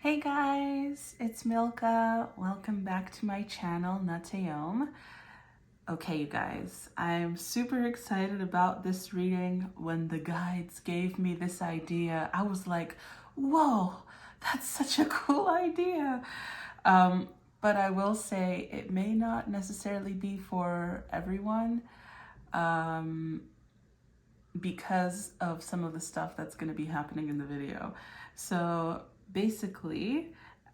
Hey guys, it's Milka. Welcome back to my channel, NutAeum. Okay, you guys, I'm super excited about this reading. When the guides gave me this idea, I was like, whoa, that's such a cool idea. But I will say it may not necessarily be for everyone because of some of the stuff that's going to be happening in the video. So basically,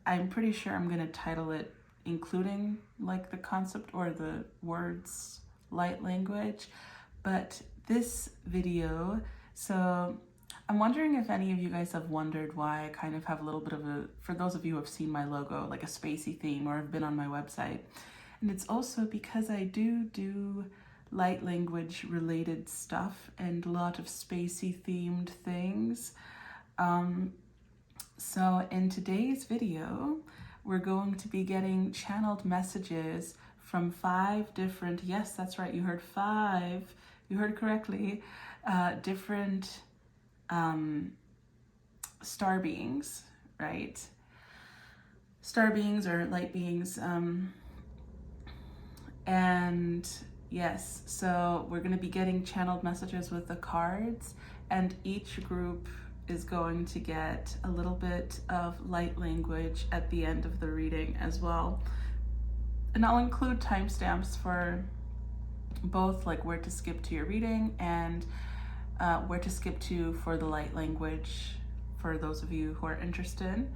I'm pretty sure I'm going to title it including like the concept or the words light language. But this video, so I'm wondering if any of you guys have wondered why I kind of have a little bit of a, for those of you who have seen my logo, like a spacey theme or have been on my website. And it's also because I do light language related stuff and a lot of spacey themed things. So in today's video, we're going to be getting channeled messages from 5 different, yes, that's right, you heard 5, you heard correctly, different star beings, right? Star beings or light beings. And yes, so we're going to be getting channeled messages with the cards, and each group is going to get a little bit of light language at the end of the reading as well. And I'll include timestamps for both, like where to skip to your reading and where to skip to for the light language for those of you who are interested.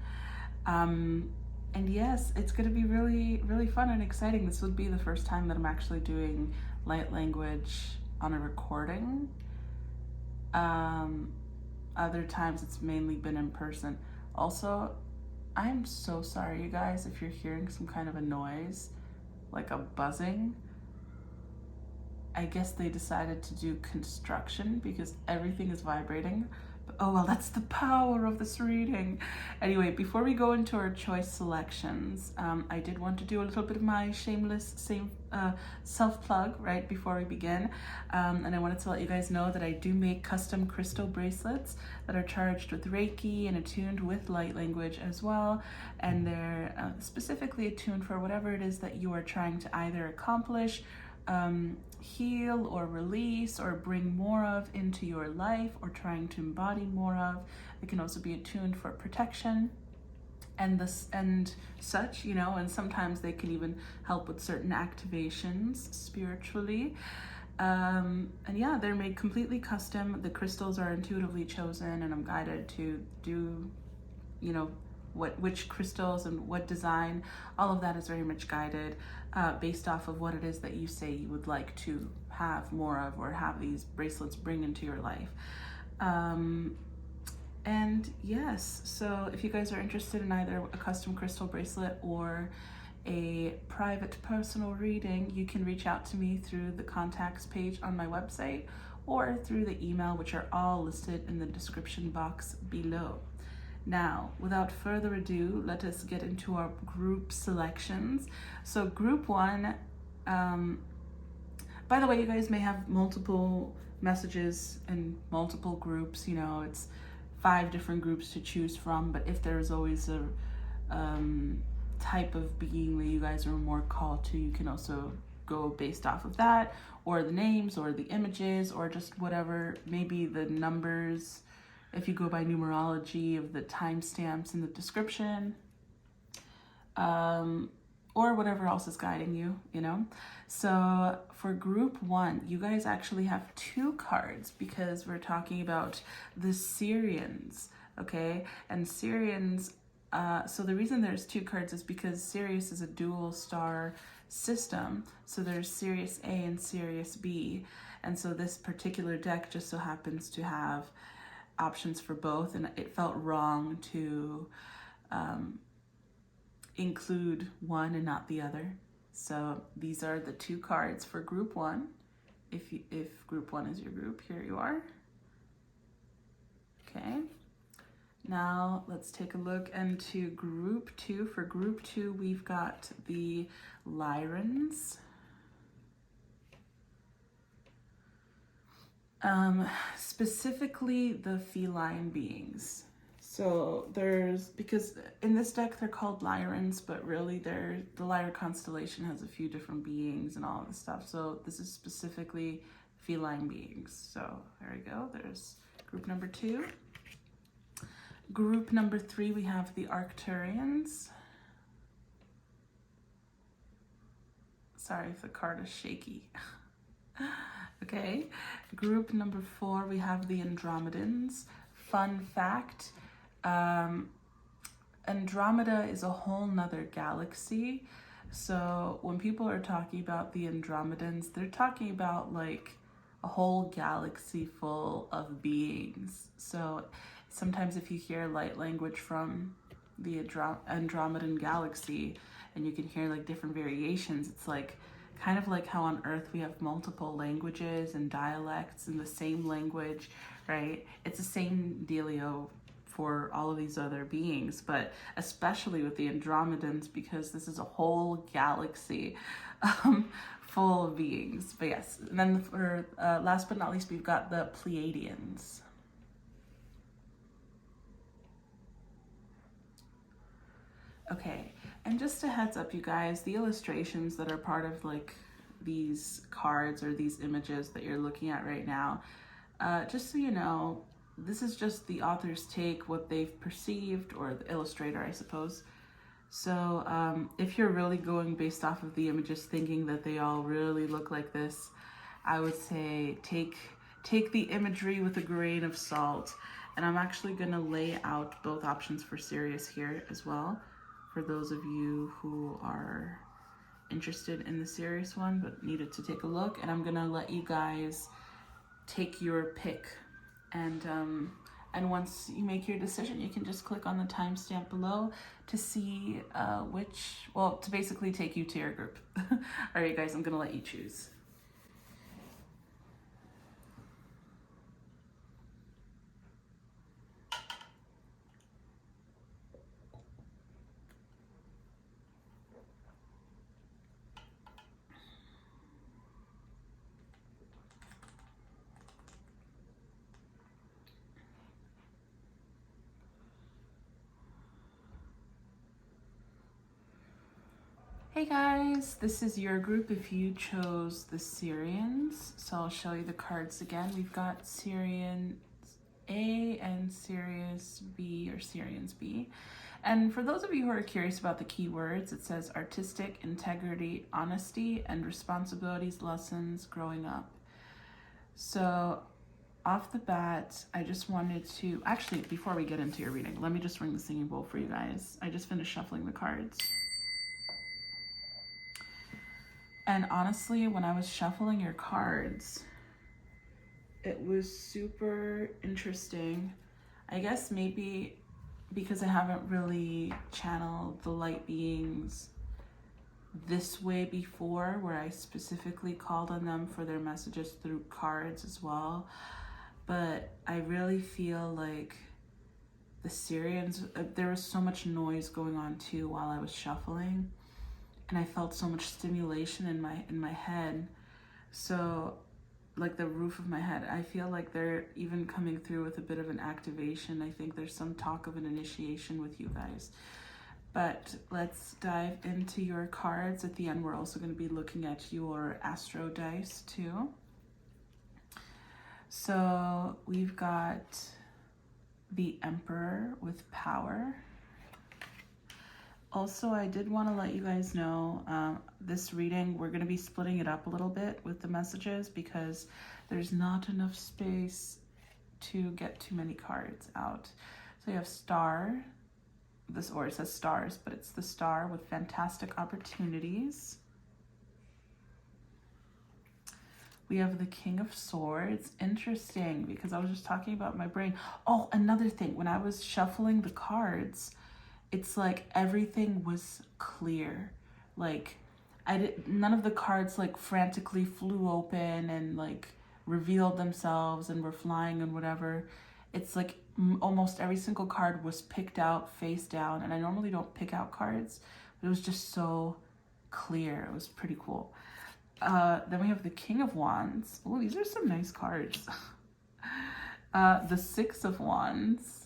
And yes, it's going to be really fun and exciting. This would be the first time that I'm actually doing light language on a recording. Other times it's mainly been in person. Also, I'm so sorry, you guys, if you're hearing some kind of a noise, like a buzzing. I guess they decided to do construction because everything is vibrating. But, oh well, that's the power of this reading. Anyway, before we go into our choice selections, I did want to do a little bit of my shameless self-plug right before we begin. And I wanted to let you guys know that I do make custom crystal bracelets that are charged with Reiki and attuned with light language as well. And they're specifically attuned for whatever it is that you are trying to either accomplish, heal or release or bring more of into your life, or trying to embody more of. It can also be attuned for protection and such, you know, and sometimes they can even help with certain activations spiritually. And yeah, they're made completely custom. The crystals are intuitively chosen, and I'm guided to do, you know, which crystals and what design. All of that is very much guided based off of what it is that you say you would like to have more of, or have these bracelets bring into your life. And yes, so if you guys are interested in either a custom crystal bracelet or a private personal reading, you can reach out to me through the contacts page on my website or through the email, which are all listed in the description box below. Now, without further ado, let us get into our group selections. So group 1, by the way, you guys may have multiple messages and multiple groups, you know, it's 5 different groups to choose from, but if there's always a type of being that you guys are more called to, you can also go based off of that, or the names, or the images, or just whatever, maybe the numbers, if you go by numerology, of the timestamps in the description, or whatever else is guiding you, you know. So for group 1, you guys actually have 2 cards because we're talking about the Syrians, okay? And Syrians, so the reason there's 2 cards is because Sirius is a dual star system. So there's Sirius A and Sirius B. And so this particular deck just so happens to have options for both, and it felt wrong to include one and not the other. So these are the 2 cards for group 1. If group 1 is your group, here you are. Okay, now let's take a look into group 2. For group 2, we've got the Lyrans. Specifically the feline beings. So because in this deck they're called Lyrans, but really the Lyra constellation has a few different beings and all this stuff. So this is specifically feline beings. So there we go. There's group number 2. Group number 3, we have the Arcturians. Sorry if the card is shaky. Okay. Group number 4, we have the Andromedans. Fun fact, Andromeda is a whole nother galaxy. So when people are talking about the Andromedans, they're talking about like a whole galaxy full of beings. So sometimes if you hear light language from the Andromedan galaxy and you can hear like different variations, it's like kind of like how on Earth we have multiple languages and dialects in the same language, right? It's the same dealio for all of these other beings, but especially with the Andromedans, because this is a whole galaxy full of beings. But yes, and then for last but not least, we've got the Pleiadians. Okay, and just a heads up, you guys, the illustrations that are part of like these cards or these images that you're looking at right now, just so you know, this is just the author's take, what they've perceived, or the illustrator, I suppose. So if you're really going based off of the images thinking that they all really look like this, I would say take the imagery with a grain of salt. And I'm actually going to lay out both options for Sirius here as well, for those of you who are interested in the Sirius one but needed to take a look. And I'm going to let you guys take your pick. And once you make your decision, you can just click on the timestamp below to see to basically take you to your group. All right, guys, I'm gonna let you choose. Hey guys, this is your group if you chose the Syrians. So I'll show you the cards again. We've got Syrian A and Sirius B, or Syrians B. And for those of you who are curious about the keywords, it says artistic, integrity, honesty, and responsibilities, lessons growing up. So off the bat, I just wanted to, actually, before we get into your reading, let me just ring the singing bowl for you guys. I just finished shuffling the cards. And honestly, when I was shuffling your cards, it was super interesting. I guess maybe because I haven't really channeled the light beings this way before, where I specifically called on them for their messages through cards as well. But I really feel like the Syrians, there was so much noise going on too while I was shuffling. And I felt so much stimulation in my head. So like the roof of my head, I feel like they're even coming through with a bit of an activation. I think there's some talk of an initiation with you guys. But let's dive into your cards. At the end, we're also going to be looking at your astro dice too. So we've got the Emperor with power. Also, I did want to let you guys know, this reading, we're going to be splitting it up a little bit with the messages because there's not enough space to get too many cards out. So you have Star, it says stars, but it's the Star with fantastic opportunities. We have the King of Swords. Interesting, because I was just talking about my brain. Oh, another thing, when I was shuffling the cards, it's like everything was clear. Like none of the cards like frantically flew open and like revealed themselves and were flying and whatever. It's like almost every single card was picked out face down, and I normally don't pick out cards, but it was just so clear. It was pretty cool. Then we have the King of Wands. Oh, these are some nice cards. The Six of Wands.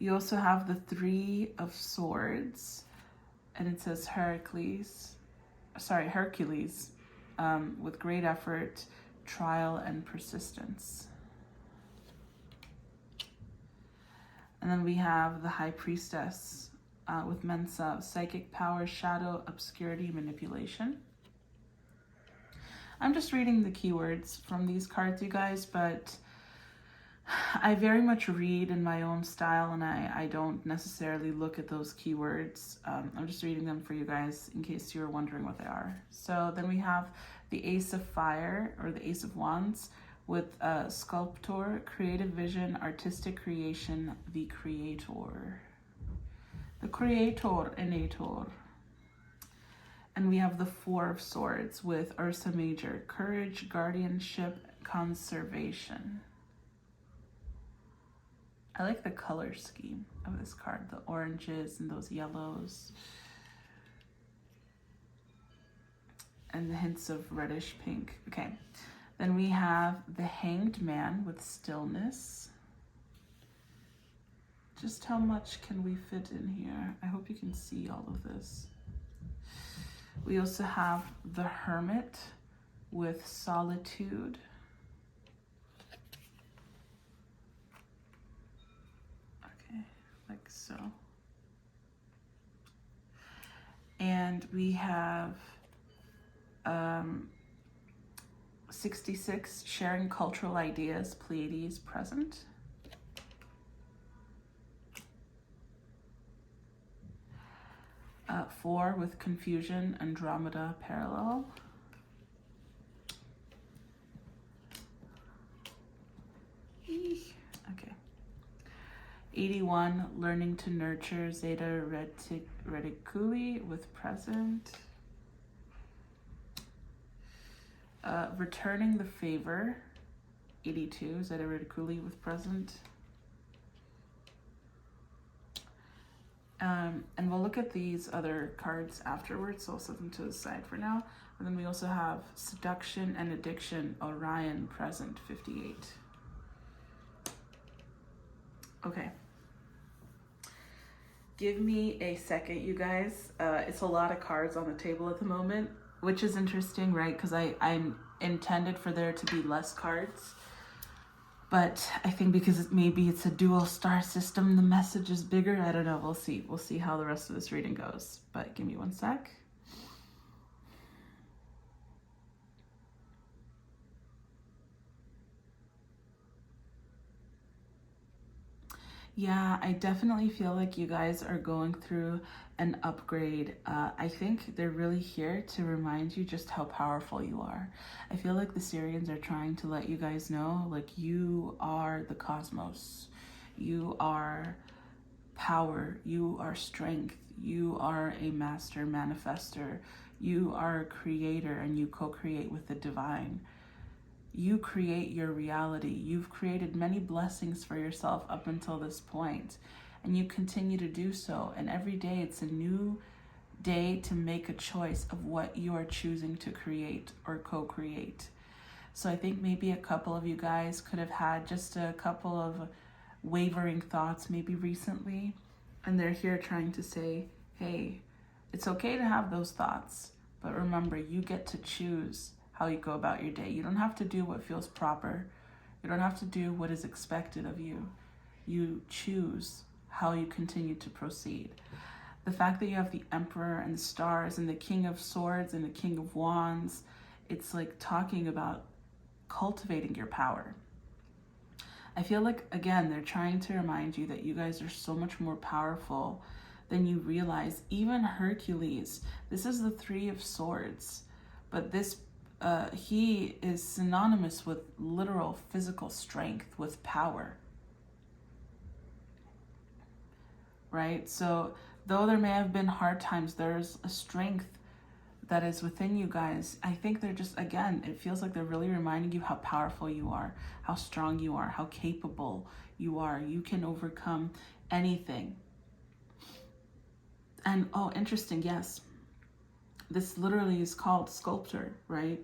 We also have the Three of Swords, and it says Hercules, with great effort, trial, and persistence. And then we have the High Priestess with Mensa, psychic power, shadow, obscurity, manipulation. I'm just reading the keywords from these cards, you guys, but I very much read in my own style, and I don't necessarily look at those keywords. I'm just reading them for you guys in case you're wondering what they are. So then we have the Ace of Fire, or the Ace of Wands, with sculptor, creative vision, artistic creation, the creator. The creator. And we have the Four of Swords with Ursa Major, courage, guardianship, conservation. I like the color scheme of this card, the oranges and those yellows. And the hints of reddish pink. Okay. Then we have the Hanged Man with stillness. Just how much can we fit in here? I hope you can see all of this. We also have the Hermit with solitude. Okay, like so. And we have 66, sharing cultural ideas, Pleiades present. Four with confusion, Andromeda parallel. Okay. 81, learning to nurture, Zeta Reticuli with present. Returning the favor, 82, Zeta Reticuli with present. And we'll look at these other cards afterwards, so I'll set them to the side for now. And then we also have seduction and addiction, Orion present, 58. Okay. Give me a second, you guys. It's a lot of cards on the table at the moment, which is interesting, right? Because I'm intended for there to be less cards. But I think because maybe it's a dual star system, the message is bigger. I don't know. We'll see. We'll see how the rest of this reading goes. But give me one sec. Yeah, I definitely feel like you guys are going through an upgrade. I think they're really here to remind you just how powerful you are. I feel like the Syrians are trying to let you guys know, like, you are the cosmos. You are power. You are strength. You are a master manifester. You are a creator, and you co-create with the divine. You create your reality. You've created many blessings for yourself up until this point, and you continue to do so. And every day it's a new day to make a choice of what you are choosing to create or co-create. So I think maybe a couple of you guys could have had just a couple of wavering thoughts maybe recently, and they're here trying to say, hey, it's okay to have those thoughts, but remember, you get to choose how you go about your day. You don't have to do what feels proper. You don't have to do what is expected of you. You choose how you continue to proceed. The fact that you have the Emperor and the stars and the King of Swords and the King of Wands, it's like talking about cultivating your power. I feel like, again, they're trying to remind you that you guys are so much more powerful than you realize. Even Hercules, this is the Three of Swords, but this he is synonymous with literal physical strength, with power, right? So though there may have been hard times, there's a strength that is within you guys. I think they're just, again, it feels like they're really reminding you how powerful you are, how strong you are, how capable you are. You can overcome anything. And oh, interesting, yes. This literally is called sculptor, right?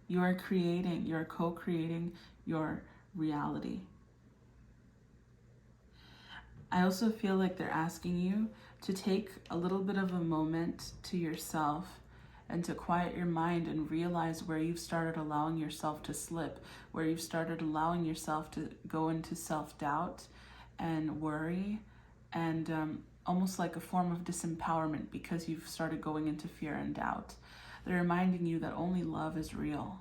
You are creating, you're co-creating your reality. I also feel like they're asking you to take a little bit of a moment to yourself and to quiet your mind and realize where you've started allowing yourself to slip, where you've started allowing yourself to go into self-doubt and worry, and almost like a form of disempowerment because you've started going into fear and doubt. They're reminding you that only love is real.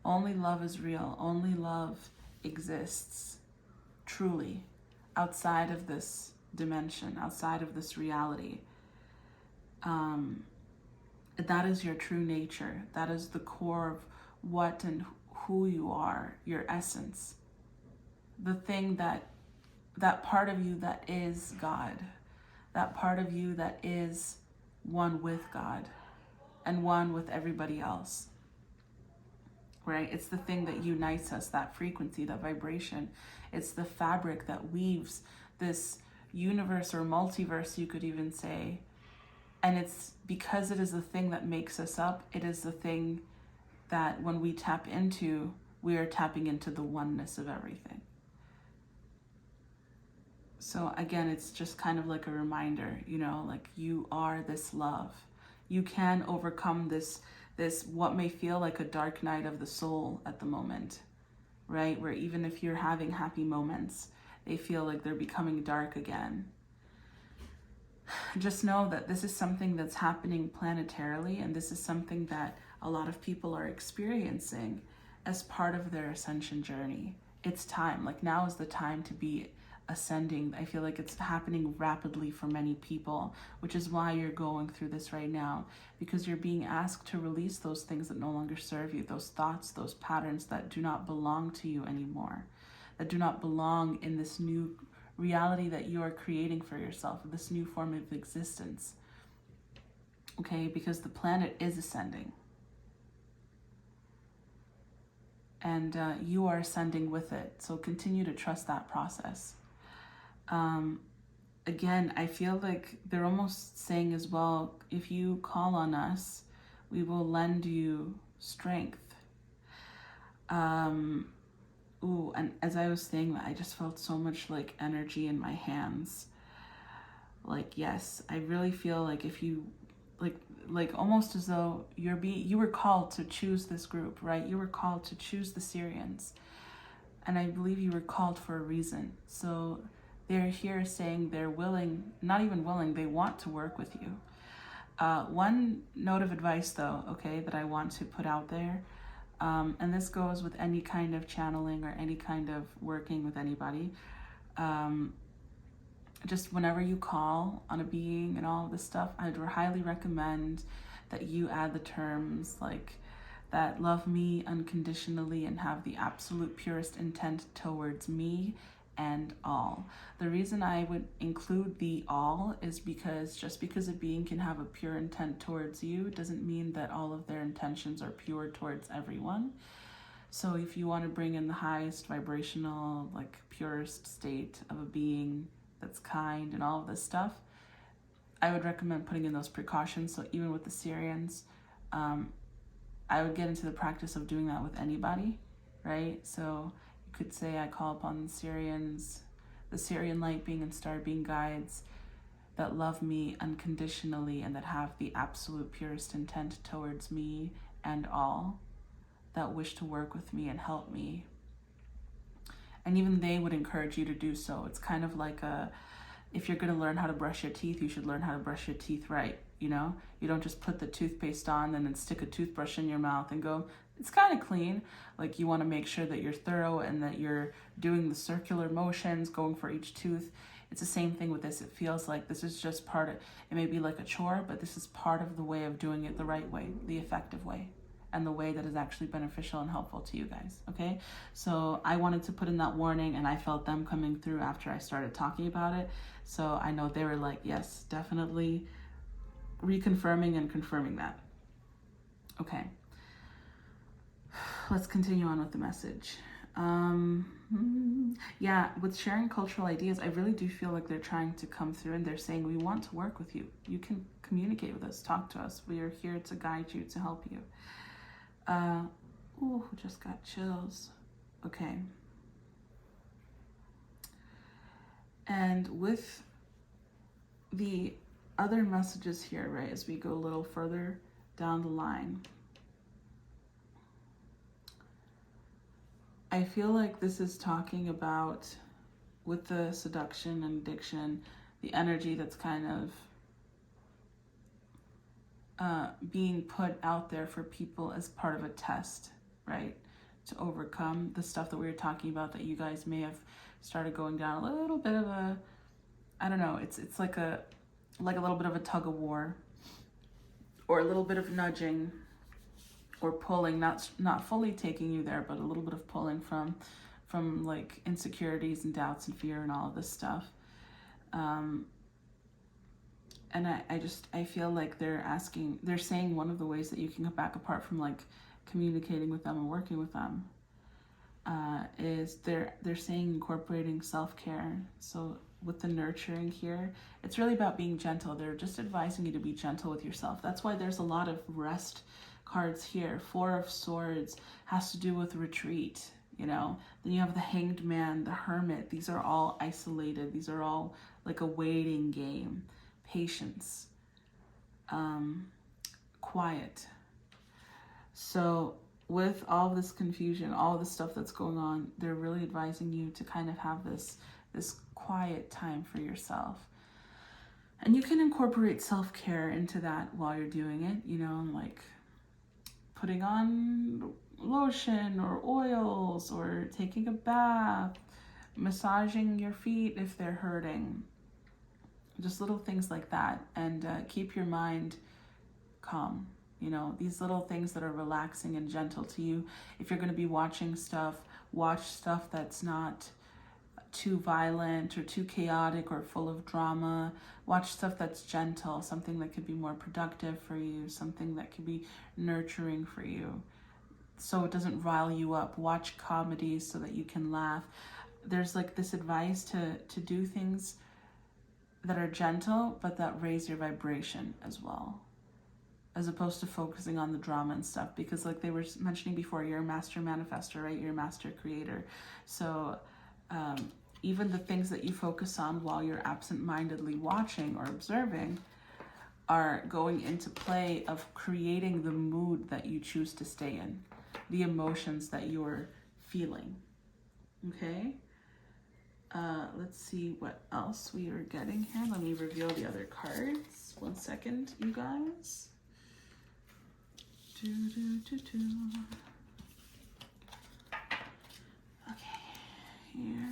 Only love is real. Only love exists truly outside of this dimension, outside of this reality. That is your true nature. That is the core of what and who you are, your essence. The thing that part of you that is God, that part of you that is one with God and one with everybody else, right? It's the thing that unites us, that frequency, that vibration. It's the fabric that weaves this universe or multiverse, you could even say. And it's because it is the thing that makes us up. It is the thing that when we tap into, we are tapping into the oneness of everything. So again, it's just kind of like a reminder, you know, like you are this love. You can overcome this what may feel like a dark night of the soul at the moment, right? Where even if you're having happy moments, they feel like they're becoming dark again. Just know that this is something that's happening planetarily, and this is something that a lot of people are experiencing as part of their ascension journey. It's time. Like, now is the time to be ascending. I feel like it's happening rapidly for many people, which is why you're going through this right now, because you're being asked to release those things that no longer serve you, those thoughts, those patterns that do not belong to you anymore, that do not belong in this new reality that you are creating for yourself, this new form of existence. Okay, because the planet is ascending. And you are ascending with it. So continue to trust that process. Again, I feel like they're almost saying as well, if you call on us, we will lend you strength. Ooh, and as I was saying that, I just felt so much like energy in my hands. Like, yes, I really feel like if you, like almost as though you were called to choose this group, right? You were called to choose the Syrians. And I believe you were called for a reason. So they're here saying they're willing, not even willing, they want to work with you. One note of advice though, okay, that I want to put out there, and this goes with any kind of channeling or any kind of working with anybody. Just whenever you call on a being and all of this stuff, I'd highly recommend that you add the terms like that love me unconditionally and have the absolute purest intent towards me and all. The reason I would include the all is because just because a being can have a pure intent towards you doesn't mean that all of their intentions are pure towards everyone. So if you want to bring in the highest vibrational, like purest state of a being that's kind and all of this stuff, I would recommend putting in those precautions. So even with the Syrians, I would get into the practice of doing that with anybody, right? So you could say, I call upon the Syrians, the Syrian light being and star being guides that love me unconditionally and that have the absolute purest intent towards me and all, that wish to work with me and help me. And even they would encourage you to do so. It's kind of like if you're going to learn how to brush your teeth, you should learn how to brush your teeth right, you know? You don't just put the toothpaste on and then stick a toothbrush in your mouth and go, it's kind of clean. Like, you want to make sure that you're thorough and that you're doing the circular motions, going for each tooth. It's the same thing with this. It feels like this is just part of, it may be like a chore, but this is part of the way of doing it the right way, the effective way, and the way that is actually beneficial and helpful to you guys, okay? So I wanted to put in that warning, and I felt them coming through after I started talking about it. So I know they were like, yes, definitely reconfirming and confirming that. Okay. Let's continue on with the message. Yeah, with sharing cultural ideas, I really do feel like they're trying to come through and they're saying, we want to work with you. You can communicate with us, talk to us. We are here to guide you, to help you. Just got chills. Okay. And with the other messages here, right, as we go a little further down the line, I feel like this is talking about, with the seduction and addiction, the energy that's kind of being put out there for people as part of a test, right? To overcome the stuff that we were talking about, that you guys may have started going down a little bit of a, I don't know, it's like a little bit of a tug of war, or a little bit of nudging or pulling, not fully taking you there, but a little bit of pulling from like insecurities and doubts and fear and all of this stuff. And I feel like they're saying one of the ways that you can come back, apart from like communicating with them and working with them, is they're saying incorporating self-care. So with the nurturing here, it's really about being gentle. They're just advising you to be gentle with yourself. That's why there's a lot of rest cards here. 4 of Swords has to do with retreat, you know. Then you have the Hanged Man, the Hermit. These are all isolated. These are all like a waiting game. Patience, quiet. So with all of this confusion, all of this stuff that's going on, they're really advising you to kind of have this quiet time for yourself. And you can incorporate self-care into that while you're doing it, you know, like putting on lotion or oils, or taking a bath, massaging your feet if they're hurting. Just little things like that. And keep your mind calm. You know, these little things that are relaxing and gentle to you. If you're going to be watching stuff, watch stuff that's not too violent or too chaotic or full of drama. Watch stuff that's gentle, something that could be more productive for you, something that could be nurturing for you, so it doesn't rile you up. Watch comedies so that you can laugh. There's like this advice to do things that are gentle, but that raise your vibration as well, as opposed to focusing on the drama and stuff. Because like they were mentioning before, you're a master manifestor, right? You're a master creator. So even the things that you focus on while you're absent-mindedly watching or observing are going into play of creating the mood that you choose to stay in, the emotions that you're feeling. Okay? Let's see what else we are getting here. Let me reveal the other cards. 1 second, you guys. Okay, here.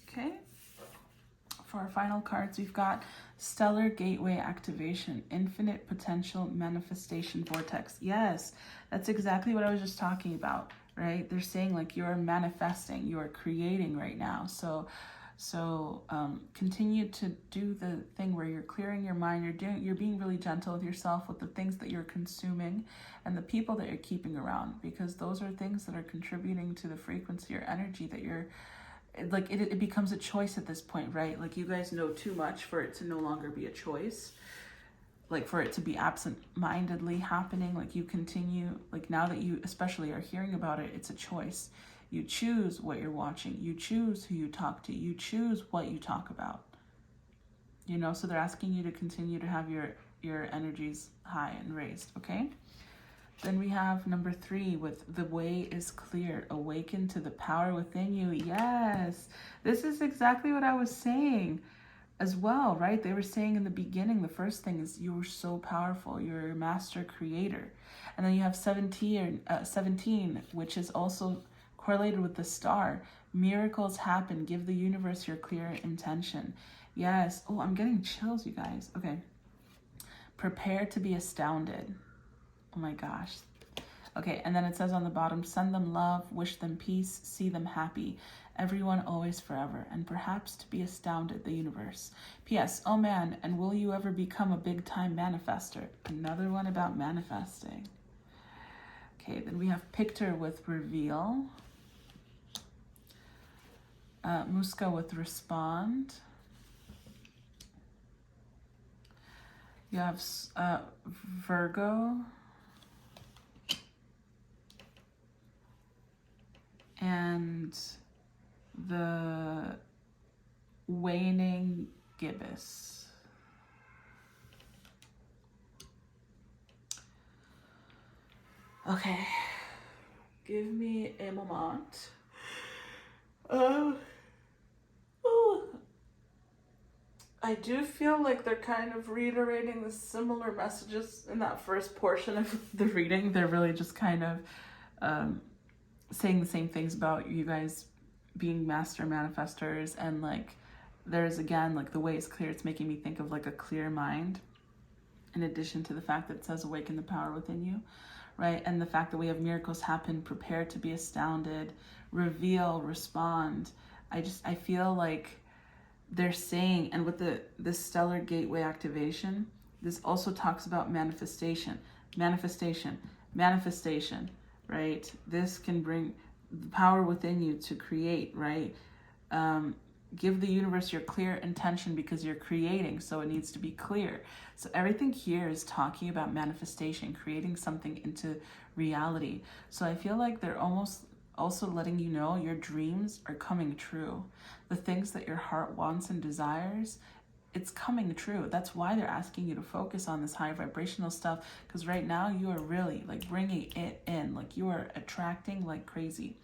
Okay. For our final cards, we've got Stellar Gateway Activation, Infinite Potential Manifestation Vortex. Yes, that's exactly what I was just talking about, right? They're saying like you're manifesting, you are creating right now. So continue to do the thing where you're clearing your mind. You're being really gentle with yourself, with the things that you're consuming and the people that you're keeping around, because those are things that are contributing to the frequency or energy that you're like. It becomes a choice at this point, right? Like you guys know too much for it to no longer be a choice, like for it to be absent-mindedly happening. Like you continue, like now that you especially are hearing about it, it's a choice. You choose what you're watching. You choose who you talk to. You choose what you talk about. You know, so they're asking you to continue to have your energies high and raised, okay? Then we have number 3 with the way is clear. Awaken to the power within you. Yes, this is exactly what I was saying as well, right? They were saying in the beginning, the first thing is you were so powerful. You're a master creator. And then you have 17, which is also correlated with the star. Miracles happen. Give the universe your clear intention. Yes. Oh, I'm getting chills, you guys. Okay. Prepare to be astounded. Oh my gosh. Okay, and then it says on the bottom, send them love, wish them peace, see them happy. Everyone always forever, and perhaps to be astounded, the universe. P.S. Oh man, and will you ever become a big-time manifester? Another one about manifesting. Okay, then we have Pictor with reveal. Muska with respond. You have Virgo and the waning gibbous. Okay, give me a moment. I do feel like they're kind of reiterating the similar messages in that first portion of the reading. They're really just kind of saying the same things about you guys being master manifestors, and like there's again like the way it's clear, it's making me think of like a clear mind, in addition to the fact that it says awaken the power within you, right? And the fact that we have miracles happen, prepare to be astounded, reveal, respond. I feel like they're saying, and with the stellar gateway activation, this also talks about manifestation, right? This can bring the power within you to create, right? Give the universe your clear intention because you're creating, so it needs to be clear. So everything here is talking about manifestation, creating something into reality. So I feel like they're almost also letting you know your dreams are coming true. The things that your heart wants and desires, it's coming true. That's why they're asking you to focus on this high vibrational stuff, because right now you are really like bringing it in, like you are attracting like crazy.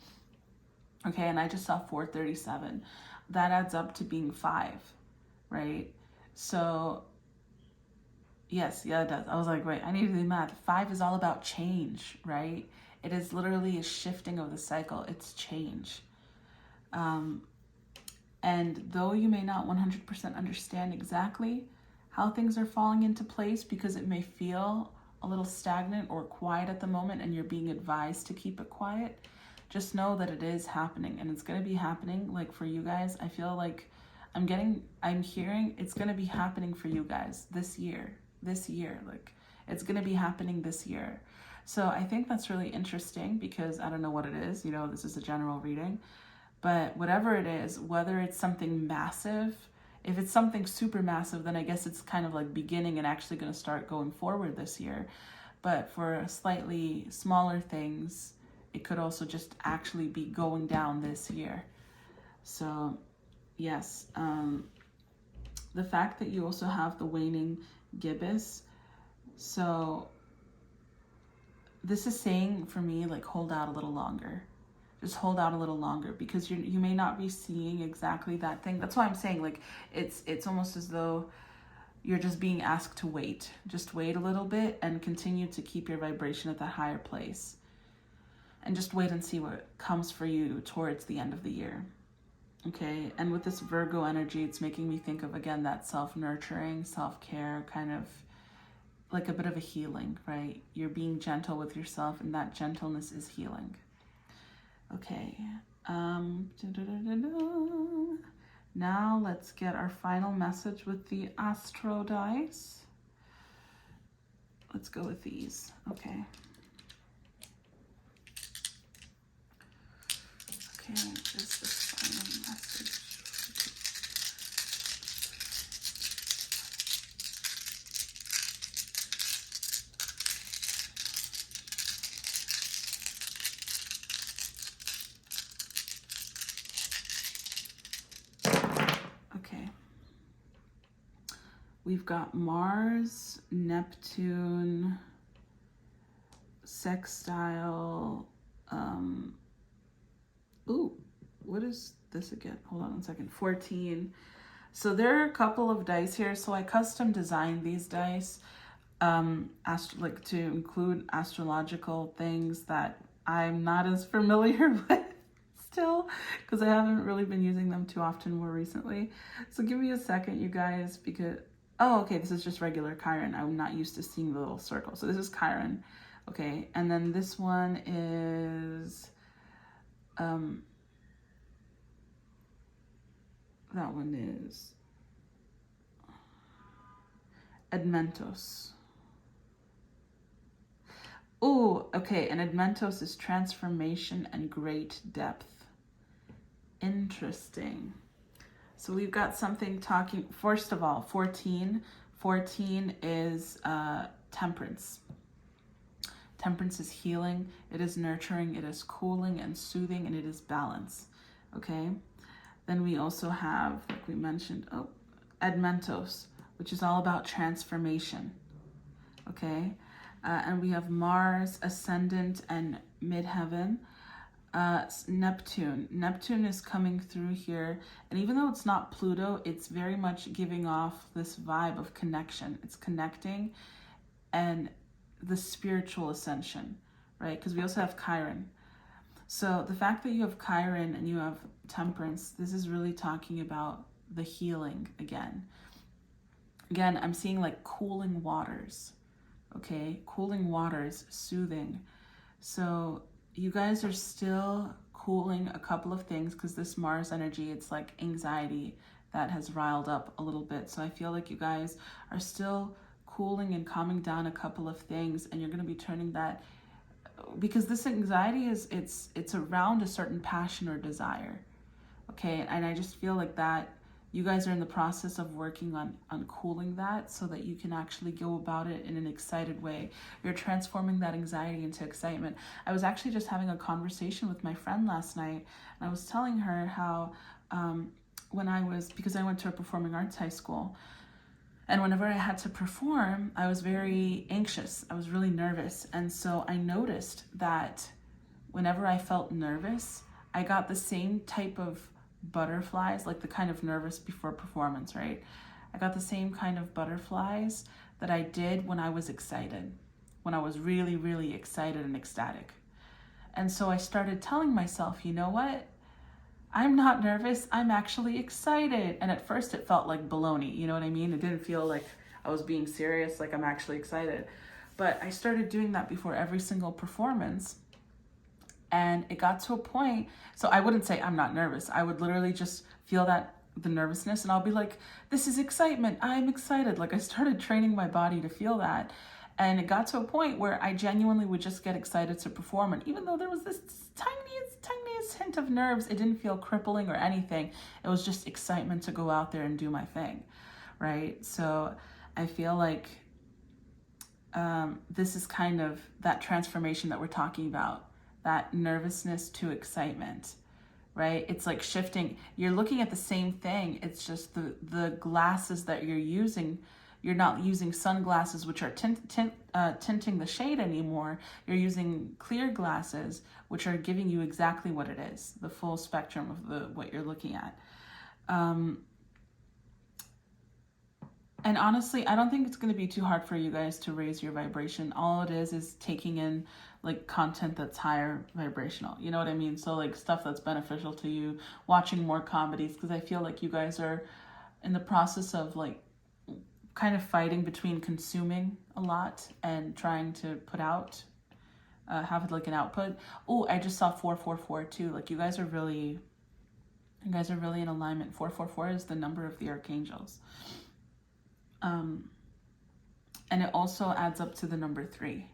Okay, and I just saw 437. That adds up to being 5, right? So yes, yeah, it does. I was like, wait, I need to do math. 5 is all about change, right? It is literally a shifting of the cycle. It's change. And though you may not 100% understand exactly how things are falling into place, because it may feel a little stagnant or quiet at the moment and you're being advised to keep it quiet, just know that it is happening, and it's going to be happening. Like for you guys, I feel like I'm hearing it's going to be happening for you guys this year, like it's going to be happening this year. So I think that's really interesting, because I don't know what it is, you know, this is a general reading, but whatever it is, whether it's something massive, if it's something super massive, then I guess it's kind of like beginning and actually going to start going forward this year. But for slightly smaller things, it could also just actually be going down this year. So yes, the fact that you also have the waning gibbous, so this is saying for me, like, hold out a little longer. Just hold out a little longer, because you may not be seeing exactly that thing. That's why I'm saying, like, it's almost as though you're just being asked to wait. Just wait a little bit and continue to keep your vibration at that higher place. And just wait and see what comes for you towards the end of the year. Okay, and with this Virgo energy, it's making me think of, again, that self-nurturing, self-care, kind of like a bit of a healing, right? You're being gentle with yourself, and that gentleness is healing. Okay, now let's get our final message with the Astro dice. Let's go with these, okay. Okay, just the final message. Okay. We've got Mars, Neptune, sextile, ooh, what is this again? Hold on one second. 14. So there are a couple of dice here. So I custom designed these dice like to include astrological things that I'm not as familiar with still, because I haven't really been using them too often more recently. So give me a second, you guys, because oh, okay, this is just regular Chiron. I'm not used to seeing the little circle. So this is Chiron. Okay, and then this one is that one is Admentos. Oh, okay, and Admentos is transformation and great depth. Interesting. So we've got something talking, first of all, 14. 14 is temperance. Temperance is healing, it is nurturing, it is cooling and soothing, and it is balance. Okay? Then we also have, like we mentioned, Admentos, which is all about transformation. Okay? And we have Mars, Ascendant, and Midheaven. Neptune. Neptune is coming through here. And even though it's not Pluto, it's very much giving off this vibe of connection. It's connecting and the spiritual ascension, right? Because we also have Chiron. So the fact that you have Chiron and you have temperance, this is really talking about the healing again. Again, I'm seeing like cooling waters, okay? Cooling waters, soothing. So you guys are still cooling a couple of things because this Mars energy, it's like anxiety that has riled up a little bit. So I feel like you guys are still cooling and calming down a couple of things, and you're going to be turning that, because this anxiety is, it's around a certain passion or desire. Okay, and I just feel like that you guys are in the process of working on cooling that so that you can actually go about it in an excited way. You're transforming that anxiety into excitement. I was actually just having a conversation with my friend last night, and I was telling her how because I went to a performing arts high school, and whenever I had to perform, I was very anxious. I was really nervous. And so I noticed that whenever I felt nervous, I got the same type of butterflies, like the kind of nervous before performance, right? I got the same kind of butterflies that I did when I was excited, when I was really, really excited and ecstatic. And so I started telling myself, you know what? I'm not nervous, I'm actually excited. And at first it felt like baloney, you know what I mean? It didn't feel like I was being serious, like I'm actually excited. But I started doing that before every single performance. And it got to a point, so I wouldn't say I'm not nervous. I would literally just feel the nervousness, and I'll be like, this is excitement, I'm excited. Like I started training my body to feel that. And it got to a point where I genuinely would just get excited to perform. And even though there was this tiniest hint of nerves, it didn't feel crippling or anything. It was just excitement to go out there and do my thing, right? So I feel like this is kind of that transformation that we're talking about, that nervousness to excitement, right? It's like shifting. You're looking at the same thing. It's just the glasses that you're using. You're not using sunglasses, which are tinting the shade anymore. You're using clear glasses, which are giving you exactly what it is, the full spectrum of what you're looking at. And honestly, I don't think it's going to be too hard for you guys to raise your vibration. All it is taking in like content that's higher vibrational. You know what I mean? So like stuff that's beneficial to you, watching more comedies, because I feel like you guys are in the process of like kind of fighting between consuming a lot and trying to put out, have like an output. Oh, I just saw 444 too. Like you guys are really in alignment. 444 is the number of the archangels. And it also adds up to the number 3,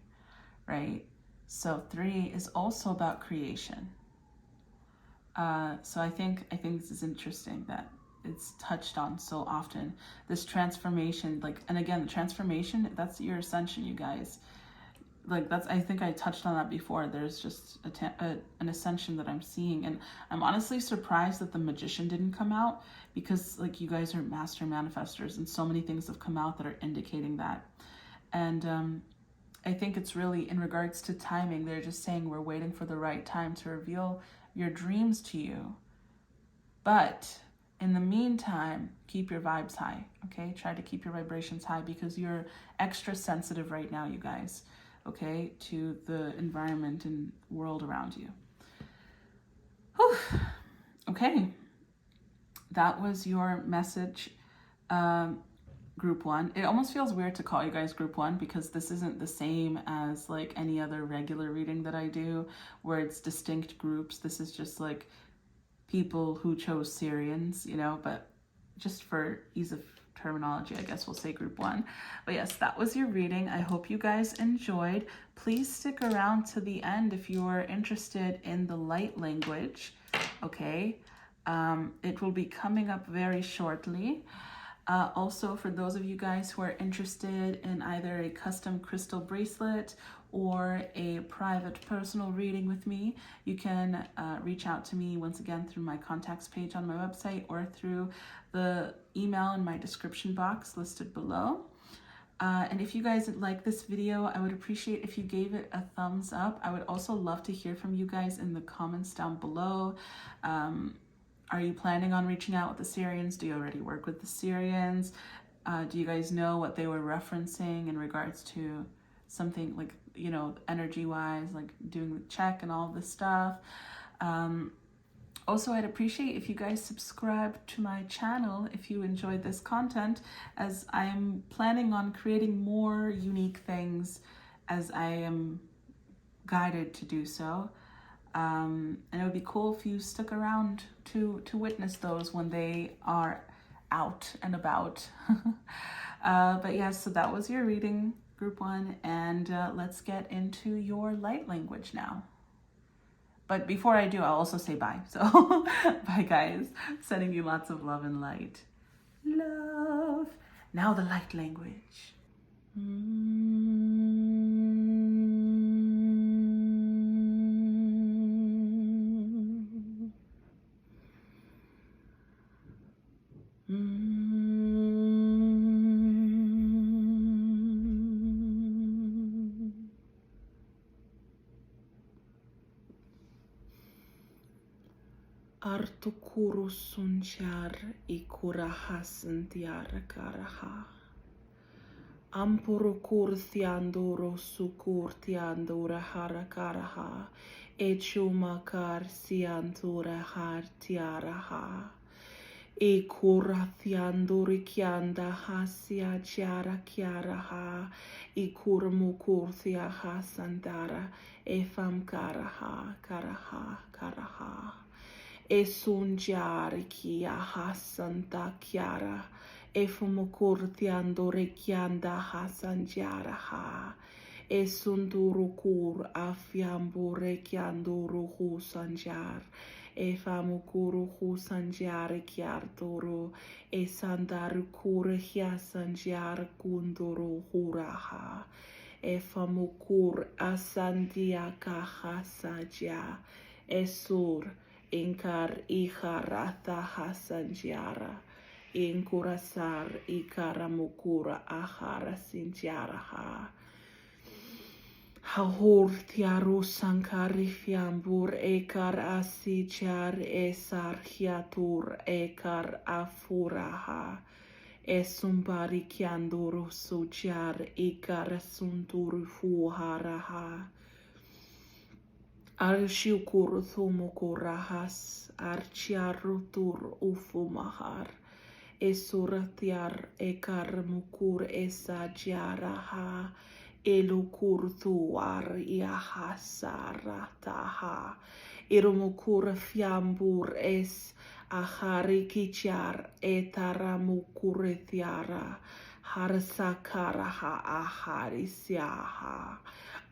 right? So 3 is also about creation. So I think this is interesting that it's touched on so often, this transformation, like, and again, the transformation, that's your ascension, you guys. Like I think I touched on that before. There's just an ascension that I'm seeing, and I'm honestly surprised that the Magician didn't come out, because like you guys are master manifestors, and so many things have come out that are indicating that. And I think it's really in regards to timing. They're just saying we're waiting for the right time to reveal your dreams to you, but in the meantime, keep your vibes high, okay? Try to keep your vibrations high, because you're extra sensitive right now, you guys, okay, to the environment and world around you. Whew. Okay, that was your message, group 1. It almost feels weird to call you guys group 1, because this isn't the same as like any other regular reading that I do where it's distinct groups. This is just like people who chose Syrians, you know, but just for ease of terminology, I guess we'll say group 1. But yes, that was your reading. I hope you guys enjoyed. Please stick around to the end if you are interested in the light language, okay? It will be coming up very shortly. Also, for those of you guys who are interested in either a custom crystal bracelet or a private personal reading with me, you can reach out to me once again through my contacts page on my website or through the email in my description box listed below. And if you guys like this video, I would appreciate if you gave it a thumbs up. I would also love to hear from you guys in the comments down below. Are you planning on reaching out with the Syrians? Do you already work with the Syrians? Do you guys know what they were referencing in regards to something like, you know, energy-wise, like doing the check and all this stuff? Also, I'd appreciate if you guys subscribe to my channel if you enjoyed this content, as I am planning on creating more unique things as I am guided to do so. And it would be cool if you stuck around to witness those when they are out and about. But yeah, so that was your reading, group 1, and let's get into your light language now. But before I do, I'll also say bye. So bye, guys. Sending you lots of love and light. Love. Now the light language. Artukurusunchar ikurahasantiara karaha. Ampurukurthianduro sukurtiandura harakaraha. Echumakar siantura hartiaraha. Ekurathiandurikianda hasia chiara chiaraha. Ikurmukurthia hasandara. Efamkaraha karaha karaha. Esunjar kia hasanta chiara, efumukurtiando rechianda hasanjara ha, esundurukur afiambu rechianduru husanjar, efamukuru husanjar chiartoro, esandarukur hiasanjar kunduru huraha, efamukur asandia kahasaja, esur, Inkar iharatha hasanjara, inkurasar ikaramukura ahara sinjaraha. Hahur tiaru sankari fiambur ekar asijar esar hiatur ekar afuraha. Esumbari kianduru sujar ikar sunduru fuharaha. Arshukur thumukurahas, archiarutur ufumahar, esuratiar ekarmukur esajaraha, elukur thuar yahasarataha, irumukur fiambur es aharikichar etaramukuretiara, harsakaraha aharisyaha.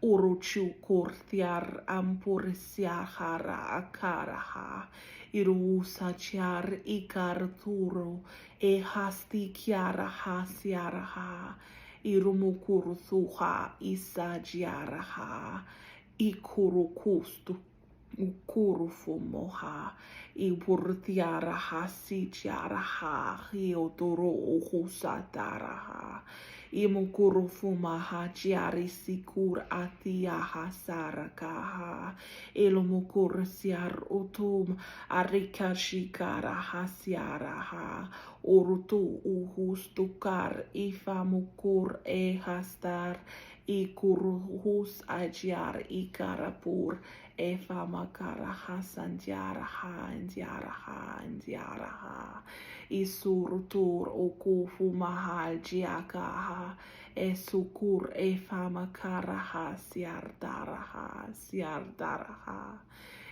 Uruchu kurtiar ampurisiahara akaraha, iruusachar ikarturo, ehastikiara hasiaraha, irumukurthuha isajiaraha, ikurukustu, ukurufumoha, iburtiara hasijiaraha, hiotoro uhusataraha. Imukuru hajiari sikur atia hasarakaha. Ilumukur siar utum arikashikara hasiaraha. Urutu uhustukar ifamukur ehastar. Ikuruhus ajiar ikarapur. Efamakara hasanjaraha anjaraha. Isurutur okufu mahal jiakaha, esukur efamakaraha siardaraha,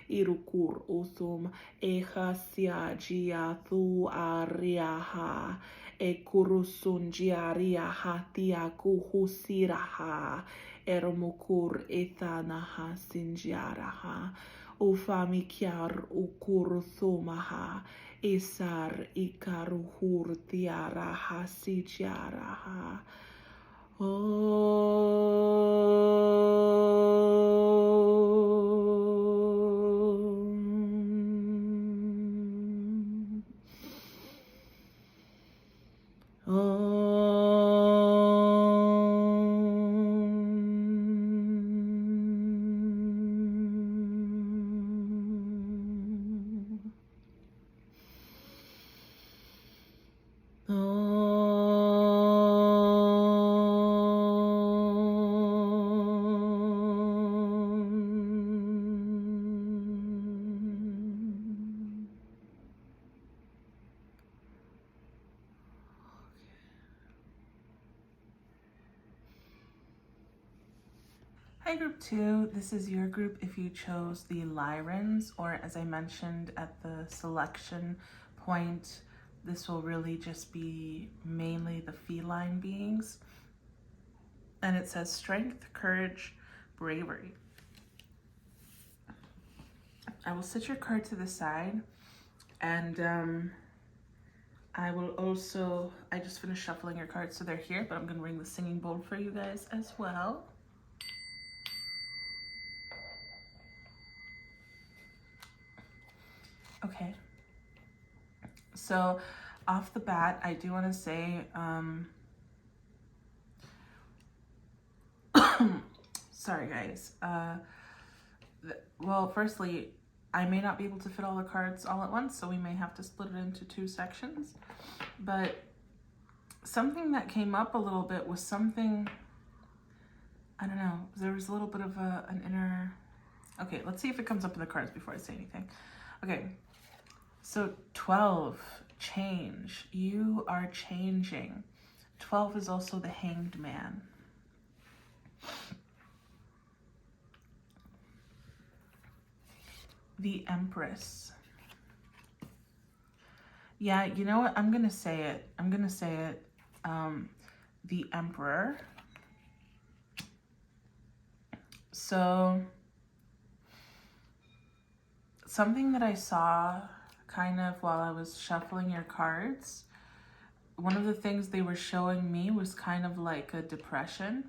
irukur usum ehasiajia thu ariaha, ekurusunjiariaha tiakuhusiraha, ermukur ethanaha sinjaraha. Ufami kiar ukurthumaha. Isar ikaruhur tiara hasicharaha. Hi group 2, this is your group if you chose the Lyrans, or as I mentioned at the selection point, this will really just be mainly the feline beings. And it says strength, courage, bravery. I will sit your card to the side, and I will also, I just finished shuffling your cards so they're here, but I'm going to ring the singing bowl for you guys as well. Okay, so off the bat, I do want to say, sorry guys, well, firstly, I may not be able to fit all the cards all at once, so we may have to split it into 2 sections, but something that came up a little bit was something, I don't know, there was a little bit of an inner, okay, let's see if it comes up in the cards before I say anything. Okay, so 12, change. You are changing. 12 is also the Hanged Man. The Empress. Yeah, you know what? I'm going to say it. The Emperor. So, something that I saw kind of while I was shuffling your cards, one of the things they were showing me was kind of like a depression,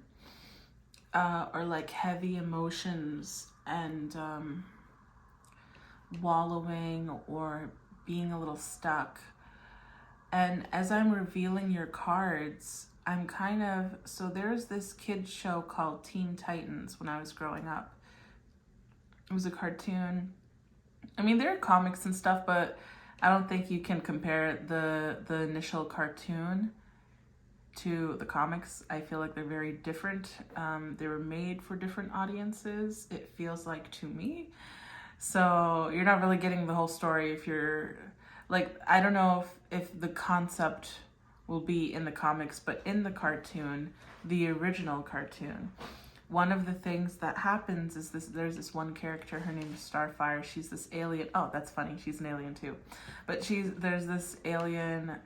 or like heavy emotions and wallowing or being a little stuck. And as I'm revealing your cards, I'm kind of, so there's this kids show called Teen Titans when I was growing up. It was a cartoon. I mean, there are comics and stuff, but I don't think you can compare the initial cartoon to the comics. I feel like they're very different. They were made for different audiences, it feels like to me. So you're not really getting the whole story if you're, like, I don't know if the concept will be in the comics, but in the cartoon, the original cartoon, one of the things that happens is there's this one character, her name is Starfire. She's this alien. Oh, that's funny. She's an alien too. But there's this alien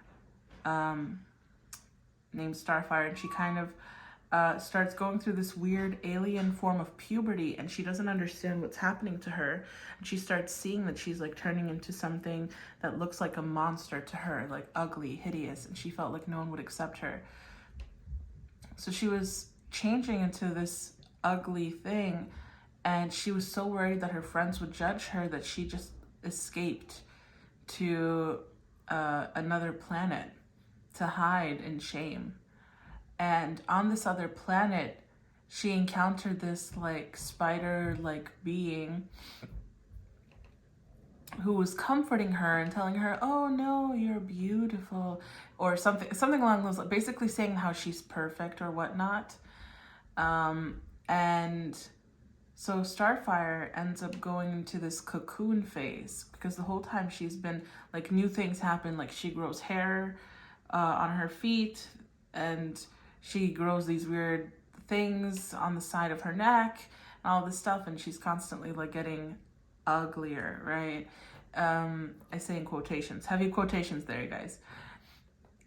named Starfire, and she kind of starts going through this weird alien form of puberty, and she doesn't understand what's happening to her. And she starts seeing that she's like turning into something that looks like a monster to her, like ugly, hideous, and she felt like no one would accept her. So she was changing into this ugly thing, and she was so worried that her friends would judge her that she just escaped to another planet to hide in shame. And on this other planet, she encountered this like spider-like being who was comforting her and telling her, "Oh no, you're beautiful," or something along those lines, basically saying how she's perfect or whatnot. And so Starfire ends up going into this cocoon phase, because the whole time she's been, like, new things happen, like she grows hair on her feet, and she grows these weird things on the side of her neck and all this stuff, and she's constantly like getting uglier, right? I say in quotations, heavy quotations there, you guys.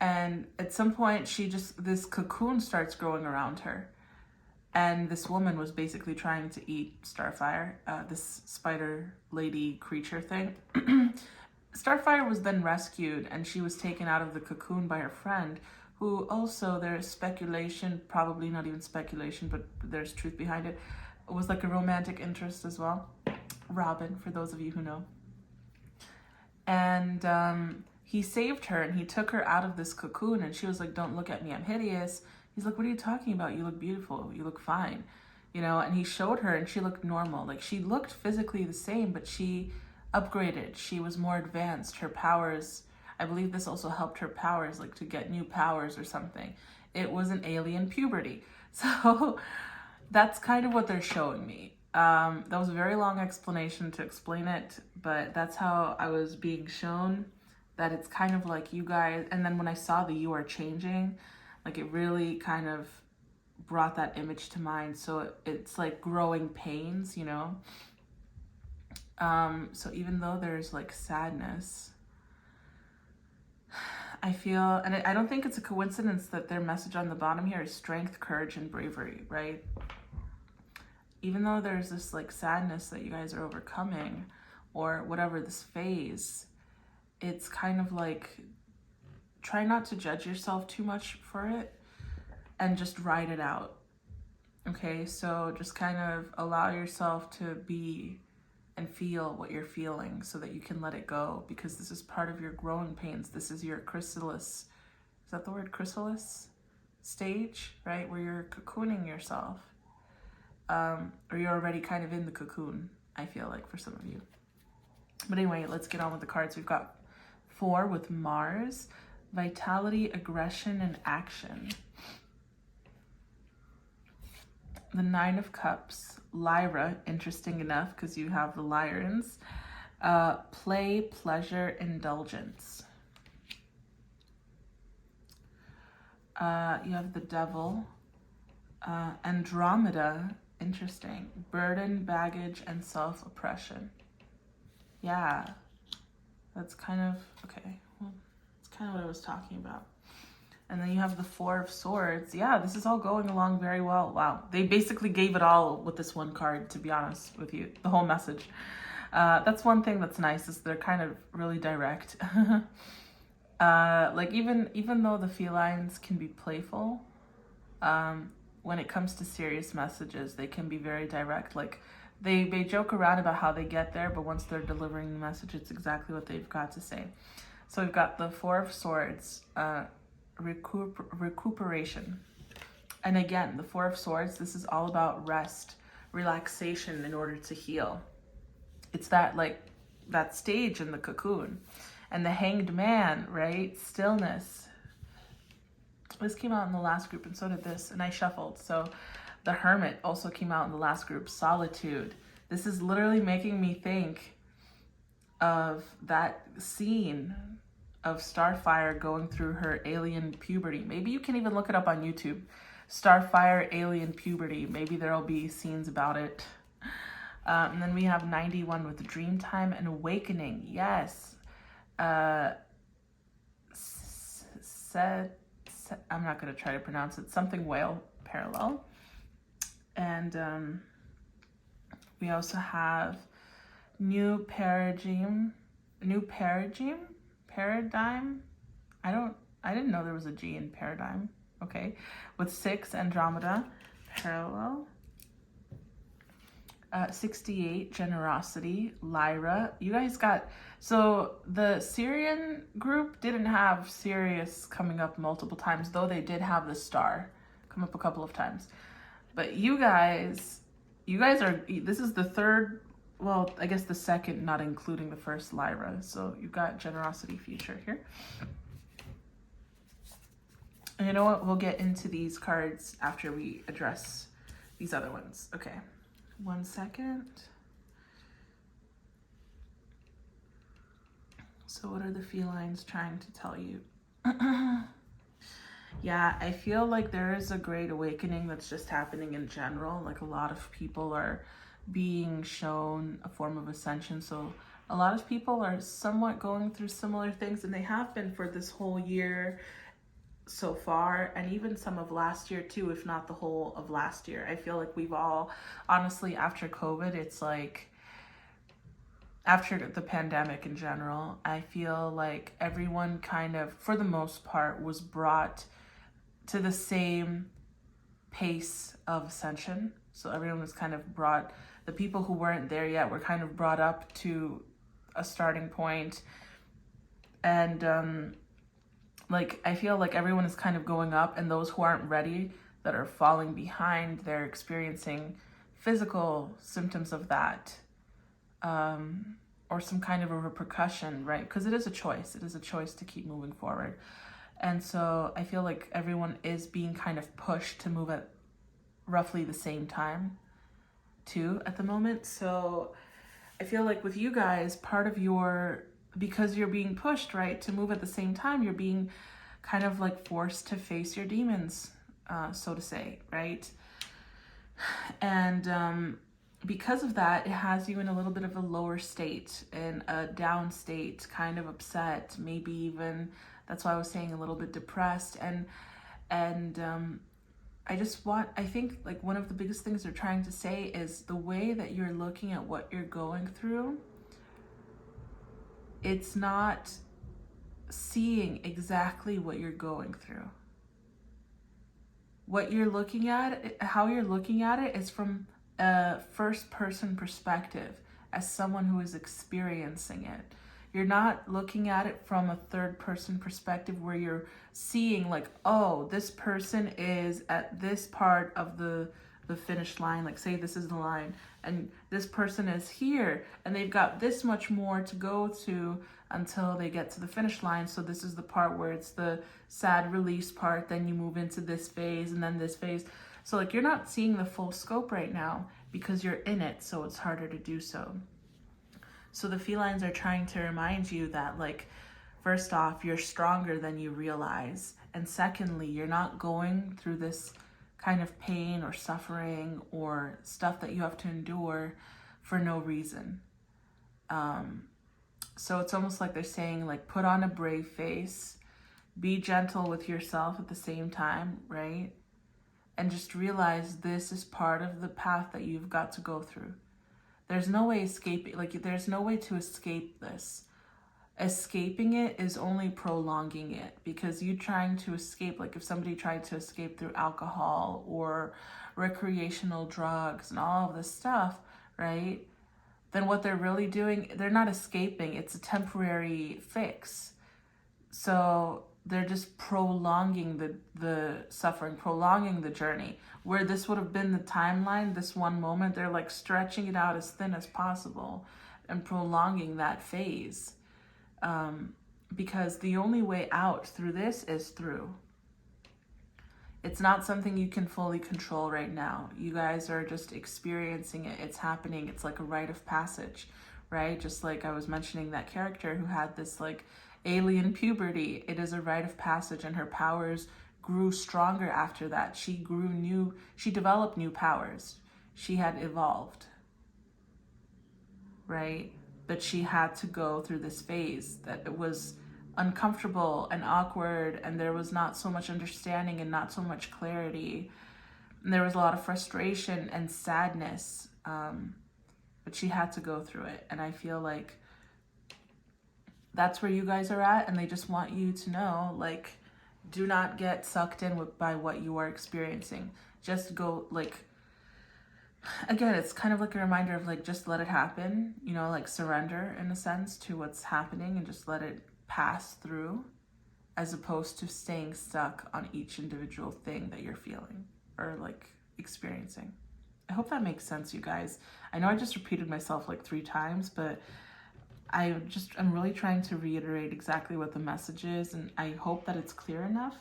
And at some point, this cocoon starts growing around her. And this woman was basically trying to eat Starfire, this spider lady creature thing. Starfire was then rescued, and she was taken out of the cocoon by her friend, who also, there's speculation, probably not even speculation, but there's truth behind it, was like a romantic interest as well. Robin, for those of you who know. And he saved her, and he took her out of this cocoon, and she was like, don't look at me, I'm hideous. He's like, what are you talking about? You look beautiful, you look fine. You know, and he showed her, and she looked normal. Like, she looked physically the same, but she upgraded. She was more advanced. Her powers, I believe this also helped her powers, like to get new powers or something. It was an alien puberty. So that's kind of what they're showing me. That was a very long explanation to explain it, but that's how I was being shown, that it's kind of like you guys. And then when I saw the you are changing, like it really kind of brought that image to mind. So it's like growing pains, you know? So even though there's like sadness, I feel, and I don't think it's a coincidence that their message on the bottom here is strength, courage, and bravery, right? Even though there's this like sadness that you guys are overcoming, or whatever, this phase, it's kind of like, try not to judge yourself too much for it and just ride it out. Okay, so just kind of allow yourself to be and feel what you're feeling so that you can let it go, because this is part of your growing pains. This is your chrysalis, is that the word, chrysalis stage, right? Where you're cocooning yourself. Or you're already kind of in the cocoon, I feel like, for some of you. But anyway, let's get on with the cards. We've got 4 with Mars, vitality, aggression, and action. The 9 of Cups, Lyra, interesting enough because you have the Lyrans. Play, pleasure, indulgence. You have the Devil. Andromeda, interesting. Burden, baggage, and self-oppression. Yeah, that's kind of, okay, well, that's kind of what I was talking about. And then you have the 4 of Swords. Yeah, this is all going along very well. Wow, they basically gave it all with this one card, to be honest with you, the whole message. That's one thing that's nice, is they're kind of really direct. Like even though the felines can be playful, when it comes to serious messages, they can be very direct. Like they joke around about how they get there, but once they're delivering the message, it's exactly what they've got to say. So we've got the 4 of Swords, recuperation. And again, the 4 of Swords, this is all about rest, relaxation in order to heal. It's that like that stage in the cocoon. And the Hanged Man, right? Stillness. This came out in the last group, and so did this, and I shuffled. So the Hermit also came out in the last group. Solitude. This is literally making me think of that scene of Starfire going through her alien puberty. Maybe you can even look it up on YouTube. Starfire alien puberty. Maybe there'll be scenes about it. And then we have 91 with Dreamtime and Awakening. Yes. I'm not going to try to pronounce it. Something whale parallel. And we also have new paradigm. I didn't know there was a G in paradigm. Okay. With 6, Andromeda parallel. 68, generosity, Lyra. You guys got, so the Syrian group didn't have Sirius coming up multiple times, though they did have the star come up a couple of times. But you guys are, this is the third, well, I guess the second, not including the first Lyra. So you've got generosity future here. And you know what? We'll get into these cards after we address these other ones. Okay. 1 second. So what are the felines trying to tell you? Yeah, I feel like there is a great awakening that's just happening in general. Like a lot of people are being shown a form of ascension. So a lot of people are somewhat going through similar things, and they have been for this whole year. so far, and even some of last year too, if not the whole of last year. I feel like we've all, honestly, after COVID, it's like, after the pandemic in general, I feel like everyone kind of, for the most part, was brought to the same pace of ascension. So everyone was kind of brought, the people who weren't there yet were kind of brought up to a starting point. And like, I feel like everyone is kind of going up, and those who aren't ready, that are falling behind, they're experiencing physical symptoms of that, or some kind of a repercussion, right? Because it is a choice. It is a choice to keep moving forward. And so I feel like everyone is being kind of pushed to move at roughly the same time too at the moment. So I feel like with you guys, part of your, because you're being pushed, right, to move at the same time, you're being kind of like forced to face your demons, so to say, right? And because of that, it has you in a little bit of a lower state, in a down state, kind of upset, maybe even, that's why I was saying a little bit depressed. And I think like one of the biggest things they're trying to say is the way that you're looking at what you're going through, it's not seeing exactly what you're going through. What you're looking at, how you're looking at it, is from a first person perspective, as someone who is experiencing it. You're not looking at it from a third person perspective where you're seeing like, oh, this person is at this part of the finish line. Like, say this is the line, and this person is here, and they've got this much more to go to until they get to the finish line. So this is the part where it's the sad release part. Then you move into this phase, and then this phase. So like, you're not seeing the full scope right now because you're in it, so it's harder to do so. So the felines are trying to remind you that, like, first off, you're stronger than you realize. And secondly, you're not going through this kind of pain or suffering or stuff that you have to endure for no reason. So it's almost like they're saying, like, put on a brave face, be gentle with yourself at the same time, right? And just realize this is part of the path that you've got to go through. There's no way escaping, like, there's no way to escape this. Escaping it is only prolonging it, because you trying to escape, like if somebody tried to escape through alcohol or recreational drugs and all of this stuff, right? Then what they're really doing, they're not escaping, it's a temporary fix. So they're just prolonging the suffering, prolonging the journey. Where this would have been the timeline, this one moment, they're like stretching it out as thin as possible and prolonging that phase. Because the only way out through this is through. It's not something you can fully control right now. You guys are just experiencing it. It's happening. It's like a rite of passage, right? Just like I was mentioning that character who had this like alien puberty. It is a rite of passage, and her powers grew stronger after that. She developed new powers. She had evolved, right? But she had to go through this phase that it was uncomfortable and awkward, and there was not so much understanding and not so much clarity. And there was a lot of frustration and sadness, but she had to go through it. And I feel like that's where you guys are at, and they just want you to know, like, do not get sucked in by what you are experiencing. Just go, like, again, it's kind of like a reminder of like, just let it happen, you know, like surrender in a sense to what's happening and just let it pass through, as opposed to staying stuck on each individual thing that you're feeling or like experiencing. I hope that makes sense, you guys. I know I just repeated myself like 3 times, but I'm really trying to reiterate exactly what the message is, and I hope that it's clear enough.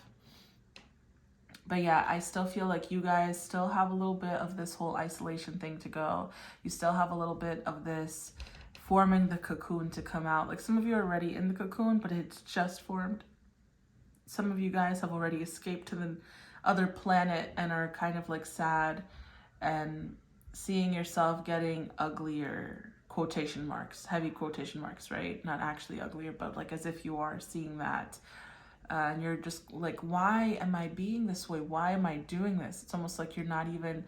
But yeah, I still feel like you guys still have a little bit of this whole isolation thing to go. You still have a little bit of this forming the cocoon to come out. Like, some of you are already in the cocoon, but it's just formed. Some of you guys have already escaped to the other planet and are kind of like sad and seeing yourself getting uglier, quotation marks, heavy quotation marks, right? Not actually uglier, but like as if you are seeing that. And you're just like, why am I being this way? Why am I doing this? It's almost like you're not even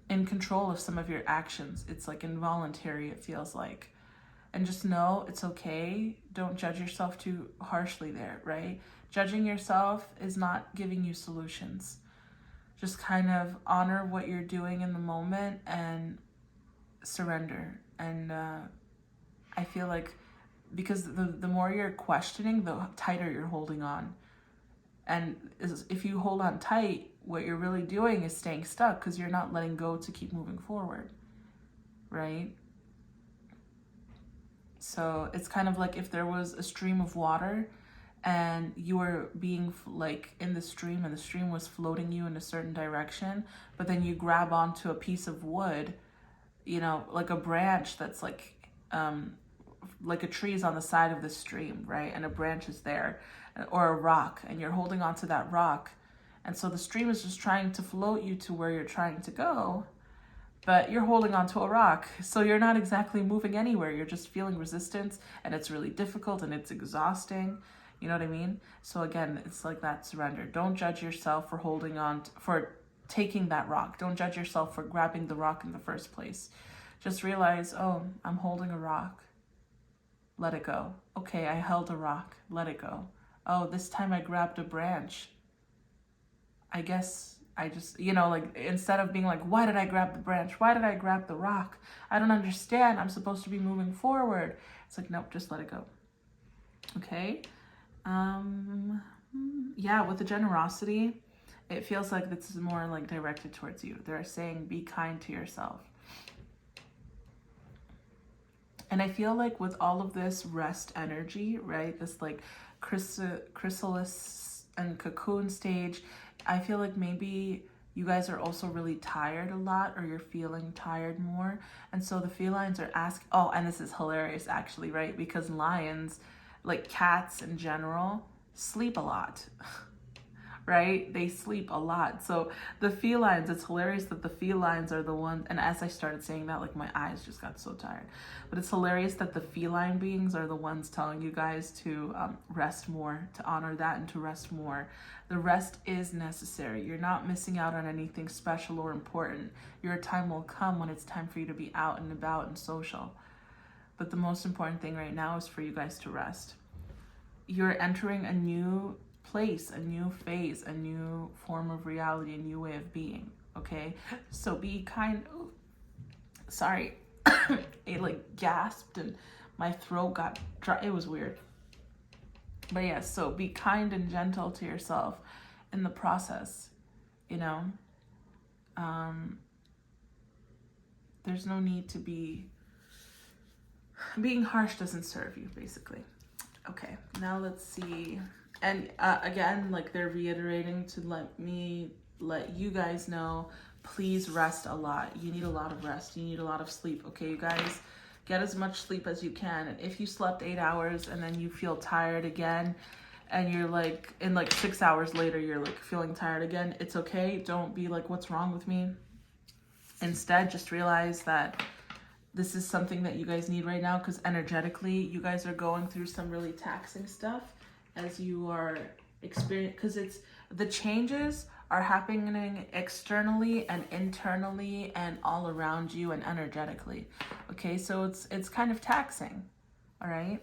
in control of some of your actions. It's like involuntary, it feels like. And just know it's okay. Don't judge yourself too harshly there, right? Judging yourself is not giving you solutions. Just kind of honor what you're doing in the moment and surrender. And I feel like because the more you're questioning, the tighter you're holding on. And if you hold on tight, what you're really doing is staying stuck because you're not letting go to keep moving forward, right? So it's kind of like if there was a stream of water and you were being like in the stream and the stream was floating you in a certain direction, but then you grab onto a piece of wood, you know, like a branch that's like a tree is on the side of the stream, right? And a branch is there, or a rock, and you're holding onto that rock. And so the stream is just trying to float you to where you're trying to go, but you're holding onto a rock. So you're not exactly moving anywhere. You're just feeling resistance, and it's really difficult and it's exhausting. You know what I mean? So again, it's like that surrender. Don't judge yourself for holding on, for taking that rock. Don't judge yourself for grabbing the rock in the first place. Just realize, oh, I'm holding a rock. Let it go. Okay, I held a rock. Let it go. Oh, this time I grabbed a branch. I guess I just, you know, like instead of being like, why did I grab the branch? Why did I grab the rock? I don't understand. I'm supposed to be moving forward. It's like, nope, just let it go. Okay. Yeah, with the generosity, it feels like this is more like directed towards you. They're saying, be kind to yourself. And I feel like with all of this rest energy, right, this like chrysalis and cocoon stage, I feel like maybe you guys are also really tired a lot, or you're feeling tired more. And so the felines are asking, oh, and this is hilarious actually, right? Because lions, like cats in general, sleep a lot. Right? They sleep a lot. So the felines, it's hilarious that the felines are the ones, and as I started saying that, like my eyes just got so tired. But it's hilarious that the feline beings are the ones telling you guys to rest more, to honor that and to rest more. The rest is necessary. You're not missing out on anything special or important. Your time will come when it's time for you to be out and about and social. But the most important thing right now is for you guys to rest. You're entering a new place, a new phase, a new form of reality, a new way of being, okay? So be kind. Oh, sorry. It like gasped and my throat got dry. It was weird. But yeah, so be kind and gentle to yourself in the process, you know? There's no need to be, being harsh doesn't serve you, basically. Okay, now let's see. And again, like they're reiterating to let you guys know, please rest a lot. You need a lot of rest. You need a lot of sleep. Okay, you guys, get as much sleep as you can. And if you slept 8 hours and then you feel tired again, and you're like, in like 6 hours later, you're like feeling tired again, it's okay. Don't be like, what's wrong with me? Instead, just realize that this is something that you guys need right now, because energetically, you guys are going through some really taxing stuff as you are experiencing, because it's the changes are happening externally and internally and all around you and energetically. Okay, so it's kind of taxing. All right.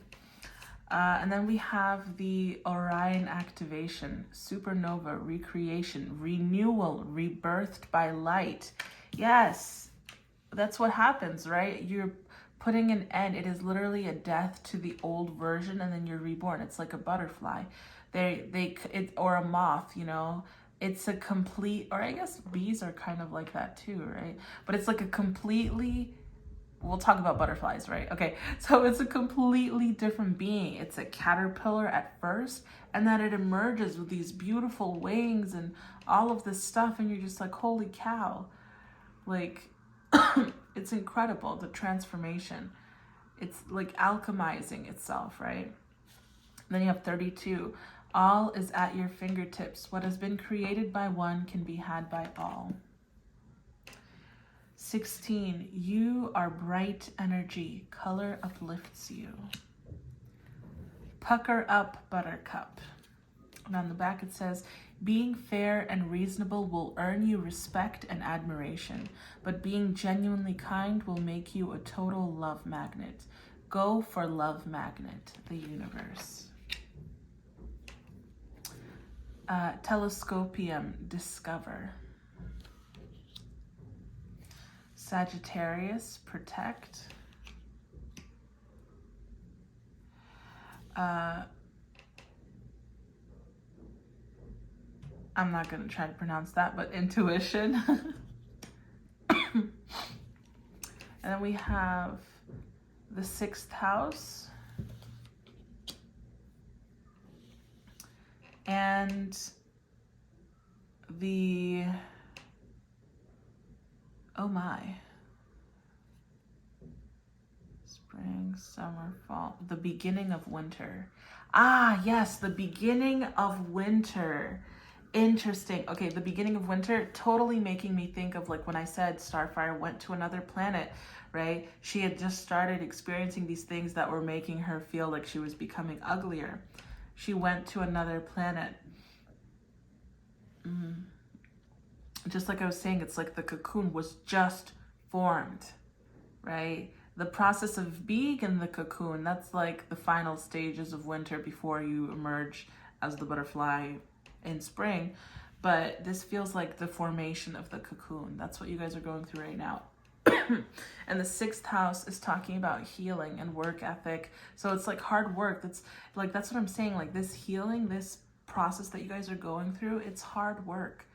And then we have the Orion activation, supernova, recreation, renewal, rebirthed by light. Yes, that's what happens, right? You're putting an end. It is literally a death to the old version, and then you're reborn. It's like a butterfly, or a moth. You know, it's a complete. Or I guess bees are kind of like that too, right? But it's like a completely. We'll talk about butterflies, right? Okay, so it's a completely different being. It's a caterpillar at first, and then it emerges with these beautiful wings and all of this stuff, and you're just like, holy cow, like. It's incredible, the transformation. It's like alchemizing itself, right? And then you have 32. All is at your fingertips. What has been created by one can be had by all. 16. You are bright energy. Color uplifts you. Pucker up, buttercup. And on the back it says, being fair and reasonable will earn you respect and admiration, but being genuinely kind will make you a total love magnet. Go for love magnet, the universe. Telescopium, discover. Sagittarius, protect. I'm not going to try to pronounce that, but intuition. And then we have the 6th house. And the, oh my. Spring, summer, fall, the beginning of winter. Ah, yes, the beginning of winter. Interesting. Okay, the beginning of winter, totally making me think of like when I said Starfire went to another planet, right? She had just started experiencing these things that were making her feel like she was becoming uglier. She went to another planet. Just like I was saying, it's like the cocoon was just formed, right? The process of being in the cocoon, that's like the final stages of winter before you emerge as the butterfly in spring. But this feels like the formation of the cocoon. That's what you guys are going through right now. And the 6th house is talking about healing and work ethic. So it's like hard work. That's what I'm saying. Like this healing, this process that you guys are going through, it's hard work.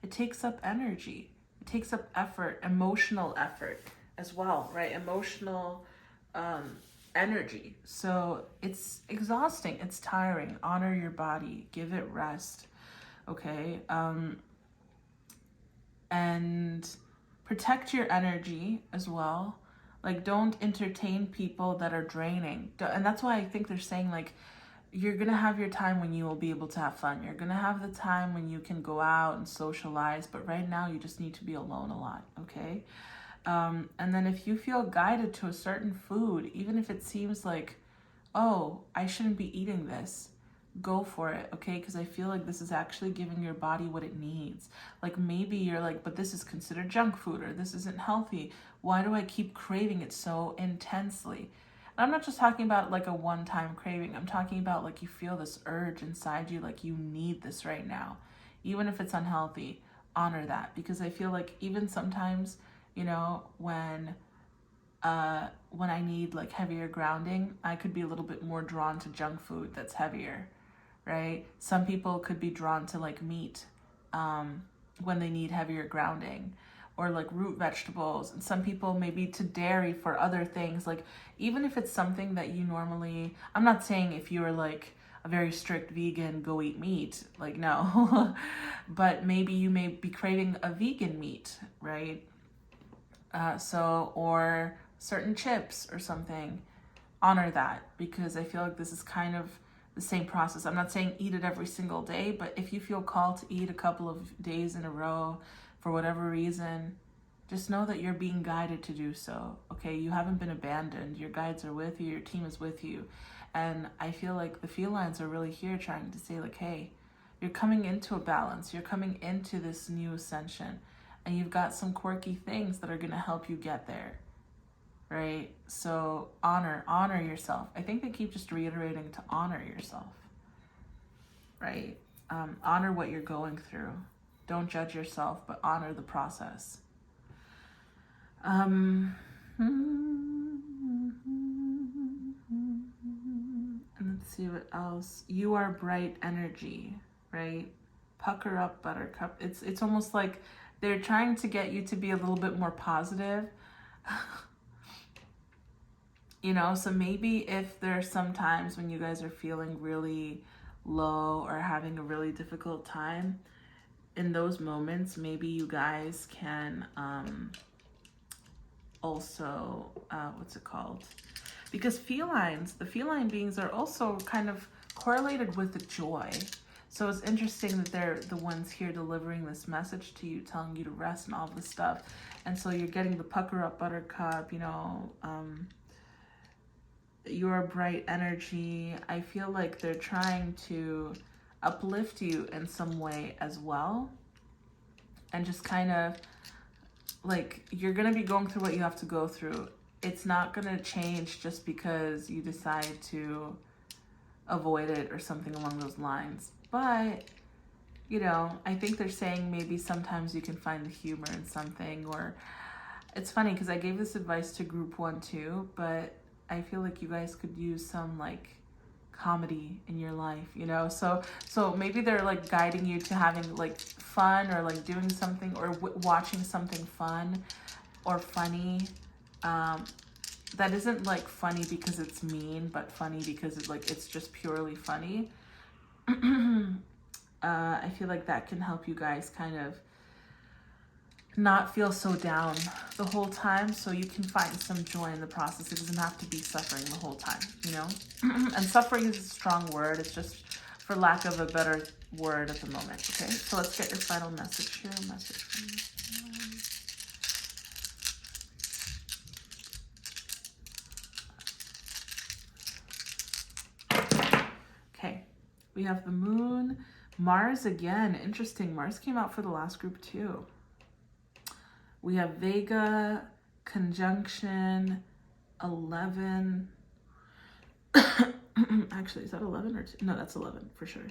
It takes up energy. It takes up effort, emotional effort as well, right? Emotional energy. So it's exhausting. It's tiring. Honor your body. Give it rest. Okay. And protect your energy as well. Like, don't entertain people that are draining. And that's why I think they're saying, like, you're going to have your time when you will be able to have fun. You're going to have the time when you can go out and socialize. But right now, you just need to be alone a lot, okay? And then if you feel guided to a certain food, even if it seems like, oh, I shouldn't be eating this, go for it, okay? Because I feel like this is actually giving your body what it needs. Like maybe you're like, but this is considered junk food, or this isn't healthy. Why do I keep craving it so intensely? And I'm not just talking about like a one-time craving. I'm talking about like you feel this urge inside you, like you need this right now. Even if it's unhealthy, honor that. Because I feel like even sometimes, you know, when I need like heavier grounding, I could be a little bit more drawn to junk food that's heavier, right? Some people could be drawn to like meat when they need heavier grounding, or like root vegetables, and some people maybe to dairy for other things. Like even if it's something that you normally, I'm not saying if you're like a very strict vegan, go eat meat, like no, but maybe you may be craving a vegan meat, right? Or certain chips or something, honor that, because I feel like this is kind of the same process. I'm not saying eat it every single day, but if you feel called to eat a couple of days in a row for whatever reason, just know that you're being guided to do so, okay? You haven't been abandoned. Your guides are with you. Your team is with you. And I feel like the felines are really here trying to say like, hey, you're coming into a balance. You're coming into this new ascension. And you've got some quirky things that are going to help you get there, right? So honor yourself. I think they keep just reiterating to honor yourself, right? Honor what you're going through. Don't judge yourself, but honor the process. And let's see what else. You are bright energy, right? Pucker up, buttercup. It's almost like they're trying to get you to be a little bit more positive. You know, so maybe if there's some times when you guys are feeling really low or having a really difficult time, in those moments, maybe you guys can also, what's it called? Because the feline beings are also kind of correlated with the joy. So it's interesting that they're the ones here delivering this message to you, telling you to rest and all this stuff. And so you're getting the pucker up, buttercup, you your bright energy. I feel like they're trying to uplift you in some way as well. And just kind of like, you're going to be going through what you have to go through. It's not going to change just because you decide to avoid it or something along those lines. But, you know, I think they're saying maybe sometimes you can find the humor in something. Or it's funny because I gave this advice to group 1 too, but I feel like you guys could use some like comedy in your life, you know? So maybe they're like guiding you to having like fun, or like doing something, or watching something fun or funny. That isn't like funny because it's mean, but funny because it's just purely funny. I feel like that can help you guys kind of not feel so down the whole time, so you can find some joy in the process. It doesn't have to be suffering the whole time, you know? And suffering is a strong word. It's just for lack of a better word at the moment, okay? So let's get your final message here. Message from you. Okay, we have the moon, Mars again. Interesting. Mars came out for the last group too. We have Vega, conjunction 11. Actually, is that 11 or 2? No, that's 11 for sure.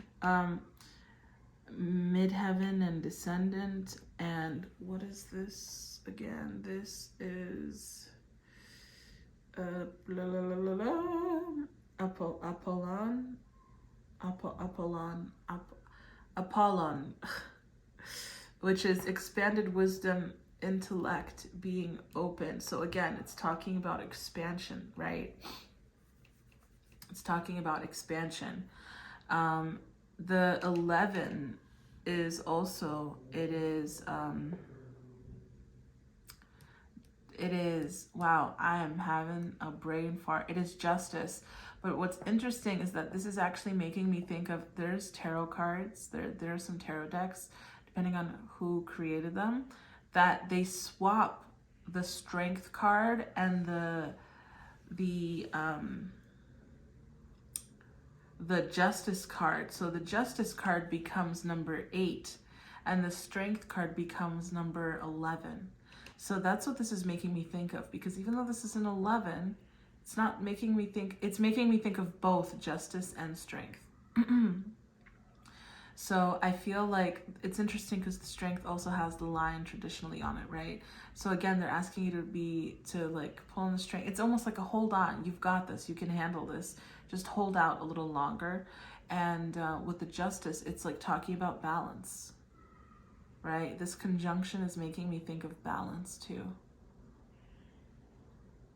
Midheaven and descendant. And what is this again? This is Apollon, which is expanded wisdom, intellect, being open. So again, it's talking about expansion, right? It's talking about expansion. The 11 is also, it is, wow, I am having a brain fart. It is justice. But what's interesting is that this is actually making me think of, there's tarot cards, there are some tarot decks, depending on who created them, that they swap the strength card and the justice card. So the justice card becomes number 8 and the strength card becomes number 11. So that's what this is making me think of, because even though this is an 11, it's not making me think, it's making me think of both justice and strength. So I feel like it's interesting because the strength also has the lion traditionally on it, right? So again, they're asking you to like pull on the strength. It's almost like a hold on, you've got this, you can handle this. Just hold out a little longer. And with the justice, it's like talking about balance, right? This conjunction is making me think of balance too.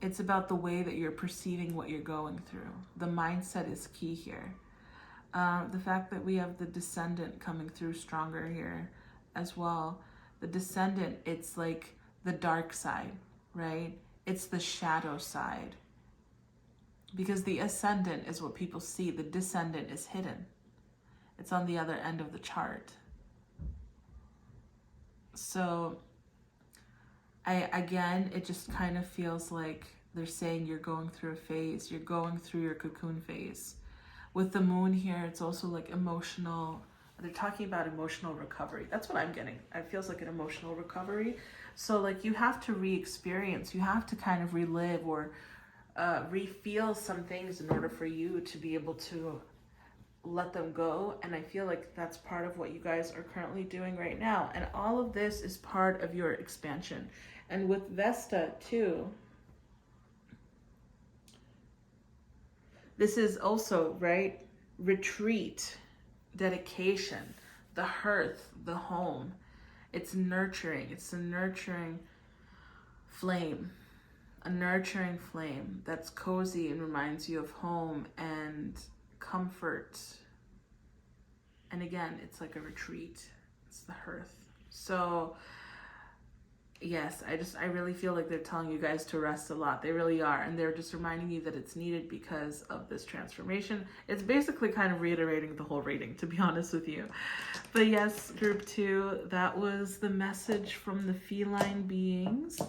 It's about the way that you're perceiving what you're going through. The mindset is key here. The fact that we have the descendant coming through stronger here as well. The descendant, it's like the dark side, right? It's the shadow side. Because the ascendant is what people see. The descendant is hidden. It's on the other end of the chart. So, again, it just kind of feels like they're saying you're going through a phase. You're going through your cocoon phase. With the moon here, it's also like emotional. They're talking about emotional recovery. That's what I'm getting. It feels like an emotional recovery. So like you have to re-experience. You have to kind of relive or re-feel some things in order for you to be able to let them go. And I feel like that's part of what you guys are currently doing right now. And all of this is part of your expansion. And with Vesta too, this is also, right, retreat, dedication, the hearth, the home. It's nurturing. It's a nurturing flame. A nurturing flame that's cozy and reminds you of home and comfort. And again, it's like a retreat. It's the hearth. So yes, I really feel like they're telling you guys to rest a lot. They really are. And they're just reminding you that it's needed because of this transformation. It's basically kind of reiterating the whole reading, to be honest with you. But yes, group 2, that was the message from the feline beings.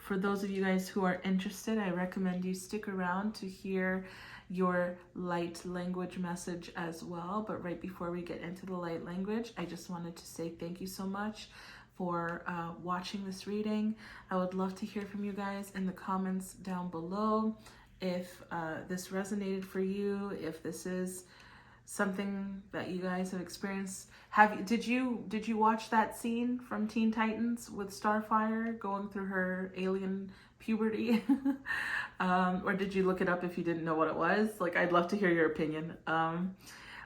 for those of you guys who are interested, I recommend you stick around to hear your light language message as well. But right before we get into the light language, I just wanted to say thank you so much for watching this reading. I would love to hear from you guys in the comments down below if this resonated for you, if this is something that you guys have experienced. Did you watch that scene from Teen Titans with Starfire going through her alien puberty? Or did you look it up if you didn't know what it was? Like, I'd love to hear your opinion.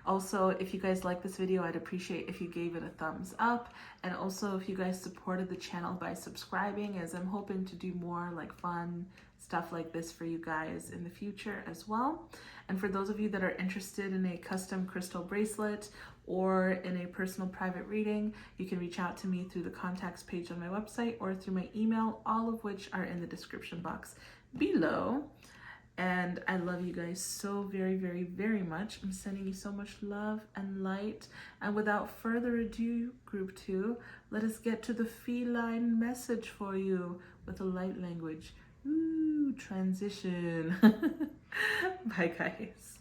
Also, if you guys like this video, I'd appreciate if you gave it a thumbs up, and also if you guys supported the channel by subscribing, as I'm hoping to do more like fun stuff like this for you guys in the future as well. And for those of you that are interested in a custom crystal bracelet or in a personal private reading, you can reach out to me through the contacts page on my website or through my email, all of which are in the description box below. And I love you guys so very, very, very much. I'm sending you so much love and light. And without further ado, group 2, let us get to the feline message for you with a light language. Ooh, transition. Bye, guys.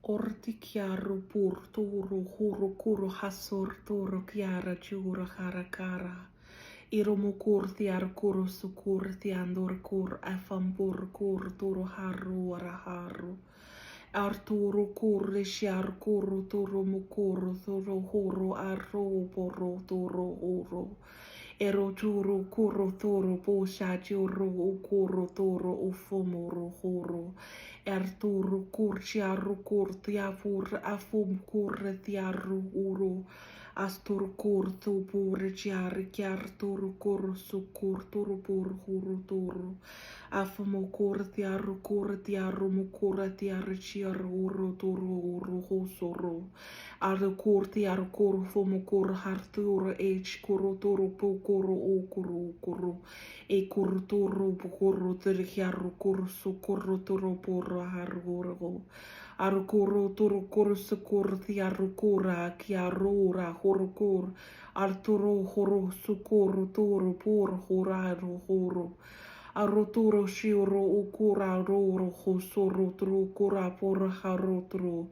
Orti chiaro pur turu huru kuru hasur turu chiara giura harakara. Iromu kurti ar kuru sukurti andur kur afambur kur turu haru araharu. Arturu kurri shiar kuru turu mukuru turu huru arru poru turu uru. Ero turu kuru turu pusha juru ukuru turu ufumuru huru. Erturu kurciaru kurtiafur afum kurtiaru uru. Astur kurtu purciar chiarturu kursu kurturu pur huru turu. Afumu kurtiaru mukuratiar ciar uru turu uru husuru. Aru kurtiar kurfumu kur hartur ech kuruturu pukuru ukuru. E kuruturu pukuru terhiaru kursu kuruturu pur haruru. Arukuru turu kursu kurti arukura kiarura hurukur. Arturu huru sukuru turu pur huraru huru. Aruturu shiuru ukura ruru husuru tru kura pur harutru.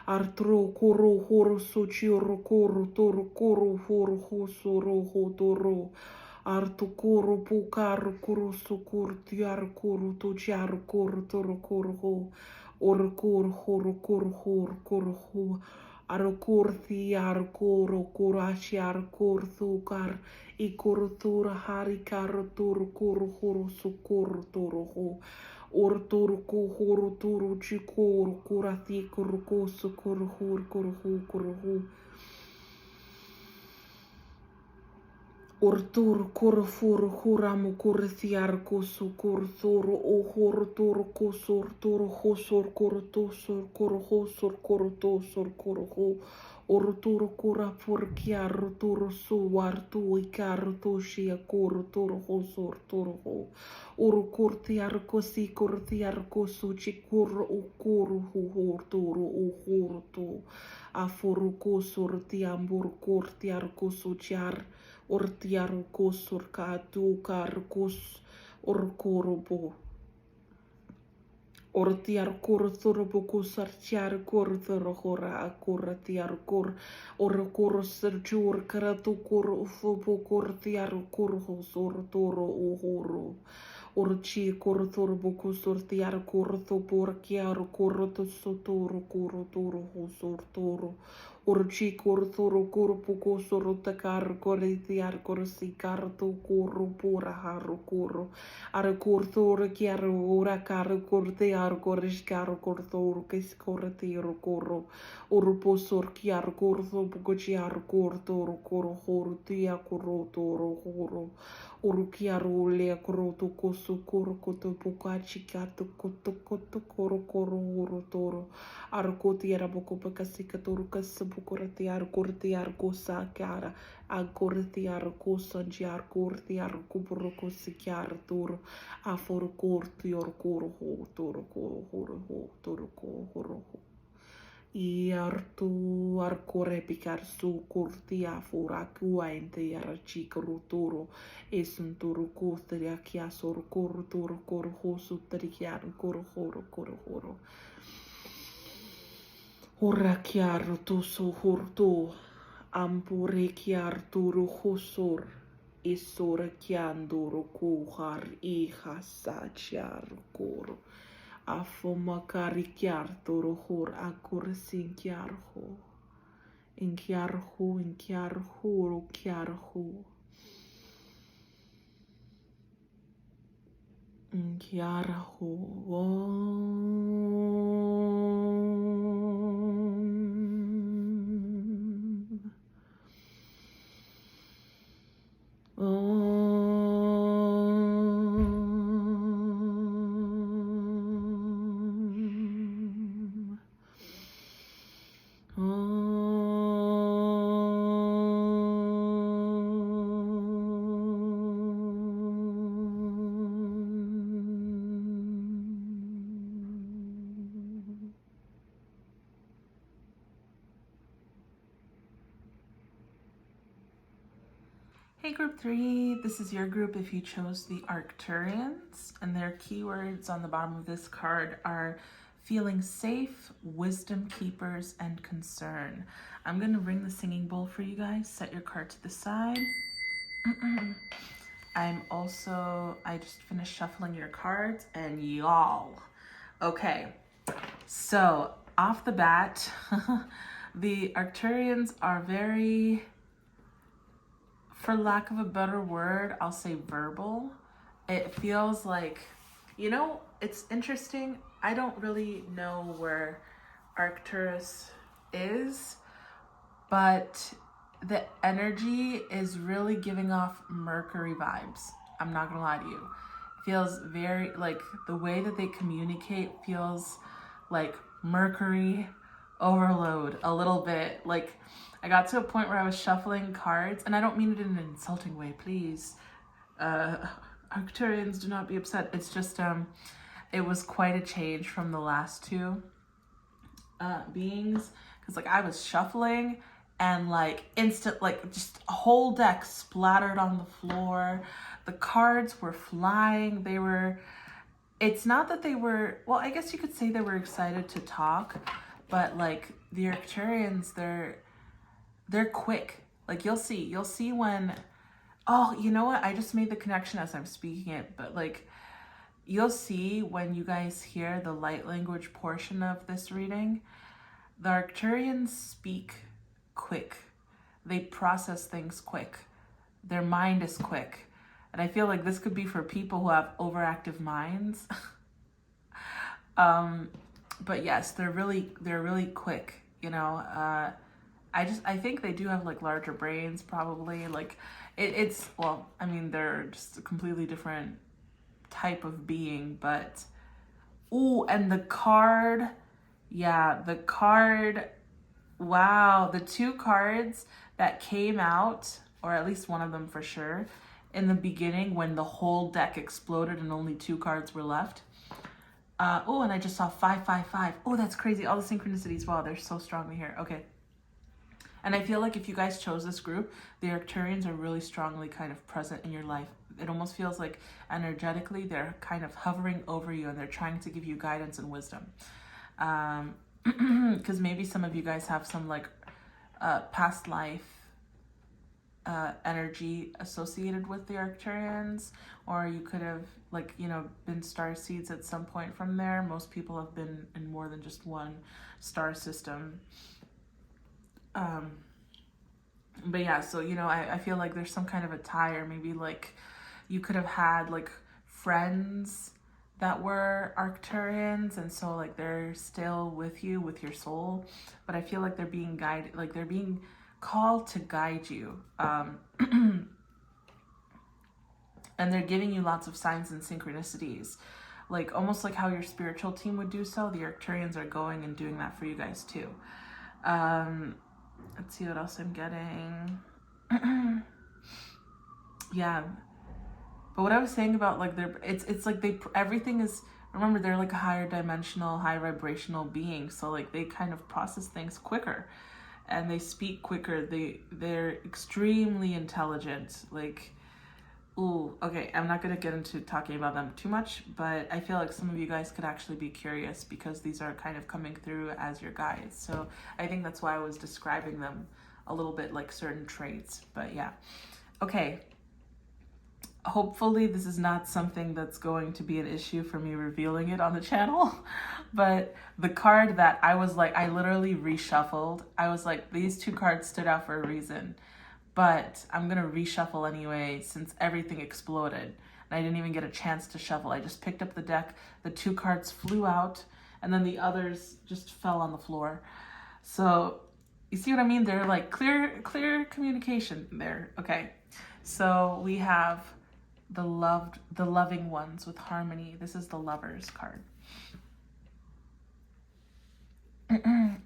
Artru kuru huru suchiuru kuru turu kuru huru husuru huturu. Artukuru pukaru kuru sukur tiar kuru tujar kuru turu kuru hu. Urkur hurukur hur arukur thiar kuru kurashiar kur thukar ikur tur harikar tur kuru huru sukur turuhu urtur ku huru turu chikur kurati kurku sukur hur kuruhu Urtur kurfur huramu kurthiar kusu kurthur uhur tur kusur tur husur kurtusur kurhusur kurtusur kurhu urtur kurapur kiar tur suar tu ikar tushia kurtur husur turhu urkurtiar kusi kurtiar kusu chikur ukur huhur tur uhur tu afur kusur tiambur kurtiar kusu char Urtiaru kusur katu karkus urkurubu. Urtiar kurthurubu kusartiar kurthurhura akuratiar kur urkur serjur karatukur ufubu kurtiar kurhusur turu uhuru. Urchi kurthurubu kusurtiar kurthupur kiar kurtusuturu kuruturu husur turu. Urchi kurthuru kurpuku surutakar koritiar korsikar tu kuru pura haru kuru. Ar kurthuru kiaru urakar kurtiar korishkar kurthuru kiskortiru kuru. Urupusur kiar kurthu pukuchiar kurthuru kuru hurtia kuruturu huru. Urukiaru lea kurutu kusu kuru kutu pukachi katu kutu kutu kuru kuru huruturu. Arkuti era buku pakasika turuka sabukurati arkurti arkusa kara agurti arkusa jiarkurti arkuburuku sikiar tur aforkurti orkuru turku huru turku. Iartu arcore picar su curti afura cuainte archicruturo esunturu curti chiasor curtur curhusu trichiar curhuru. Ora chiaro tu su hurtu, ampure chiar turu husur, isura chianduru kuhar iha sachiar kur, afoma carichiar turu hur akursin chiarhu, in chiarhu, chiarhu. Chiarhu. Hey group 3, this is your group if you chose the Arcturians, and their keywords on the bottom of this card are feeling safe, wisdom keepers, and concern. I'm going to ring the singing bowl for you guys. Set your card to the side. I just finished shuffling your cards, and y'all. Okay, so off the bat, the Arcturians are very, for lack of a better word, I'll say verbal. It feels like, it's interesting. I don't really know where Arcturus is, but the energy is really giving off Mercury vibes. I'm not gonna lie to you. It feels very, like, the way that they communicate feels like Mercury overload a little bit. Like, I got to a point where I was shuffling cards, and I don't mean it in an insulting way, please. Arcturians, do not be upset. It's just, it was quite a change from the last two beings. Because, like, I was shuffling, and, like, just a whole deck splattered on the floor. The cards were flying. It's not that they were, well, I guess you could say they were excited to talk, but, like, the Arcturians, they're quick. Like, you'll see when, oh, you know what? I just made the connection as I'm speaking it, but, like, you'll see when you guys hear the light language portion of this reading, the Arcturians speak quick. They process things quick. Their mind is quick. And I feel like this could be for people who have overactive minds. But yes, they're really quick, I think they do have, like, larger brains, probably. Like, they're just a completely different type of being, but, ooh, and the card, wow, the two cards that came out, or at least one of them for sure, in the beginning when the whole deck exploded and only two cards were left. And I just saw 555. Oh, that's crazy. All the synchronicities. Wow, they're so strongly here. Okay. And I feel like if you guys chose this group, the Arcturians are really strongly kind of present in your life. It almost feels like energetically they're kind of hovering over you, and they're trying to give you guidance and wisdom. Because maybe some of you guys have some, like, past life energy associated with the Arcturians, or you could have, like, been star seeds at some point from there. Most people have been in more than just one star system. But yeah, so, you know, I feel like there's some kind of a tie, or maybe like you could have had like friends that were Arcturians, and so like they're still with you, with your soul, but I feel like they're being guided, like they're being called to guide you. And they're giving you lots of signs and synchronicities, like almost like how your spiritual team would do so. The Arcturians are going and doing that for you guys too. Let's see what else I'm getting. Yeah. But what I was saying about like it's like everything is, remember, they're like a higher dimensional, high vibrational being. So like they kind of process things quicker and they speak quicker. They're extremely intelligent. Like, ooh, okay, I'm not gonna get into talking about them too much, but I feel like some of you guys could actually be curious because these are kind of coming through as your guides. So I think that's why I was describing them a little bit, like certain traits. But yeah, okay. Hopefully this is not something that's going to be an issue for me revealing it on the channel. But the card that I was like, I literally reshuffled. I was like, these two cards stood out for a reason, but I'm gonna reshuffle anyway since everything exploded and I didn't even get a chance to shuffle. I just picked up the deck, the two cards flew out, and then the others just fell on the floor. So you see what I mean? They're like clear communication there. Okay, so we have the loving ones with harmony. This is the Lovers card.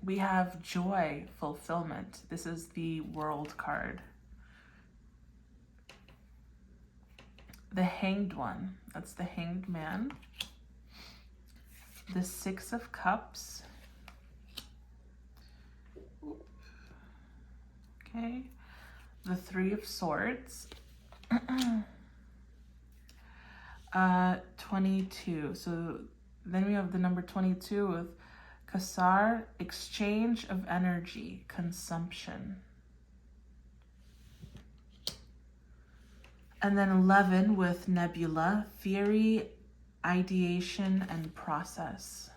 We have joy, fulfillment. This is the World card. The Hanged one, that's the Hanged Man. The Six of Cups. Okay. The Three of Swords. 22. So then we have the number 22 with Kaiser, exchange of energy, consumption. And then 11 with Nebula, theory, ideation, and process.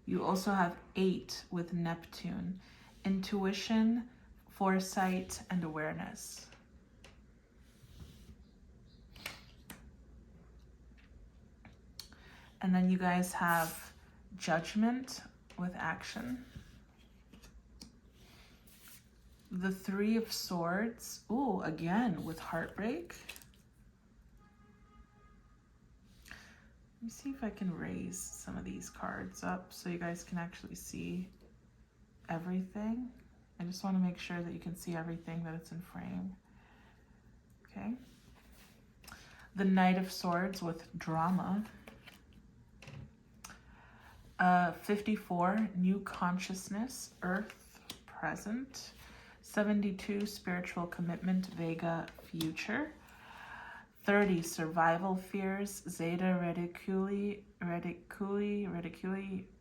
You also have 8 with Neptune, intuition, foresight, and awareness. And then you guys have judgment with action. The Three of Swords. Ooh, again with heartbreak. Let me see if I can raise some of these cards up so you guys can actually see everything. I just want to make sure that you can see everything, that it's in frame. Okay. The Knight of Swords with drama. 54, new consciousness, earth, present. 72, spiritual commitment, Vega, future. 30, survival fears, Zeta Reticuli,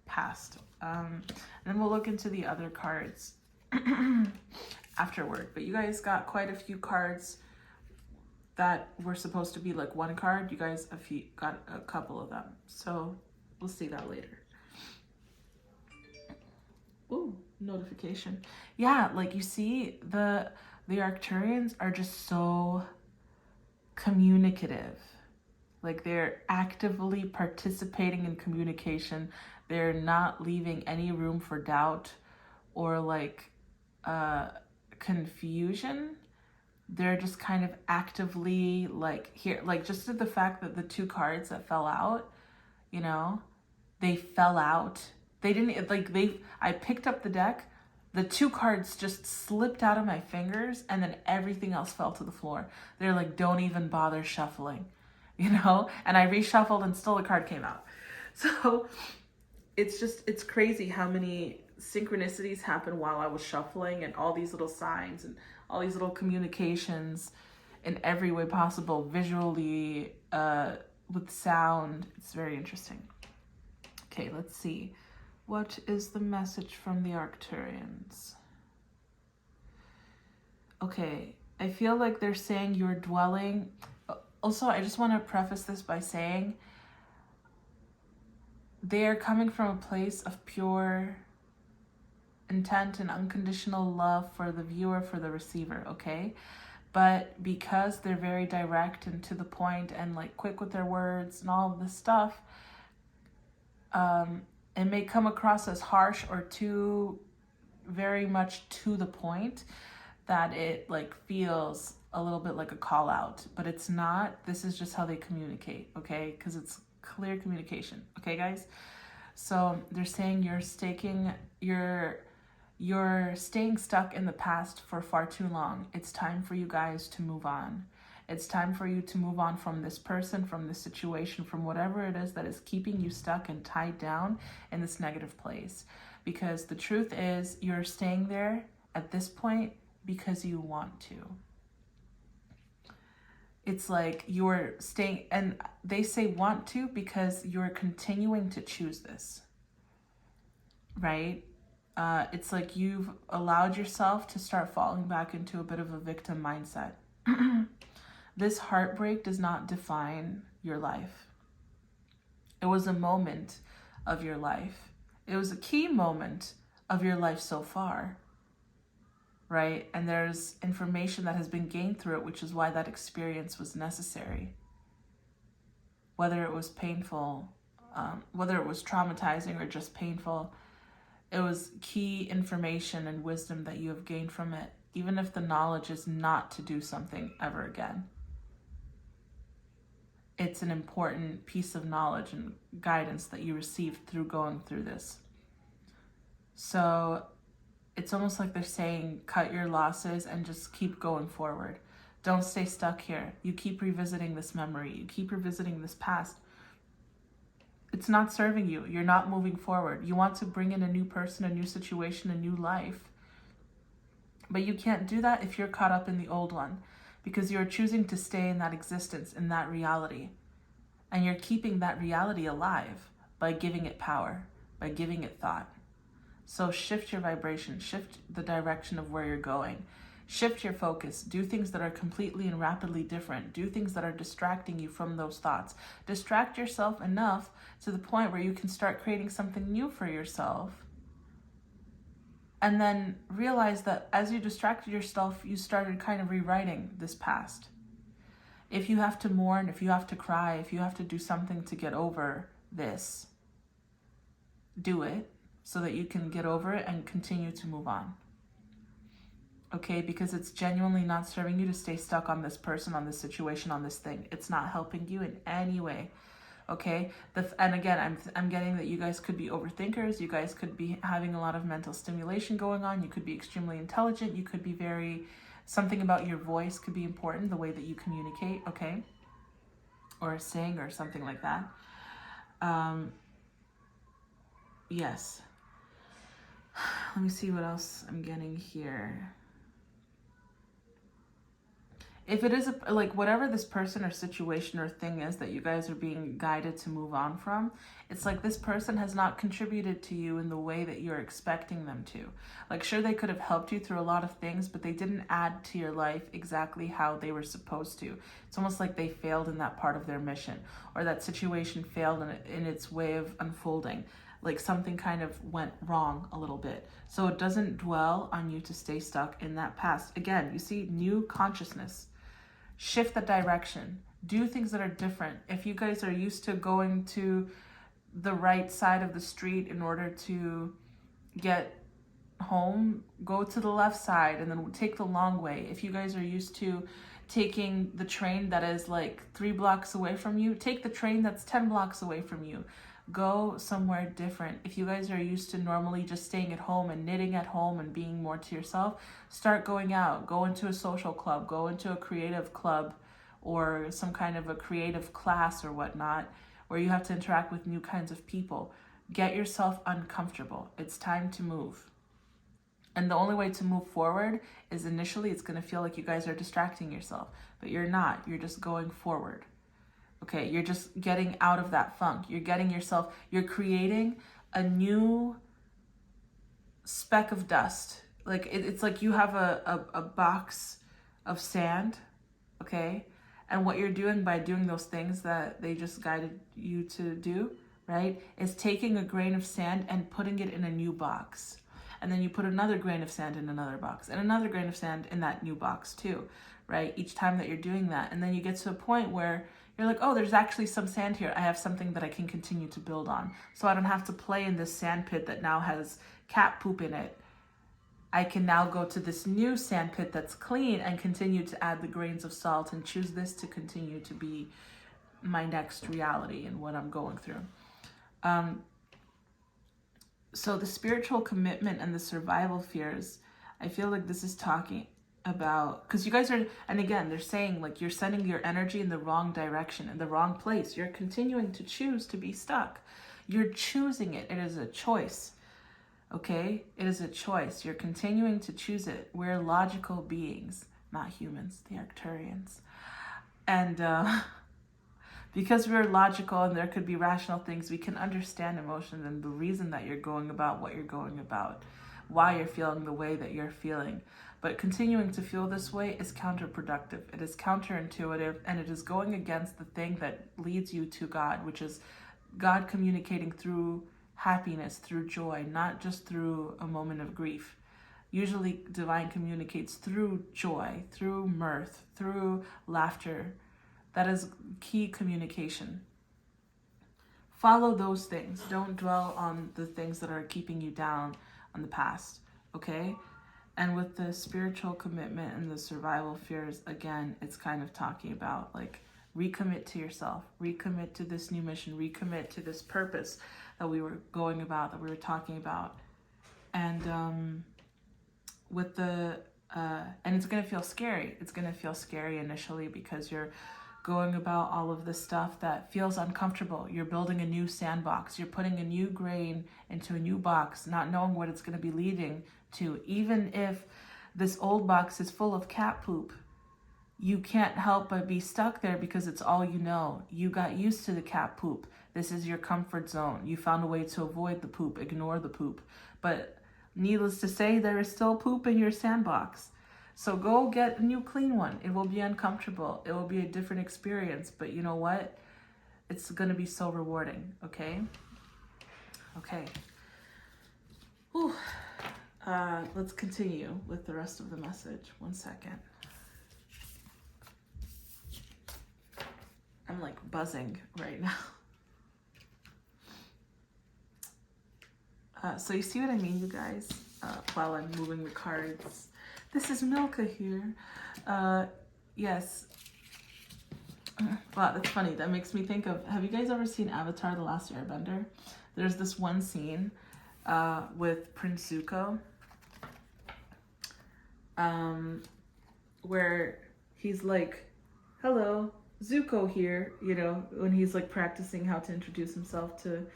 past. And then we'll look into the other cards afterward. But you guys got quite a few cards that were supposed to be like one card. You guys got a couple of them. So we'll see that later. Ooh, notification. Yeah, like you see, the Arcturians are just so communicative. Like they're actively participating in communication. They're not leaving any room for doubt or like confusion. They're just kind of actively like here, like just the fact that the two cards that fell out, you know, they fell out. They didn't like I picked up the deck, the two cards just slipped out of my fingers and then everything else fell to the floor. They're like, don't even bother shuffling, you know? And I reshuffled and still a card came out. So it's crazy how many synchronicities happen while I was shuffling, and all these little signs and all these little communications in every way possible, visually, with sound. It's very interesting. Okay, let's see. What is the message from the Arcturians? Okay, I feel like they're saying you're dwelling. Also, I just want to preface this by saying they are coming from a place of pure intent and unconditional love for the viewer, for the receiver, okay? But because they're very direct and to the point and like quick with their words and all of this stuff, it may come across as harsh or too very much to the point that it like feels a little bit like a call out, but it's not. This is just how they communicate, okay? Because it's clear communication, okay, guys? So they're saying you're staying stuck in the past for far too long. It's time for you guys to move on. It's time for you to move on from this person, from this situation, from whatever it is that is keeping you stuck and tied down in this negative place. Because the truth is, you're staying there at this point because you want to. It's like you're staying, and they say want to because you're continuing to choose this, right? It's like you've allowed yourself to start falling back into a bit of a victim mindset. This heartbreak does not define your life. It was a moment of your life. It was a key moment of your life so far, right? And there's information that has been gained through it, which is why that experience was necessary. Whether it was painful, whether it was traumatizing or just painful, it was key information and wisdom that you have gained from it, even if the knowledge is not to do something ever again. It's an important piece of knowledge and guidance that you received through going through this. So it's almost like they're saying, cut your losses and just keep going forward. Don't stay stuck here. You keep revisiting this memory. You keep revisiting this past. It's not serving you. You're not moving forward. You want to bring in a new person, a new situation, a new life. But you can't do that if you're caught up in the old one, because you're choosing to stay in that existence, in that reality. And you're keeping that reality alive by giving it power, by giving it thought. So shift your vibration, shift the direction of where you're going. Shift your focus. Do things that are completely and rapidly different. Do things that are distracting you from those thoughts. Distract yourself enough to the point where you can start creating something new for yourself. And then realize that as you distracted yourself, you started kind of rewriting this past. If you have to mourn, if you have to cry, if you have to do something to get over this, do it so that you can get over it and continue to move on. Okay, because it's genuinely not serving you to stay stuck on this person, on this situation, on this thing. It's not helping you in any way. Okay, and again, I'm getting that you guys could be overthinkers. You guys could be having a lot of mental stimulation going on. You could be extremely intelligent. You could be something about your voice could be important, the way that you communicate, okay? Or sing or something like that. Yes. Let me see what else I'm getting here. If it is like whatever this person or situation or thing is that you guys are being guided to move on from, it's like this person has not contributed to you in the way that you're expecting them to. Like, sure, they could have helped you through a lot of things, but they didn't add to your life exactly how they were supposed to. It's almost like they failed in that part of their mission, or that situation failed in its way of unfolding. Like something kind of went wrong a little bit. So it doesn't dwell on you to stay stuck in that past. Again, you see, new consciousness. Shift the direction. Do things that are different. If you guys are used to going to the right side of the street in order to get home, go to the left side and then take the long way. If you guys are used to taking the train that is like 3 blocks away from you, take the train that's 10 blocks away from you. Go somewhere different. If you guys are used to normally just staying at home and knitting at home and being more to yourself, start going out. Go into a social club. Go into a creative club or some kind of a creative class or whatnot, where you have to interact with new kinds of people. Get yourself uncomfortable. It's time to move. And the only way to move forward is initially it's going to feel like you guys are distracting yourself, but you're not. You're just going forward. Okay, you're just getting out of that funk. You're creating a new speck of dust. Like it's like you have a box of sand, okay? And what you're doing by doing those things that they just guided you to do, right, is taking a grain of sand and putting it in a new box. And then you put another grain of sand in another box and another grain of sand in that new box too, right? Each time that you're doing that. And then you get to a point where you're like, oh, there's actually some sand here. I have something that I can continue to build on. So I don't have to play in this sand pit that now has cat poop in it. I can now go to this new sand pit that's clean and continue to add the grains of salt and choose this to continue to be my next reality and what I'm going through. So the spiritual commitment and the survival fears, I feel like this is talking about, because you guys are, and again, they're saying like you're sending your energy in the wrong direction, in the wrong place. You're continuing to choose to be stuck. You're choosing it. It is a choice. Okay? It is a choice. You're continuing to choose it. We're logical beings, not humans, the Arcturians. And because we're logical and there could be rational things, we can understand emotions and the reason that you're going about what you're going about, why you're feeling the way that you're feeling. But continuing to feel this way is counterproductive. It is counterintuitive, and it is going against the thing that leads you to God, which is God communicating through happiness, through joy, not just through a moment of grief. Usually divine communicates through joy, through mirth, through laughter. That is key communication. Follow those things. Don't dwell on the things that are keeping you down on the past, okay? And with the spiritual commitment and the survival fears, again, it's kind of talking about like recommit to yourself, recommit to this new mission, recommit to this purpose that we were going about, that we were talking about. And with the, and it's going to feel scary. It's going to feel scary initially because you're going about all of this stuff that feels uncomfortable. You're building a new sandbox. You're putting a new grain into a new box, not knowing what it's going to be leading to. Even if this old box is full of cat poop, you can't help but be stuck there because it's all you know. You got used to the cat poop. This is your comfort zone. You found a way to avoid the poop, ignore the poop. But needless to say, there is still poop in your sandbox. So go get a new clean one. It will be uncomfortable. It will be a different experience. But you know what? It's going to be so rewarding, okay? Okay. Whew. Let's continue with the rest of the message. 1 second. I'm like buzzing right now. So you see what I mean, you guys? While I'm moving the cards. This is Milka here. Yes. Wow, that's funny. That makes me think of, have you guys ever seen Avatar: The Last Airbender? There's this one scene with Prince Zuko where he's like, hello, Zuko here, you know, when he's like practicing how to introduce himself to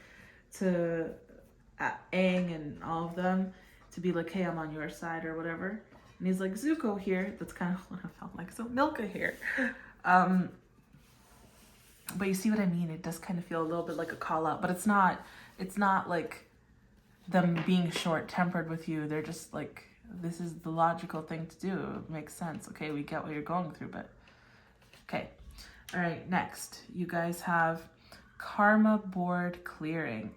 Aang and all of them, to be like, hey, I'm on your side or whatever. And he's like, Zuko here. That's kind of what I felt like. So Milka here. But you see what I mean? It does kind of feel a little bit like a call out, but it's not like them being short-tempered with you. They're just like, this is the logical thing to do. It makes sense. Okay, we get what you're going through, but okay. All right, next. You guys have karmic board clearing.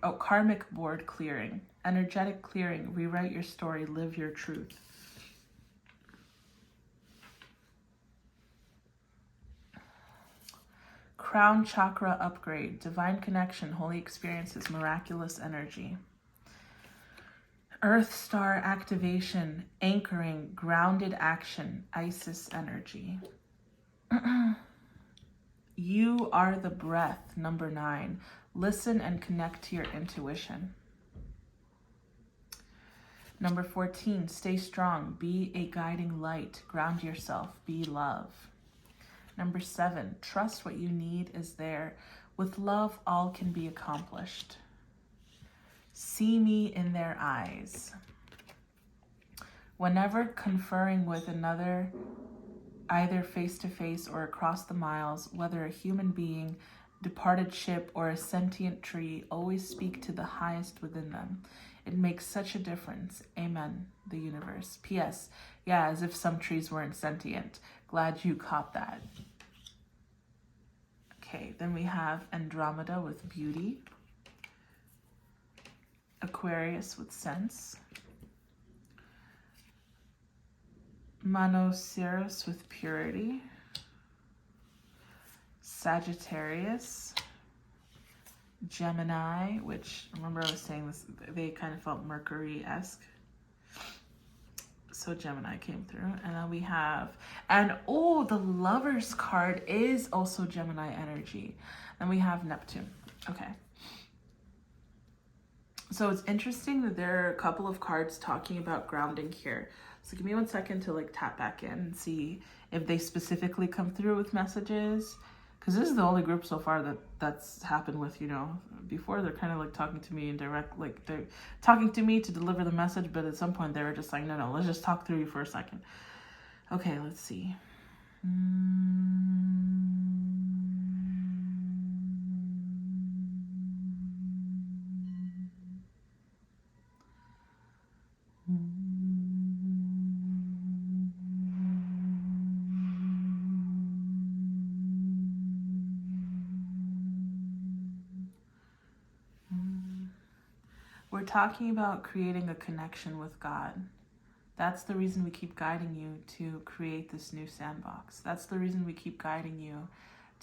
Energetic clearing. Rewrite your story. Live your truth. Crown chakra upgrade. Divine connection. Holy experiences. Miraculous energy. Earth star activation. Anchoring. Grounded action. Isis energy. You are the breath. Number 9. Listen and connect to your intuition. Number 14. Stay strong. Be a guiding light. Ground yourself. Be love. Number 7. Trust what you need is there. With love, all can be accomplished. See me in their eyes. Whenever conferring with another, either face-to-face or across the miles, whether a human being, departed ship, or a sentient tree, always speak to the highest within them. It makes such a difference. Amen, the universe. P.S. Yeah, as if some trees weren't sentient. Glad you caught that. Okay, then we have Andromeda with beauty. Aquarius with sense. Monoceros with purity. Sagittarius. Gemini, which, remember I was saying this, they kind of felt Mercury-esque. So Gemini came through. And then we have, and oh, the Lovers card is also Gemini energy. Then we have Neptune. Okay. So it's interesting that there are a couple of cards talking about grounding here. So give me 1 second to like tap back in and see if they specifically come through with messages. Because this is the only group so far that's happened with, you know, before they're kind of like talking to me in direct, like they're talking to me to deliver the message. But at some point they were just like, no, let's just talk through you for a second. Okay, let's see. We're talking about creating a connection with God. That's the reason we keep guiding you to create this new sandbox. That's the reason we keep guiding you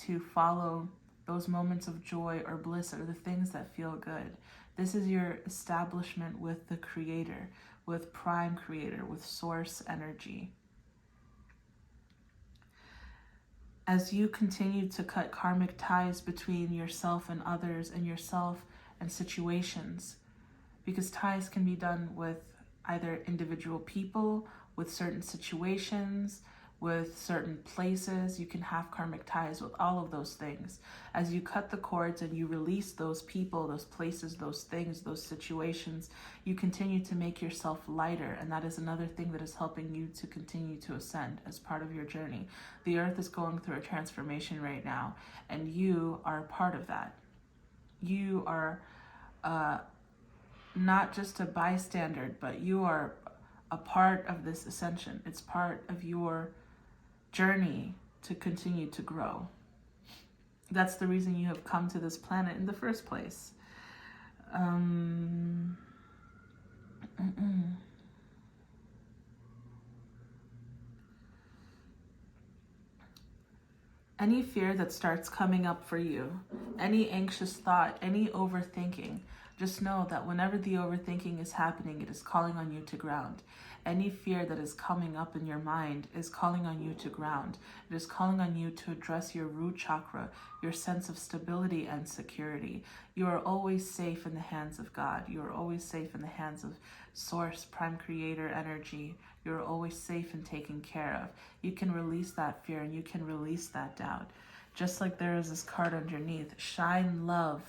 to follow those moments of joy or bliss or the things that feel good. This is your establishment with the Creator, with Prime Creator, with Source energy. As you continue to cut karmic ties between yourself and others and yourself and situations, because ties can be done with either individual people, with certain situations, with certain places. You can have karmic ties with all of those things. As you cut the cords and you release those people, those places, those things, those situations, you continue to make yourself lighter. And that is another thing that is helping you to continue to ascend as part of your journey. The earth is going through a transformation right now, and you are a part of that. You are not just a bystander, but you are a part of this ascension. It's part of your journey to continue to grow. That's the reason you have come to this planet in the first place. Any fear that starts coming up for you, any anxious thought, any overthinking, just know that whenever the overthinking is happening, it is calling on you to ground. Any fear that is coming up in your mind is calling on you to ground. It is calling on you to address your root chakra, your sense of stability and security. You are always safe in the hands of God. You are always safe in the hands of Source, Prime Creator energy. You're always safe and taken care of. You can release that fear and you can release that doubt. Just like there is this card underneath, shine love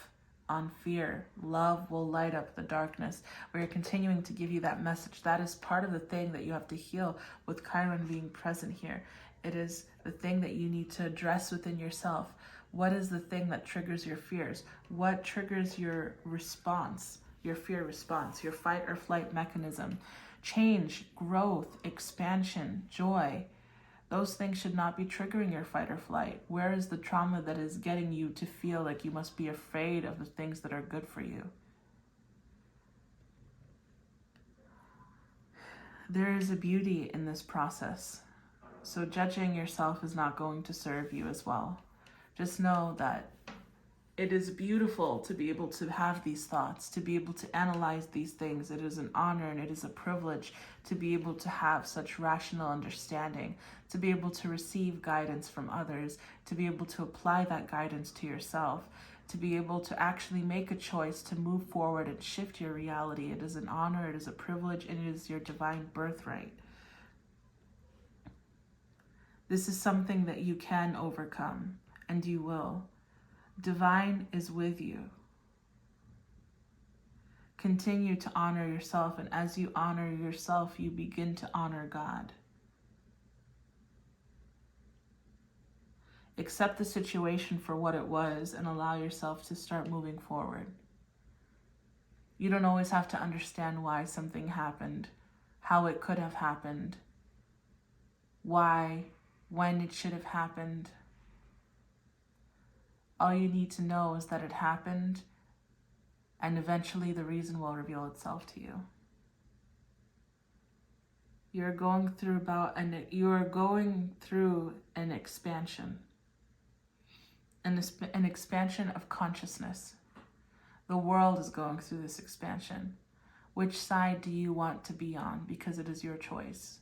on fear. Love will light up the darkness. We are continuing to give you that message. That is part of the thing that you have to heal with Chiron being present here. It is the thing that you need to address within yourself. What is the thing that triggers your fears? What triggers your response, your fear response, your fight or flight mechanism? Change, growth, expansion, joy. Those things should not be triggering your fight or flight. Where is the trauma that is getting you to feel like you must be afraid of the things that are good for you? There is a beauty in this process. So judging yourself is not going to serve you as well. Just know that it is beautiful to be able to have these thoughts, to be able to analyze these things. It is an honor and it is a privilege to be able to have such rational understanding, to be able to receive guidance from others, to be able to apply that guidance to yourself, to be able to actually make a choice to move forward and shift your reality. It is an honor, it is a privilege, and it is your divine birthright. This is something that you can overcome, and you will. Divine is with you. Continue to honor yourself, and as you honor yourself, you begin to honor God. Accept the situation for what it was and allow yourself to start moving forward. You don't always have to understand why something happened, how it could have happened, why, when it should have happened. All you need to know is that it happened and eventually the reason will reveal itself to you. You're going through an expansion, an expansion of consciousness. The world is going through this expansion. Which side do you want to be on? Because it is your choice.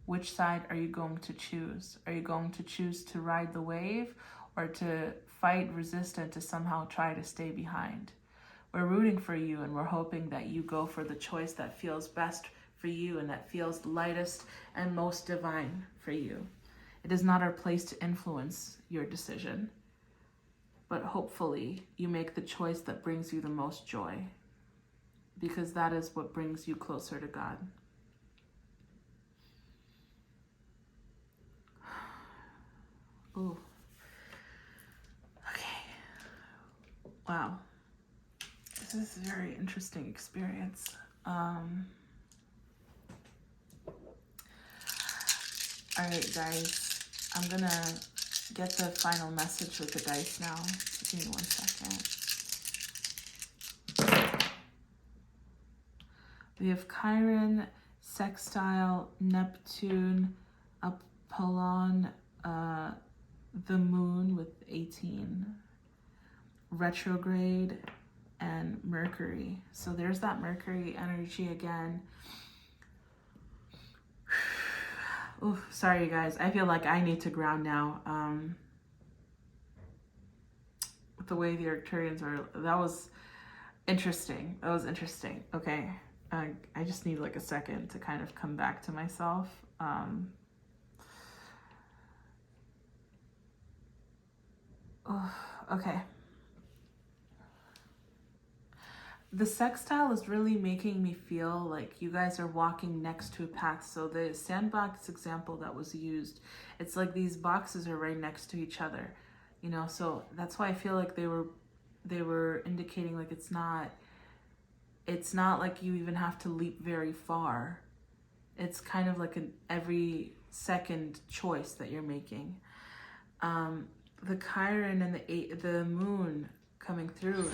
Which side are you going to choose? Are you going to choose to ride the wave or to fight, resist, and to somehow try to stay behind? We're rooting for you, and we're hoping that you go for the choice that feels best for you and that feels lightest and most divine for you. It is not our place to influence your decision, but hopefully you make the choice that brings you the most joy, because that is what brings you closer to God. Oh, okay. Wow. This is a very interesting experience. All right, guys, I'm gonna get the final message with the dice now. Give me 1 second. We have Chiron, Sextile, Neptune, Apollon, the Moon with 18, retrograde, and Mercury. So there's that Mercury energy again. Oh, sorry, you guys. I feel like I need to ground now. With the way the Arcturians are, that was interesting. Okay. I just need like a second to kind of come back to myself. Okay. The sextile is really making me feel like you guys are walking next to a path. So the sandbox example that was used, it's like these boxes are right next to each other, you know, so that's why I feel like they were indicating like it's not like you even have to leap very far. It's kind of like an every second choice that you're making. The Chiron and the Moon coming through,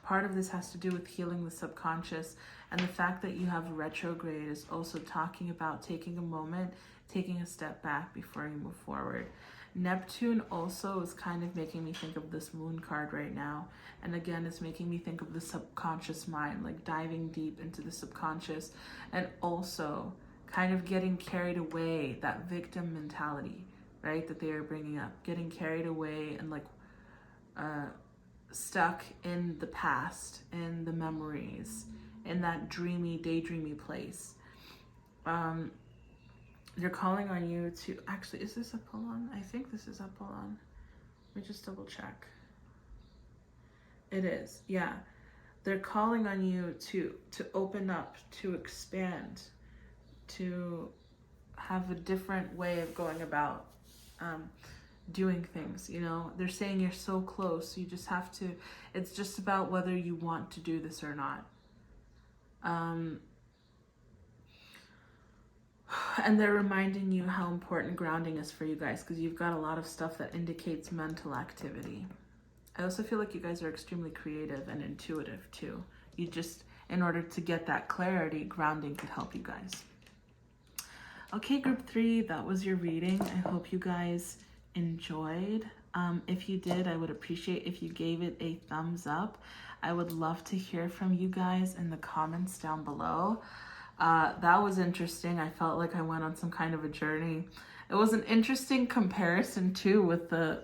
part of this has to do with healing the subconscious, and the fact that you have retrograde is also talking about taking a moment, taking a step back before you move forward. Neptune also is kind of making me think of this Moon card right now, and again it's making me think of the subconscious mind, like diving deep into the subconscious, and also kind of getting carried away, that victim mentality, right, that they are bringing up, getting carried away and like stuck in the past, in the memories, in that daydreamy place. They're calling on you to, actually, is this Apollon? I think this is Apollon. Let me just double check. It is, yeah. They're calling on you to open up, to expand, to have a different way of going about doing things, you know. They're saying you're so close, you just have to, it's just about whether you want to do this or not. And they're reminding you how important grounding is for you guys, because you've got a lot of stuff that indicates mental activity. I also feel like you guys are extremely creative and intuitive too. You just, in order to get that clarity, grounding could help you guys. Okay, group 3, that was your reading. I hope you guys enjoyed. If you did, I would appreciate if you gave it a thumbs up. I would love to hear from you guys in the comments down below. That was interesting. I felt like I went on some kind of a journey. It was an interesting comparison too with the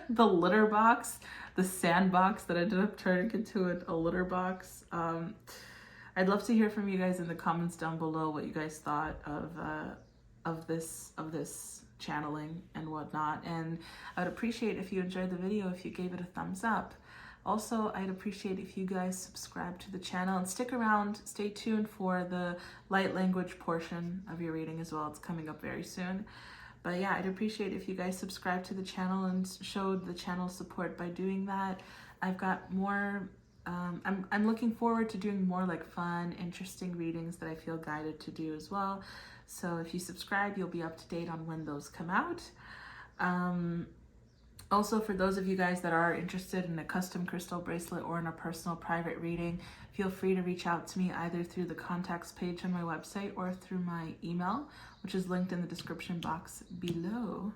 the litter box, the sandbox that ended up turning into a litter box. I'd love to hear from you guys in the comments down below what you guys thought of this channeling and whatnot. And I would appreciate if you enjoyed the video, if you gave it a thumbs up. Also, I'd appreciate if you guys subscribe to the channel and stick around, stay tuned for the light language portion of your reading as well. It's coming up very soon. But yeah, I'd appreciate if you guys subscribe to the channel and showed the channel support by doing that. I've got more, I'm looking forward to doing more like fun, interesting readings that I feel guided to do as well. So if you subscribe, you'll be up to date on when those come out. Also, for those of you guys that are interested in a custom crystal bracelet or in a personal private reading, feel free to reach out to me either through the contacts page on my website or through my email, which is linked in the description box below.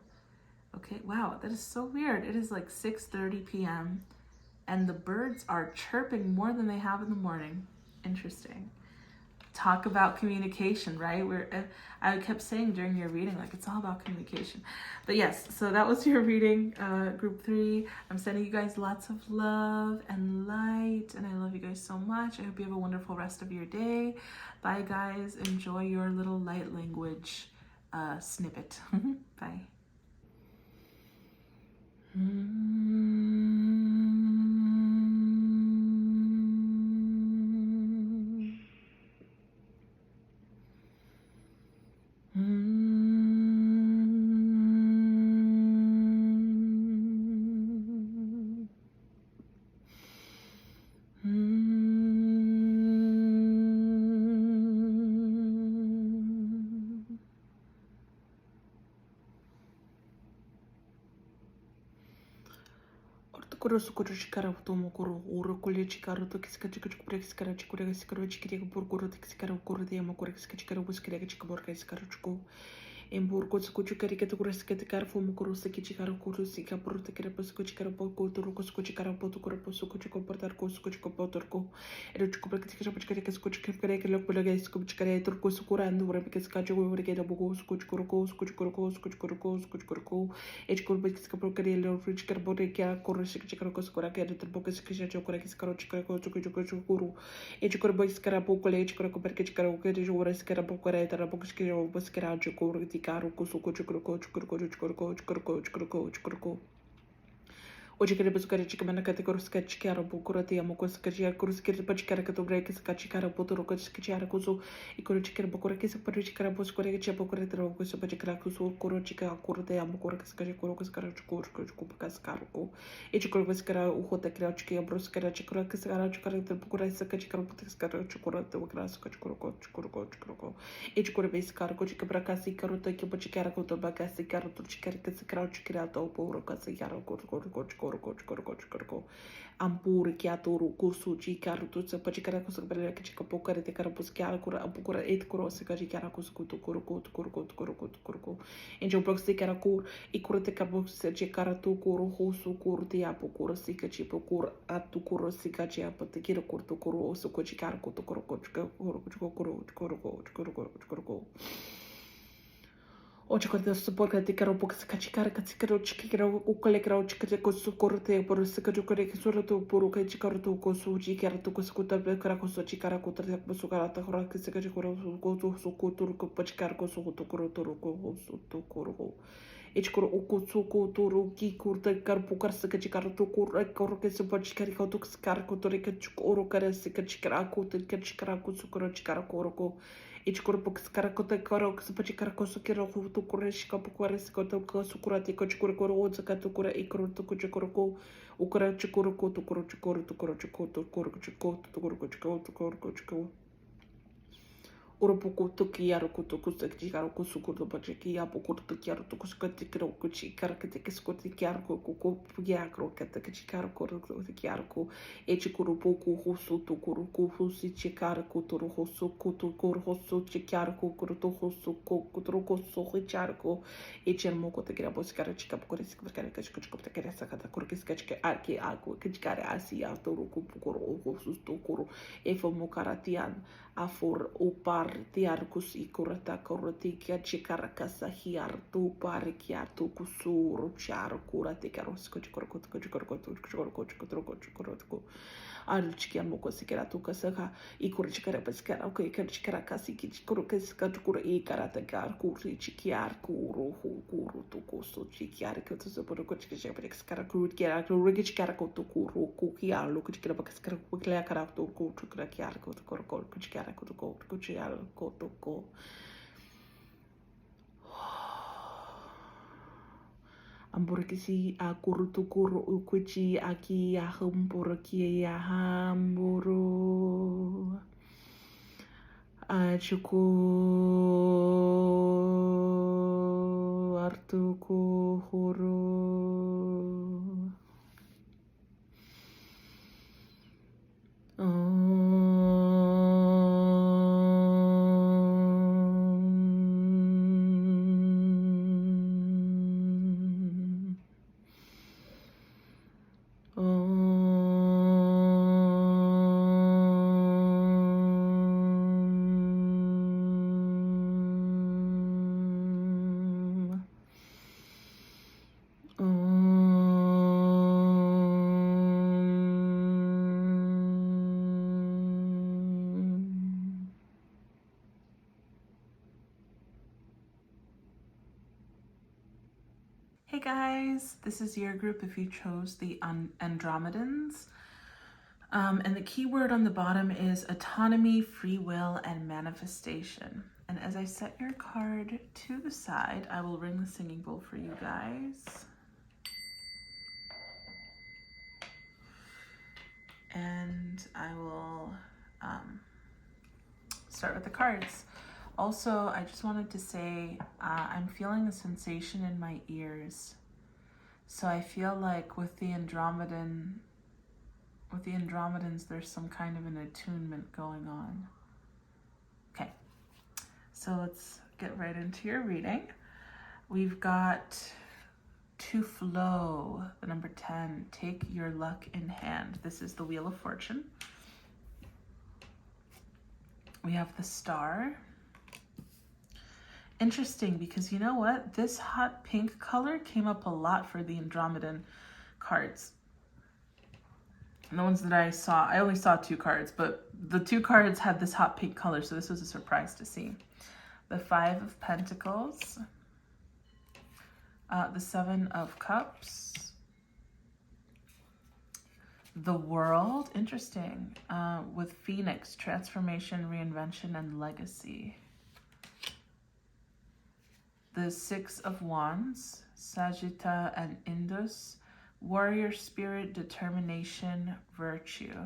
Okay, wow, that is so weird. It is like 6:30 p.m. and the birds are chirping more than they have in the morning. Interesting. Talk about communication, right? I kept saying during your reading, like, it's all about communication. But yes, so that was your reading, group 3. I'm sending you guys lots of love and light, and I love you guys so much. I hope you have a wonderful rest of your day. Bye, guys. Enjoy your little light language snippet. Bye. Kuro sukuru chikara tomo kuro uro kule chikaro to kiskachiko chikura chikura sikaro chikiri burguro tiksikaro kuro de amokore kiskachikaro buskira chikaborka iskaro chiko em burgo sukuchu karika to kurasika kar fomo kuro sikichikaro kuro sika porta kara buskachikaro boko to ruko sukuchikaro poto kuro sukuchiko portar ko sukuchiko potorko ero chikobra kiskachiko chikara sukuchiko kare ke lokbula guys sukuchikare turko sukurando ura kiskacho ura ke bogo sukuchiko echkol kiskapro kare lo rich karbore kya koro sikachikaro skora ke de turbo kiskacho kora kiskaro chikaro sukuchiko echkol kiskara boko le echkol ko perke chikaro ke de ura skara boko re tara boko skiro buskara chiko tikaro kusukuchiko Hoje queria buscar a chica mana categoria sketchkara bukura te amo ko sketchkara kurus kere pachkara ka dobre ke sketchkara botoro ko sketchkara kusu e ko chikara bukura ke separa chikara buskura ke chapa bukura te ro ko separa chikara kusu koro chika koro te amo ko sketchkara koro ko skara chiko paskaro ko e chiko buskara u hota kra chika bruskara chikara ke skara chikara te bukura sketchkara bukura skara chikora te bukura sketchkara ko e chiko buskara ko chika brakasi karo te ke pachkara ko to bakasi karo to chikara ke skara chikara to poro ka skara ko ampuri kia toru kusu chi karu tu se pachi kara kusu bere ke chika pokare te kara pus kia kura ampukura et kuro se ka kara kusu kutu kuru enjo box te kara kur I kura te kara box se kara tu kuru husu kuru te apu kura se ka chi pokur atu kuru se ka chi apu te kira kuru tu kuru osu ko chi kara kutu kuru Ocho corte support te karo box kachikara katsikaro chikiro ukale karo chikare ko sukorte por sikajo kare kisura to puru kai chikaro to ko suji kara to ko skuta be kara ko chikara ko tar ko sukara ta hora ke sikajo ko to sukutur ko pachikar ko sukuto ko ko to ko Echkoro ukutsuku turu ki kurta karpukar sikachikar to kur ke supachikari ko to skar ko to rekachoro kare sikachikara ko to kachikara ko sukoro chikara ko Echkoro pukskara ko to karo supachikara ko sukiro to kureshika pukares ko to sukurati ko chikoro ko otsaka to kura ikoro to chikoro ko ukara chikoro ko to koro chikoro Urupuku tuki yaru kutu kusaki yaru kusukutu bachiki yapu kutu yaru tu kuskati kiro kuchi karakati kiskoti yaru kuku yakro kata kichikaru kuru yaru echikuru puku husu tukuru kuhusi chikaru kuturu husu kutu kuru husu chikaru kuru tu husu kuturu husu hicharu echermoko te kira boskara chika pukuri sikara kachikuchiko te kira sakata kuru kiskachika arki aku kichikare asi aturu kupukuru husu tukuru efomu karatian afor upar tiarkus ikurata koroti kia chikarakasa hiartu parikiartu kusuru char kurati karosko chikorko archkia moko sikeratu kasaka ikur chikara paskara okay chikara kasi chikuru kaskura e karata gar kuri chikiar kuru tu koso chikiar koto saporo chikara paskara kuru kiara kuru chikara koto kuru kukia lo chikara paskara kukia karakto ko chikara kiar koto korko chikara koto chiar koto ko Amburkisi a kurutukuru ukuchi aki a humburki a hamburu a chuku artuku huru. Hey guys, this is your group if you chose the Andromedans. And the key word on the bottom is autonomy, free will, and manifestation. And as I set your card to the side, I will ring the singing bowl for you guys. And I will start with the cards. Also, I just wanted to say I'm feeling a sensation in my ears. So I feel like with the Andromedans, there's some kind of an attunement going on. Okay, so let's get right into your reading. We've got to flow, the number 10, take your luck in hand. This is the Wheel of Fortune. We have the Star. Interesting, because you know what? This hot pink color came up a lot for the Andromedan cards. And the ones that I saw, I only saw 2 cards, but the 2 cards had this hot pink color, so this was a surprise to see. The 5 of Pentacles, the 7 of Cups, the World, interesting, with Phoenix, transformation, reinvention, and legacy. The 6 of Wands, Sagitta and Indus, warrior spirit, determination, virtue.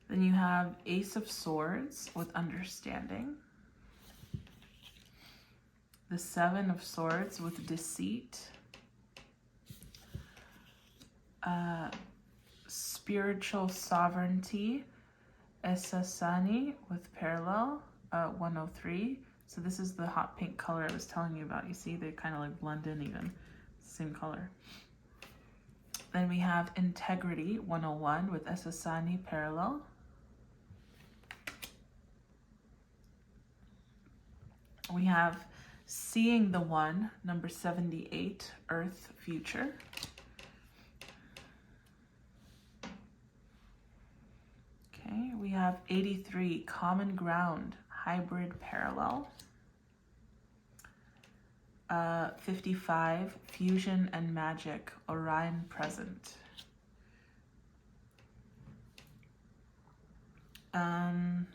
Then you have Ace of Swords with understanding. The 7 of Swords with deceit. Spiritual sovereignty, Esasani with parallel, 103. So this is the hot pink color I was telling you about. You see, they kind of like blend in even. Same color. Then we have integrity, 101 with Esasani parallel. We have seeing the one, number 78, Earth future. Okay, we have 83, common ground, hybrid parallel. 55, fusion and magic, Orion present. And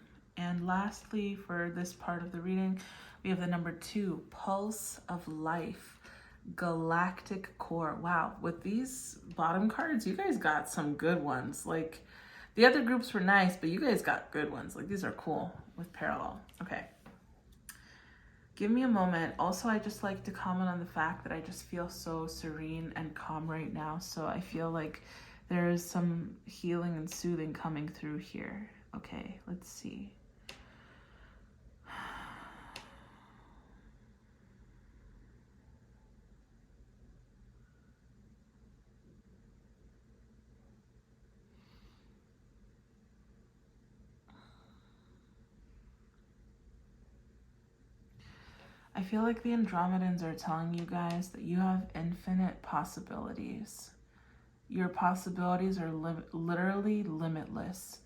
lastly, for this part of the reading, we have the number 2, pulse of life, galactic core. Wow, with these bottom cards, you guys got some good ones. Like, the other groups were nice, but you guys got good ones. Like, these are cool with parallel. Okay. Give me a moment. Also, I just like to comment on the fact that I just feel so serene and calm right now. So I feel like there is some healing and soothing coming through here. Okay, let's see. I feel like the Andromedans are telling you guys that you have infinite possibilities. Your possibilities are literally limitless.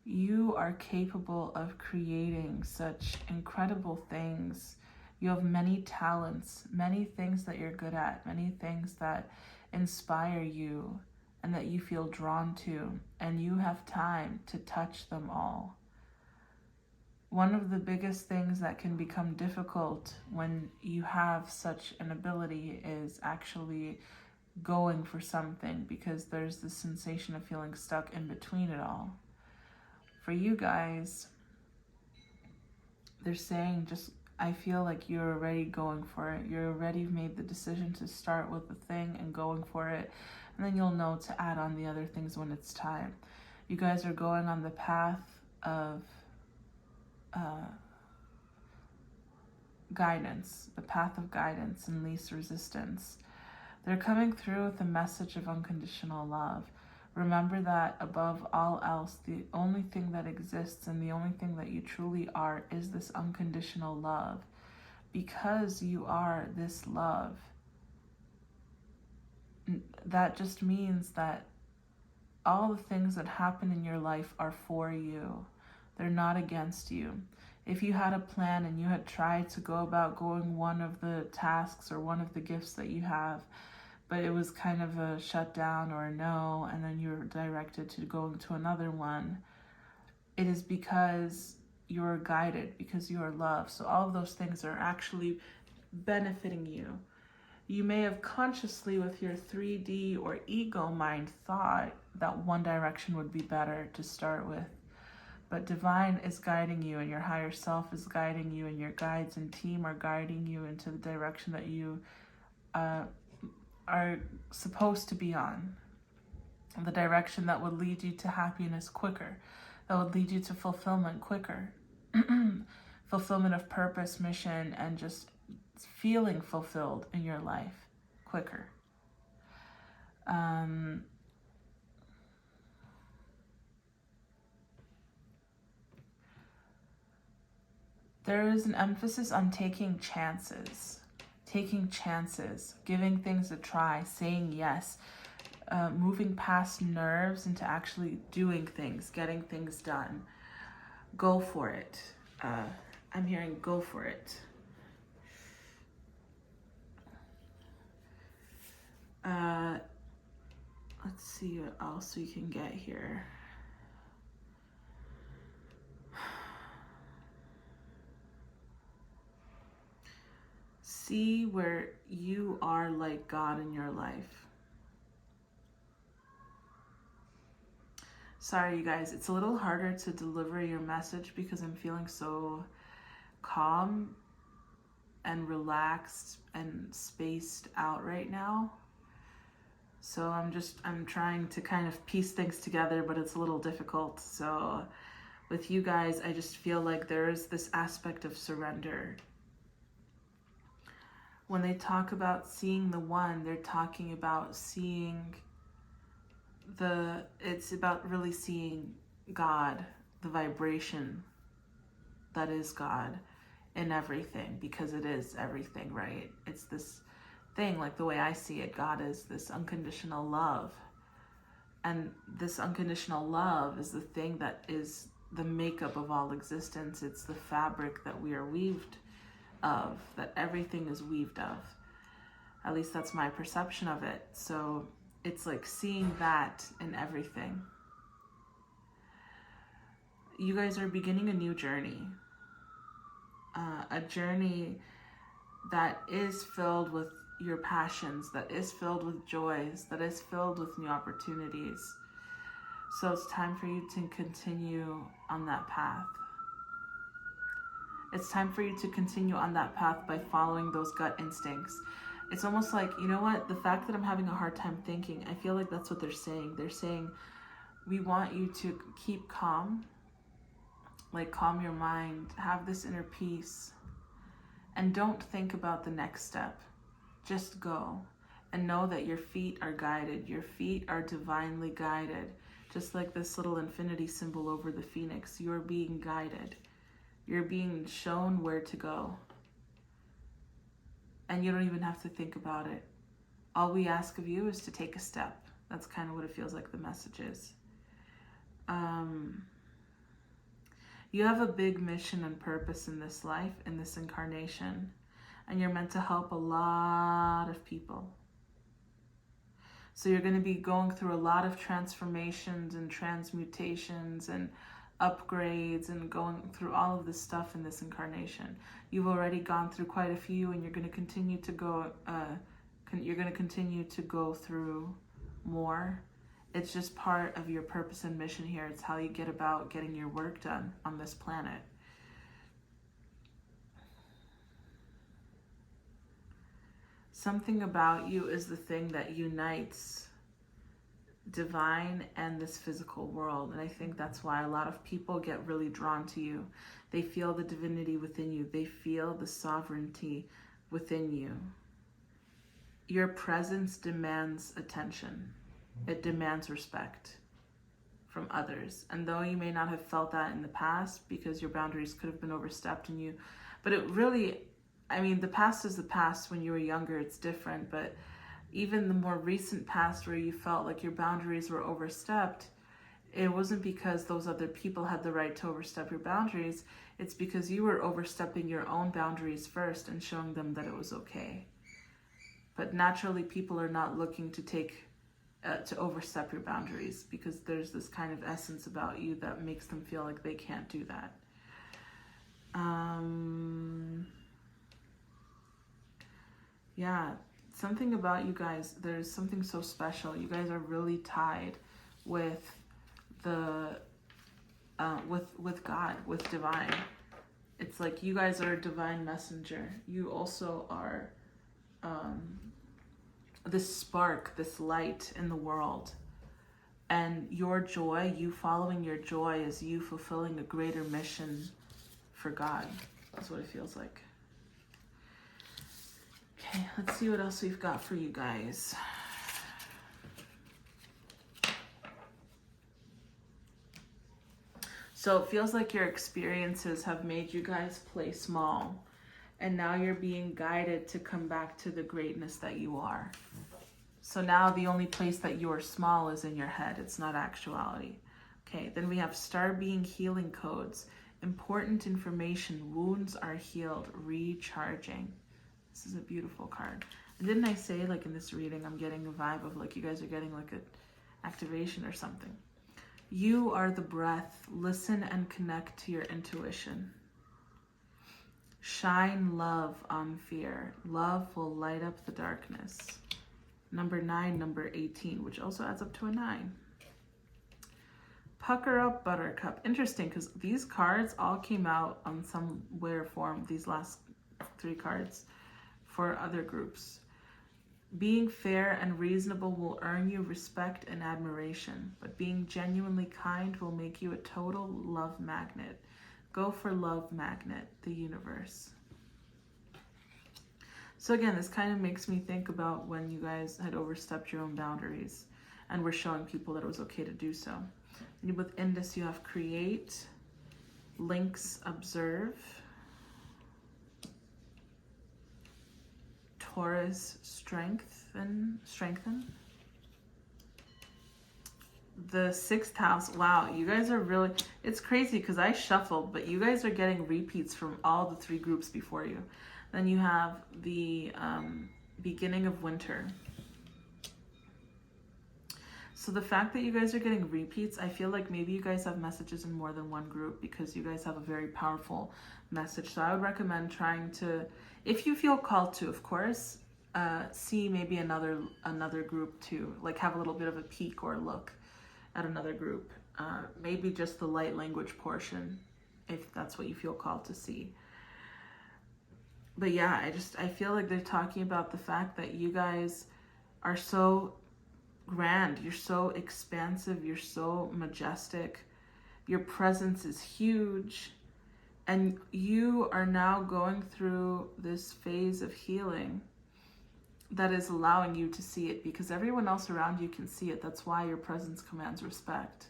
You are capable of creating such incredible things. You have many talents, many things that you're good at, many things that inspire you and that you feel drawn to, and you have time to touch them all. One of the biggest things that can become difficult when you have such an ability is actually going for something, because there's this sensation of feeling stuck in between it all. For you guys, they're saying just, I feel like you're already going for it. You're already made the decision to start with the thing and going for it. And then you'll know to add on the other things when it's time. You guys are going on the path of guidance, the path of guidance and least resistance. They're coming through with a message of unconditional love. Remember that above all else, the only thing that exists and the only thing that you truly are is this unconditional love. Because you are this love, that just means that all the things that happen in your life are for you. They're not against you. If you had a plan and you had tried to go about going one of the tasks or one of the gifts that you have, but it was kind of a shutdown or a no, and then you're directed to go into another one, it is because you're guided, because you are loved. So all of those things are actually benefiting you. You may have consciously, with your 3D or ego mind, thought that one direction would be better to start with. But divine is guiding you, and your higher self is guiding you, and your guides and team are guiding you into the direction that you are supposed to be on. The direction that would lead you to happiness quicker, that would lead you to fulfillment quicker. Fulfillment of purpose, mission, and just feeling fulfilled in your life quicker. There is an emphasis on taking chances, giving things a try, saying yes, moving past nerves into actually doing things, getting things done. Go for it. I'm hearing go for it. Let's see what else we can get here. See where you are like God in your life. Sorry, you guys, it's a little harder to deliver your message because I'm feeling so calm and relaxed and spaced out right now. So I'm trying to kind of piece things together, but it's a little difficult. So with you guys, I just feel like there is this aspect of surrender. When they talk about seeing the one, they're talking about seeing it's about really seeing God, the vibration that is God in everything, because it is everything, right? It's this thing, like the way I see it, God is this unconditional love. And this unconditional love is the thing that is the makeup of all existence. It's the fabric that we are weaved of, that everything is weaved of. At least that's my perception of it. So it's like seeing that in everything. You guys are beginning a new journey. A journey that is filled with your passions, that is filled with joys, that is filled with new opportunities. So it's time for you to continue on that path. It's time for you to continue on that path by following those gut instincts. It's almost like, you know what, the fact that I'm having a hard time thinking, I feel like that's what they're saying. They're saying, we want you to keep calm, like calm your mind, have this inner peace, and don't think about the next step. Just go and know that your feet are guided. Your feet are divinely guided. Just like this little infinity symbol over the phoenix, you're being guided. You're being shown where to go. And you don't even have to think about it. All we ask of you is to take a step. That's kind of what it feels like the message is. You have a big mission and purpose in this life, in this incarnation, and you're meant to help a lot of people. So you're going to be going through a lot of transformations and transmutations and upgrades and going through all of this stuff in this incarnation. You've already gone through quite a few, and you're going to continue to go. You're going to continue to go through more. It's just part of your purpose and mission here. It's how you get about getting your work done on this planet. Something about you is the thing that unites divine and this physical world. And I think that's why a lot of people get really drawn to you. They feel the divinity within you. They feel the sovereignty within you. Your presence demands attention. It demands respect from others. And though you may not have felt that in the past because your boundaries could have been overstepped in you, but it really, I mean, the past is the past. When you were younger, it's different. But even the more recent past where you felt like your boundaries were overstepped, it wasn't because those other people had the right to overstep your boundaries. It's because you were overstepping your own boundaries first and showing them that it was okay. But naturally, people are not looking to overstep your boundaries, because there's this kind of essence about you that makes them feel like they can't do that. Yeah, something about you guys, there's something so special. You guys are really tied with with God, with divine. It's like you guys are a divine messenger. You also are this spark, this light in the world. And your joy, you following your joy, is you fulfilling a greater mission for God. That's what it feels like. Okay, let's see what else we've got for you guys. So it feels like your experiences have made you guys play small, and now you're being guided to come back to the greatness that you are. So now the only place that you are small is in your head. It's not actuality. Okay, then we have star being healing codes. Important information. Wounds are healed. Recharging. This is a beautiful card. And didn't I say, like, in this reading, I'm getting a vibe of like you guys are getting like an activation or something. You are the breath. Listen and connect to your intuition. Shine love on fear. Love will light up the darkness. Number 9, number 18, which also adds up to a 9. Pucker up, buttercup. Interesting, because these cards all came out on some way or form, these last 3 cards, for other groups. Being fair and reasonable will earn you respect and admiration, but being genuinely kind will make you a total love magnet. Go for love magnet, the universe. So again, this kind of makes me think about when you guys had overstepped your own boundaries and were showing people that it was okay to do so. And with Indus, you have create, links, observe, Taurus, strengthen. The 6th house, wow, you guys are really, it's crazy because I shuffled, but you guys are getting repeats from all the 3 groups before you. Then you have the beginning of winter. So the fact that you guys are getting repeats, I feel like maybe you guys have messages in more than one group, because you guys have a very powerful message. So I would recommend trying to, if you feel called to, of course, see maybe another group too. Like have a little bit of a peek or look at another group. Maybe just the light language portion, if that's what you feel called to see. But yeah, I feel like they're talking about the fact that you guys are so grand, you're so expansive, you're so majestic, your presence is huge, and you are now going through this phase of healing that is allowing you to see it, because everyone else around you can see it. That's why your presence commands respect.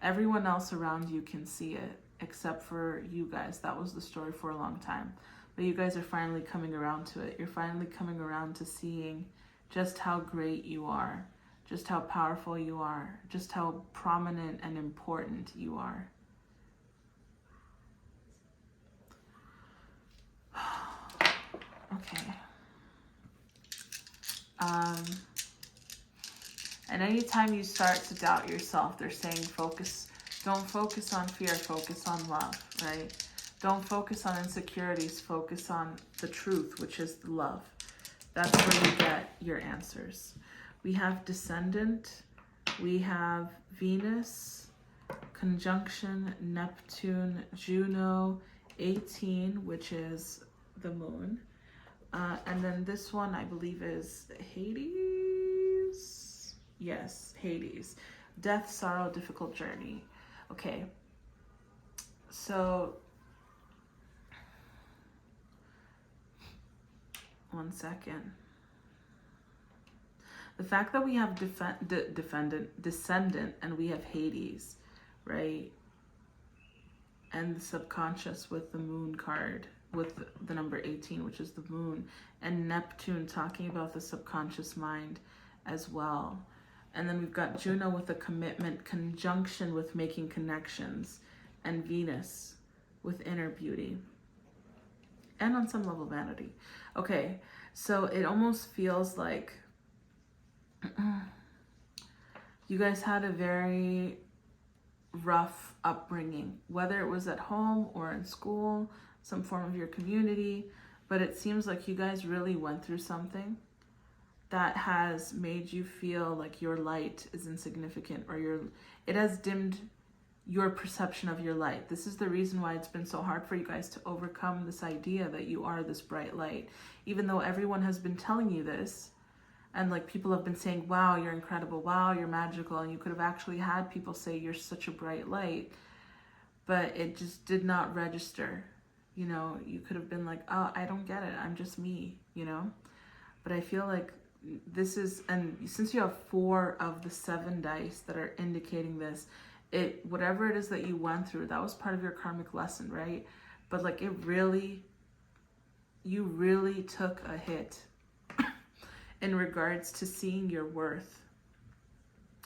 Everyone else around you can see it except for you guys. That was the story for a long time. But you guys are finally coming around to it. You're finally coming around to seeing just how great you are, just how powerful you are, just how prominent and important you are. Okay. And anytime you start to doubt yourself, they're saying focus, don't focus on fear, focus on love, right? Don't focus on insecurities, focus on the truth, which is the love. That's where you get your answers. We have descendant, we have Venus, conjunction Neptune, Juno, 18, which is the moon. And then this one, I believe, is Hades. Yes, Hades. Death, sorrow, difficult journey. Okay. So, one second. The fact that we have descendant, and we have Hades, right? And the subconscious with the moon card, with the number 18, which is the moon, and Neptune talking about the subconscious mind as well. And then we've got Juno with a commitment, conjunction with making connections, and Venus with inner beauty. And on some level, vanity. Okay, so it almost feels like you guys had a very rough upbringing, whether it was at home or in school, some form of your community, but it seems like you guys really went through something that has made you feel like your light is insignificant, or it has dimmed your perception of your light. This is the reason why it's been so hard for you guys to overcome this idea that you are this bright light, even though everyone has been telling you this. And like people have been saying, wow, you're incredible, wow, you're magical. And you could have actually had people say you're such a bright light, but it just did not register. You know, you could have been like, oh, I don't get it, I'm just me, you know? But I feel like this is, and since you have 4 of the 7 dice that are indicating this, whatever it is that you went through, that was part of your karmic lesson, right? But like you really took a hit in regards to seeing your worth,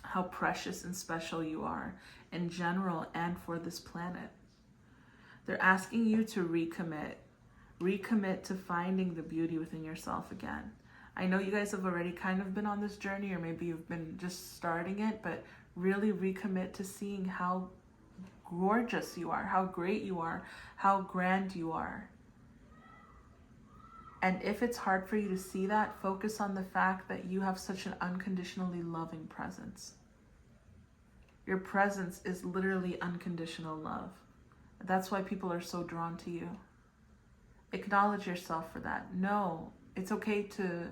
how precious and special you are in general and for this planet. They're asking you to recommit to finding the beauty within yourself again. I know you guys have already kind of been on this journey, or maybe you've been just starting it, but really recommit to seeing how gorgeous you are, how great you are, how grand you are. And if it's hard for you to see that, focus on the fact that you have such an unconditionally loving presence. Your presence is literally unconditional love. That's why people are so drawn to you. Acknowledge yourself for that. No, it's okay to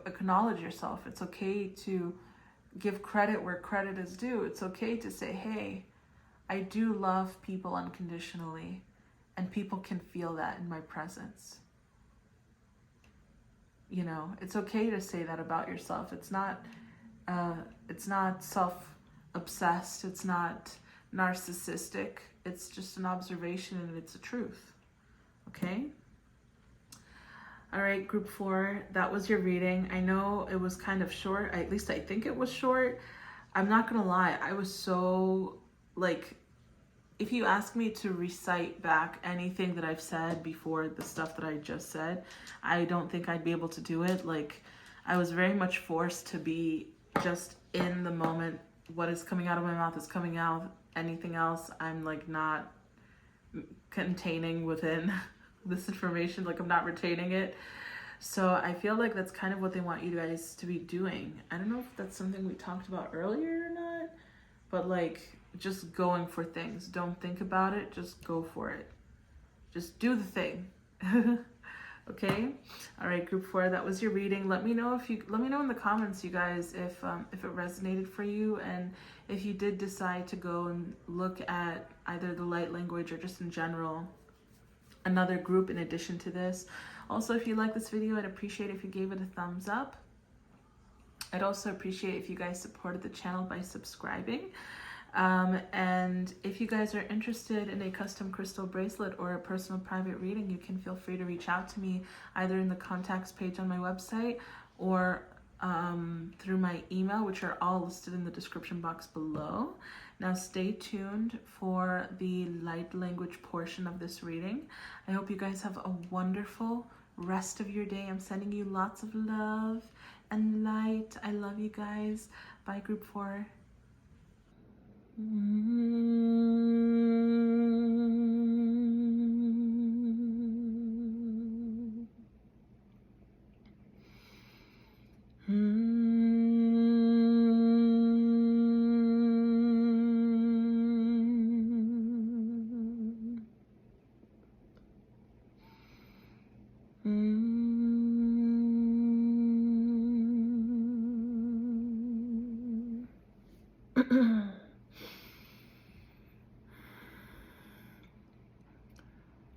acknowledge yourself. It's okay to give credit where credit is due. It's okay to say, hey, I do love people unconditionally, and people can feel that in my presence. You know, it's okay to say that about yourself. It's not self-obsessed. It's not narcissistic. It's just an observation, and it's a truth. Okay? All right, group 4, that was your reading. I know it was kind of short. At least I think it was short. I'm not gonna lie. I was so, like, if you ask me to recite back anything that I've said before the stuff that I just said, I don't think I'd be able to do it. Like, I was very much forced to be just in the moment. What is coming out of my mouth is coming out. Anything else, I'm like not containing within this information. Like, I'm not retaining it. So I feel like that's kind of what they want you guys to be doing. I don't know if that's something we talked about earlier or not, but like, just going for things. Don't think about it, just go for it. Just do the thing. Okay? All right, group 4, that was your reading. Let me know in the comments, you guys, if it resonated for you, and if you did decide to go and look at either the light language or just in general another group in addition to this. Also, if you like this video, I'd appreciate if you gave it a thumbs up. I'd also appreciate if you guys supported the channel by subscribing. And if you guys are interested in a custom crystal bracelet or a personal private reading, you can feel free to reach out to me either in the contacts page on my website or through my email, which are all listed in the description box below. Now stay tuned for the light language portion of this reading. I hope you guys have a wonderful rest of your day. I'm sending you lots of love and light. I love you guys. Bye, group 4.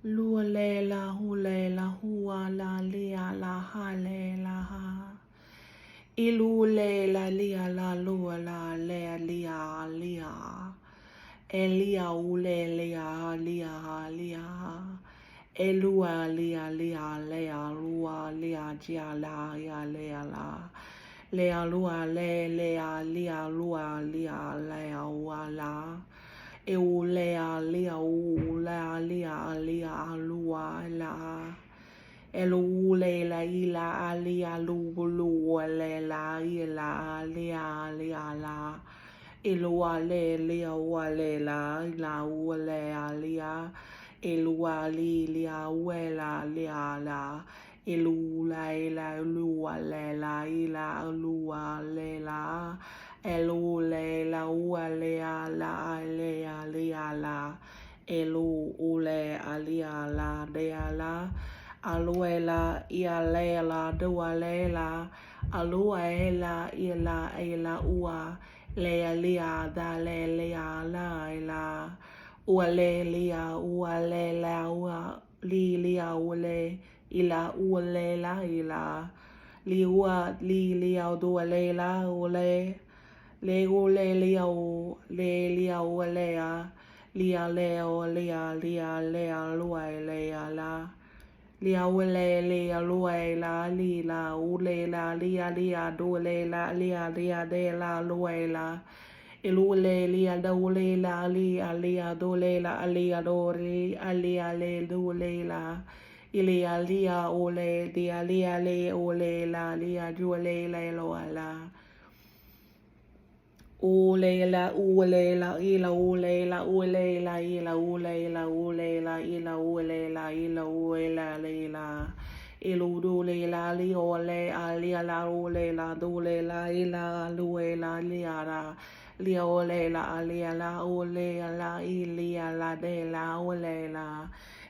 Lua le la hua la lia la ha le la ha. Ilu le la lia la lua la le lia lia. Elia ule lia lia lia. Elua lia lia lea lua lia gia la ya lea la. lea lua le lea lea lua lea lea ua la e u lea lea u lea lea lea lua la e lu le la I la lea lu lu le la I la lea lea la e lua le lea ua le la I la ua lea lea e lua li lea ua la lea la e lula e la lua le la I la lua le la e lu le la ua le a la le a la e lu u le a la de a la aluela I a le la dua le la alua e la I la e la ua le a lia da le a la e la ua le la ua li lia ule I la ua le la I la li ua li lia dua le la ule le ule lia o le lia ua le a lia le o lia lua e le a la lia ule lia lua e la li la ule la lia dua le la lia de la lua e la e lule lia da ule la lia do le la lia do re lia le dule la Ilia lia ole dia lia le ole la lia jule le lo la ole la ila ole la ole la ila ole la ole la ila ole la ila ole la le la ilu dule la li ole alia la ole la dule la ila lue la lia ole la alia la ole la ilia la de la ole la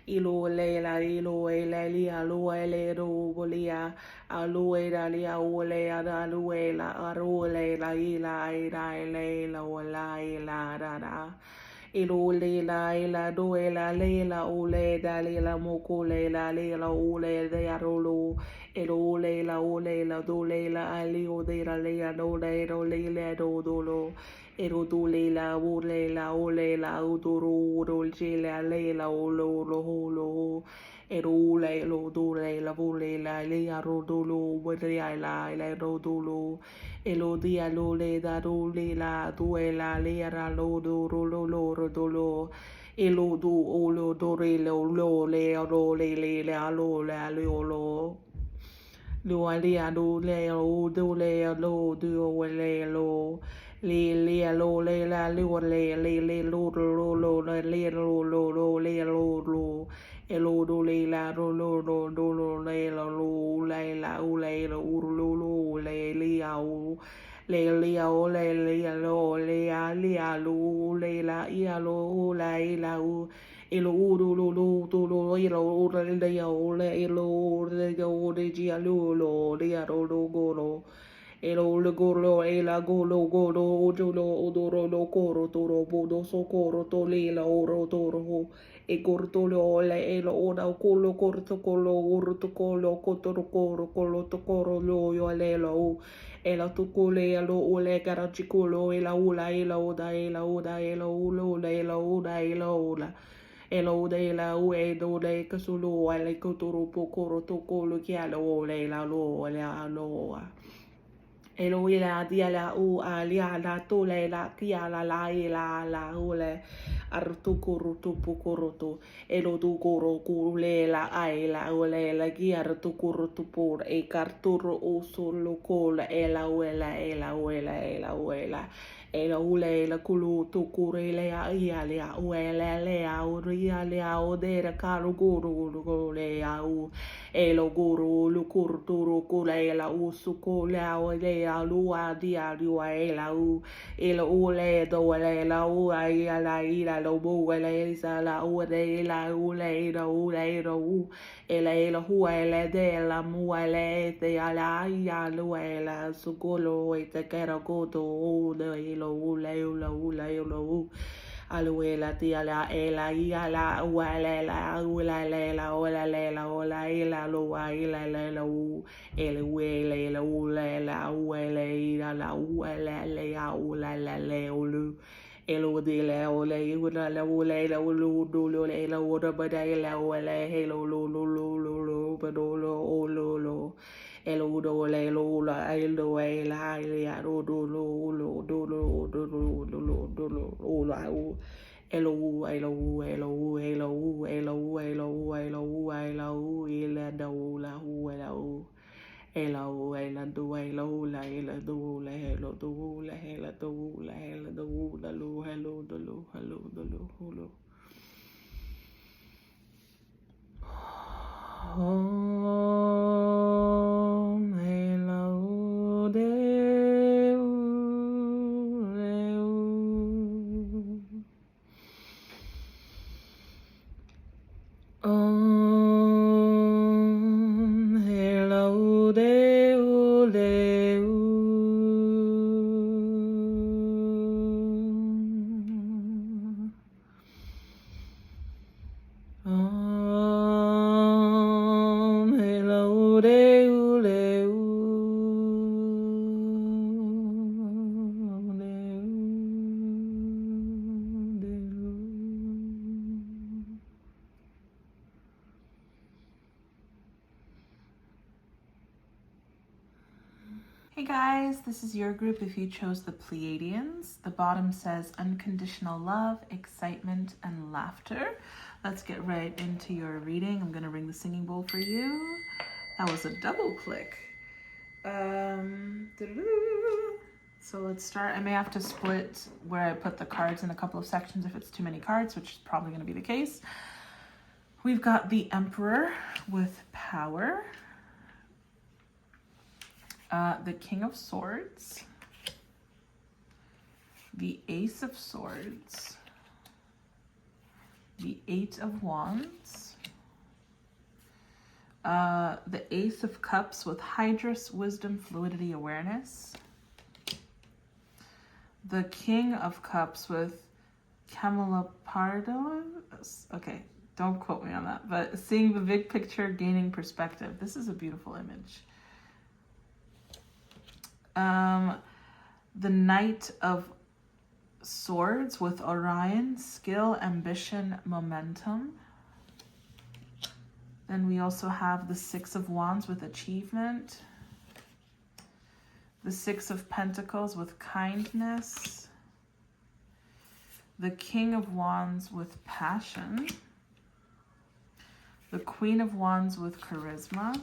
ilu le la ilu le lia lue le ru bolia alue la lia ole la lue la arule la ila le la ola ila da ilu le la due la le la ole da le la mokule la le la ole de arulu ilu le la dule la alio de la le do le do lo Ero dule la ole la uduru dolce la la lo ero le lo dule la vole la le arodolo wele la rodolo elo dia lo le da dule la due la le ra lo rodolo elo du olo dore lo le alo lo Lo alia do le o do le lo do le lo le lo le la lo le lo lo e lo do le la do le lo la u le lo le au le o le lo le a lo le la ia lo la u Ilo uru lo lo ilo ura le ya ole ilo le ya ole gia lo le ya lo goro ilo le goro e la golo ojo lo odoro lo coro toro bodo socorro to le la oro toro e corto lo le ilo ora colo corto colo urto colo cotoro colo to coro lo yo le lo e la tukule lo ole garachicolo e la ula e la oda e la oda e la ulo e la oda e la ola Elo de la ue do de kasulu ale kuturu pokoro tokolo kialo ole la lo aloa. Elo ila dia la u alia la tole la kia la ole artukuru tupukuru elo du koro kule la ai la ole la kia artukuru tupur e karturu o solo kola ela uela e la ule la kulu tukure le a ia le a uele le a uria le a o de ra karu guru le a u e lo guru lu kurturu kule la usuko le a o le a lua dia lua e la u e la ule do le la u a ia la ira lo bu le sa la u de la ule la u e la hua e le de la mua le te ala ia lua e la sukolo e te kera koto o de lo aluela tia la ela ia la uala la ula la ola la ola ila lo ila la u ele uele la ula la uele ila la uala le aula la le ulu elo de la ola ila la ula la ulu do lo la ora bada la ola hello lo badolo o lo Elo do le lo la elo la ya do do lo do lo do lo do lo do lo la elo elo elo elo elo elo elo elo ela do la elo elo ela do elo la ela do la elo do la ela do la ela do la lo hello do lo hello do lo hello. Hello, Deu, Deu. Hello, Deu, Deu. Hello, Deu, Deu, Deu, Deu. Hey guys, this is your group if you chose the Pleiadians. The bottom says unconditional love, excitement, and laughter. Let's get right into your reading. I'm gonna ring the singing bowl for you. That was a double click. So let's start. I may have to split where I put the cards in a couple of sections if it's too many cards, which is probably gonna be the case. We've got the Emperor with power. The King of Swords, the Ace of Swords, the Eight of Wands, the Ace of Cups with Hydrus, Wisdom, Fluidity, Awareness, the King of Cups with Camelopardo. Okay, don't quote me on that, but seeing the big picture, gaining perspective. This is a beautiful image. The Knight of Swords with Orion, skill, ambition, momentum. Then we also have the Six of Wands with achievement. The Six of Pentacles with kindness. The King of Wands with passion. The Queen of Wands with charisma.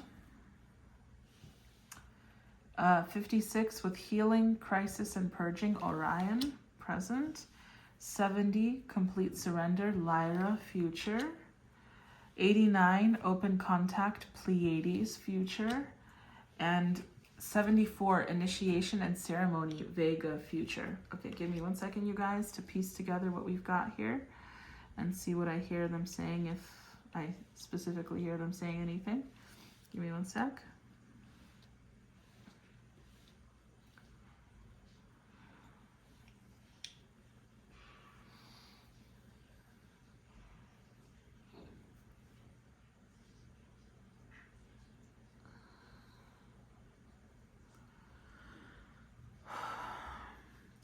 56 with healing, crisis, and purging, Orion, present. 70, complete surrender, Lyra, future. 89, open contact, Pleiades, future. And 74, initiation and ceremony, Vega, future. Okay, give me 1 second, you guys, to piece together what we've got here and see what I hear them saying, if I specifically hear them saying anything. Give me 1 sec.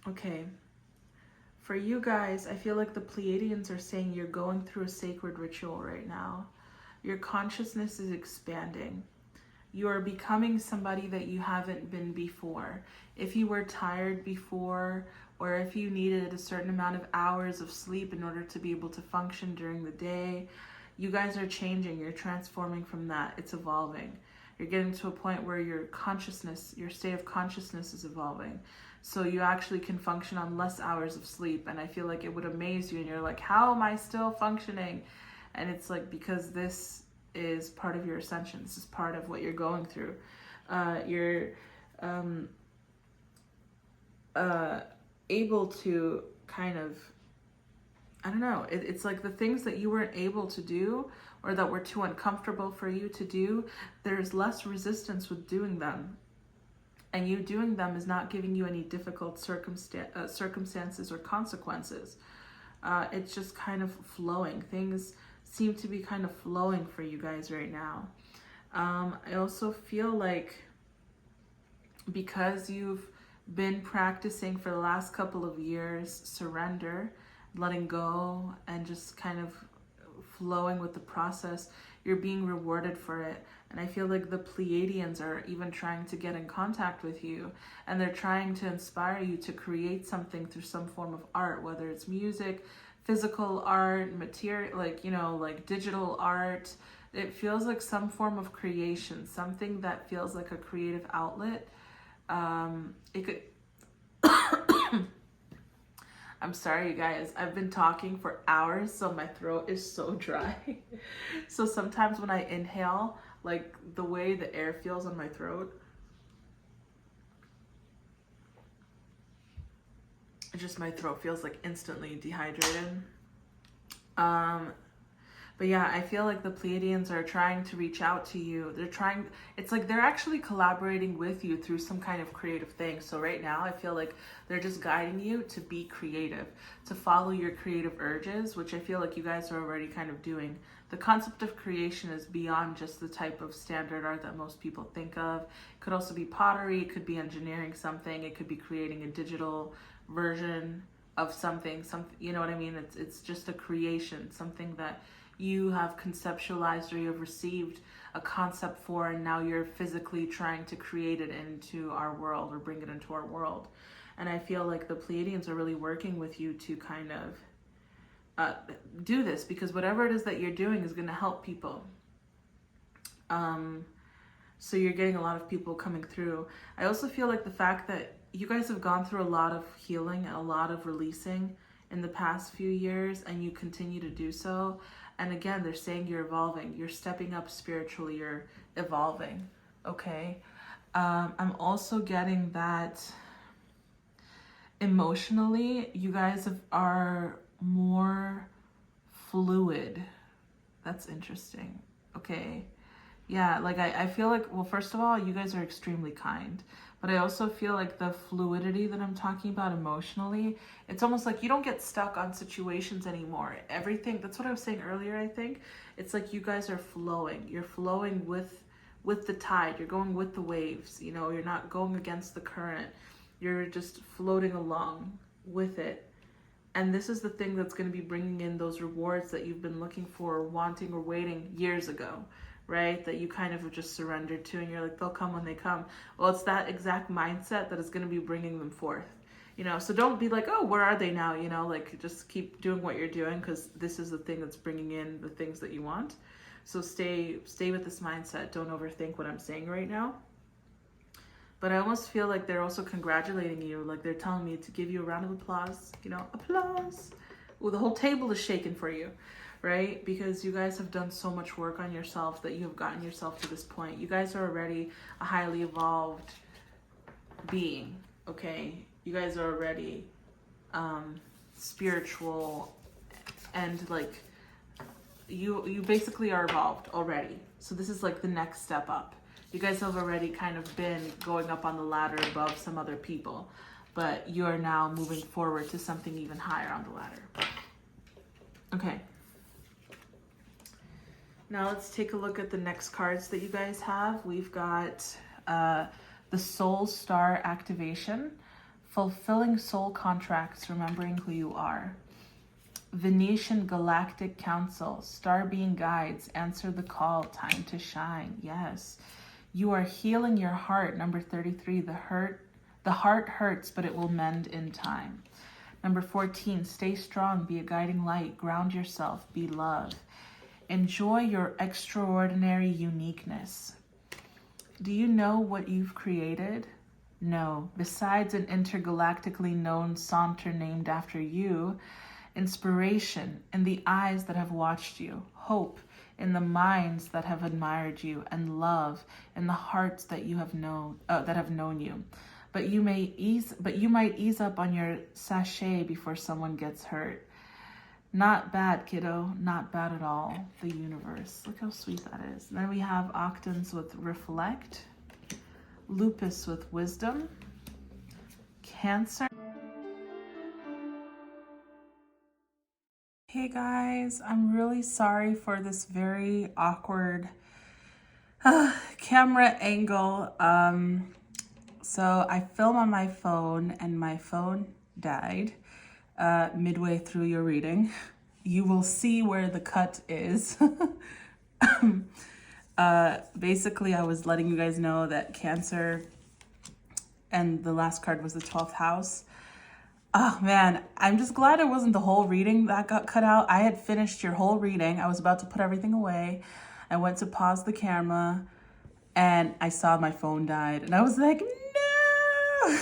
Okay, for you guys, I feel like the Pleiadians are saying you're going through a sacred ritual right now. Your consciousness is expanding. You are becoming somebody that you haven't been before. If you were tired before, or if you needed a certain amount of hours of sleep in order to be able to function during the day, you guys are changing. You're transforming from that. It's evolving. You're getting to a point where your consciousness, your state of consciousness is evolving. So you actually can function on less hours of sleep. And I feel like it would amaze you. And you're like, how am I still functioning? And it's like, because this is part of your ascension. This is part of what you're going through. You're able to kind of, I don't know, it's like the things that you weren't able to do or that were too uncomfortable for you to do, there's less resistance with doing them. And you doing them is not giving you any difficult circumstances or consequences. It's just kind of flowing. Things seem to be kind of flowing for you guys right now. I also feel like because you've been practicing for the last couple of years surrender, letting go, and just kind of flowing with the process. You're being rewarded for it. And I feel like the Pleiadians are even trying to get in contact with you, and they're trying to inspire you to create something through some form of art, whether it's music, physical art, material, like, you know, like digital art. It feels like some form of creation, something that feels like a creative outlet. It could I'm sorry, you guys. I've been talking for hours, so my throat is so dry. So sometimes when I inhale, like the way the air feels on my throat, just my throat feels like instantly dehydrated. But yeah, I feel like the Pleiadians are trying to reach out to you. It's like they're actually collaborating with you through some kind of creative thing. So right now, I feel like they're just guiding you to be creative, to follow your creative urges, which I feel like you guys are already kind of doing. The concept of creation is beyond just the type of standard art that most people think of. It could also be pottery, it could be engineering something, it could be creating a digital version of something, you know what I mean? It's just a creation, something that you have conceptualized or you have received a concept for, and now you're physically trying to create it into our world or bring it into our world. And I feel like the Pleiadians are really working with you to kind of do this, because whatever it is that you're doing is going to help people. So you're getting a lot of people coming through. I also feel like the fact that you guys have gone through a lot of healing and a lot of releasing in the past few years, and you continue to do so. And again, they're saying you're evolving, you're stepping up spiritually, you're evolving, okay? I'm also getting that emotionally, you guys are more fluid. That's interesting, okay? Yeah, like I feel like, well, first of all, you guys are extremely kind. But I also feel like the fluidity that I'm talking about emotionally, it's almost like you don't get stuck on situations anymore. Everything, that's what I was saying earlier, I think. It's like you guys are flowing. You're flowing with the tide. You're going with the waves. You know, you're not going against the current. You're just floating along with it. And this is the thing that's going to be bringing in those rewards that you've been looking for, wanting, or waiting years ago. Right? That you kind of just surrendered to, and you're like, they'll come when they come. Well, it's that exact mindset that is going to be bringing them forth. You know, so don't be like, oh, where are they now? You know, like just keep doing what you're doing, because this is the thing that's bringing in the things that you want. So stay with this mindset. Don't overthink what I'm saying right now. But I almost feel like they're also congratulating you. Like they're telling me to give you a round of applause. You know, applause. Well, the whole table is shaking for you. Right? Because you guys have done so much work on yourself that you have gotten yourself to this point. You guys are already a highly evolved being, okay? You guys are already spiritual, and like you basically are evolved already. So this is like the next step up. You guys have already kind of been going up on the ladder above some other people, but you are now moving forward to something even higher on the ladder. Okay. Now let's take a look at the next cards that you guys have. We've got the Soul Star Activation, Fulfilling Soul Contracts, Remembering Who You Are. Venetian Galactic Council, Star Being Guides, Answer the Call, Time to Shine. Yes. You are healing your heart, number 33. The heart hurts, but it will mend in time. Number 14, stay strong, be a guiding light, ground yourself, be love. Enjoy your extraordinary uniqueness. Do you know what you've created? No. Besides an intergalactically known saunter named after you, inspiration in the eyes that have watched you, hope in the minds that have admired you, and love in the hearts that you have known you. But you might ease up on your sachet before someone gets hurt. Not bad, kiddo. Not bad at all. The universe. Look how sweet that is. Then we have Octans with Reflect, Lupus with Wisdom, Cancer. Hey guys, I'm really sorry for this very awkward camera angle. So I film on my phone, and my phone died midway through your reading. you will see where the cut is. Basically, I was letting you guys know that Cancer, and the last card was the 12th house. Oh man, I'm just glad it wasn't the whole reading that got cut out. I had finished your whole reading. I was about to put everything away. I went to pause the camera and I saw my phone died and I was like, no.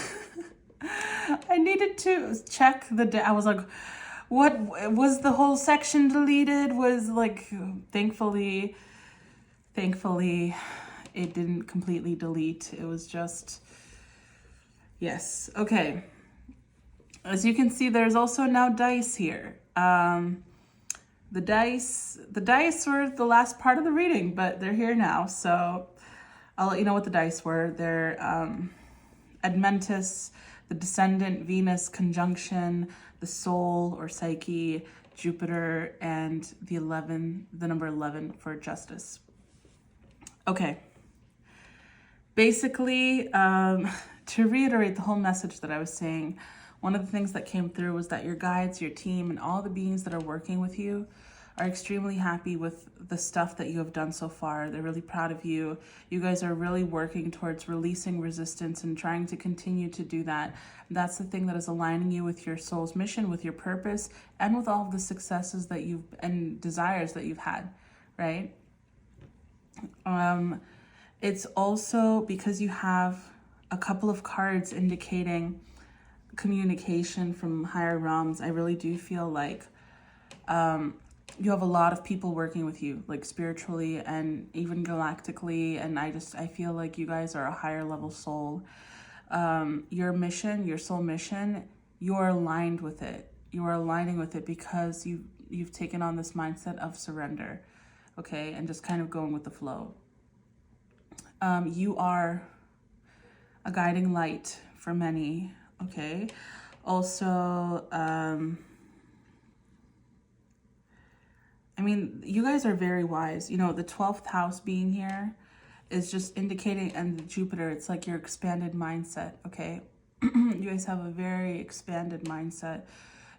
I needed to check I was like, what was the whole section deleted? Was like, thankfully it didn't completely delete. It was just, yes. Okay. As you can see, there's also now dice here. The dice were the last part of the reading, but they're here now. So I'll let you know what the dice were. They're Admentus, the Descendant, Venus conjunction, the Soul or Psyche, Jupiter, and the number 11 for Justice. Okay. Basically, to reiterate the whole message that I was saying, one of the things that came through was that your guides, your team, and all the beings that are working with you are extremely happy with the stuff that you have done so far. They're really proud of you. You guys are really working towards releasing resistance and trying to continue to do that. That's the thing that is aligning you with your soul's mission, with your purpose, and with all of the successes that and desires that you've had, right? It's also because you have a couple of cards indicating communication from higher realms. I really do feel like you have a lot of people working with you, like spiritually and even galactically, and I feel like you guys are a higher level soul. Your mission, your soul mission, you're aligned with it. You are aligning with it because you've taken on this mindset of surrender, okay, and just kind of going with the flow. You are a guiding light for many, okay? Also, I mean, you guys are very wise. You know, the 12th house being here is just indicating, and Jupiter, it's like your expanded mindset, okay? You guys have a very expanded mindset.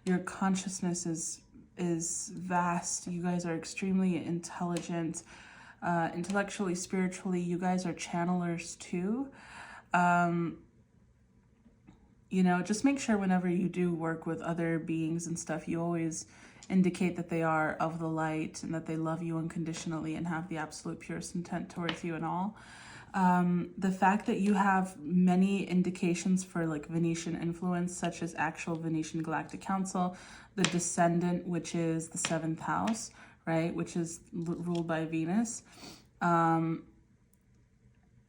Your consciousness is vast. You guys are extremely intelligent, intellectually, spiritually. You guys are channelers too. You know, just make sure whenever you do work with other beings and stuff, you always indicate that they are of the light and that they love you unconditionally and have the absolute purest intent towards you and all. The fact that you have many indications for like Venetian influence, such as actual Venetian Galactic Council, the Descendant, which is the 7th house, right, which is ruled by Venus.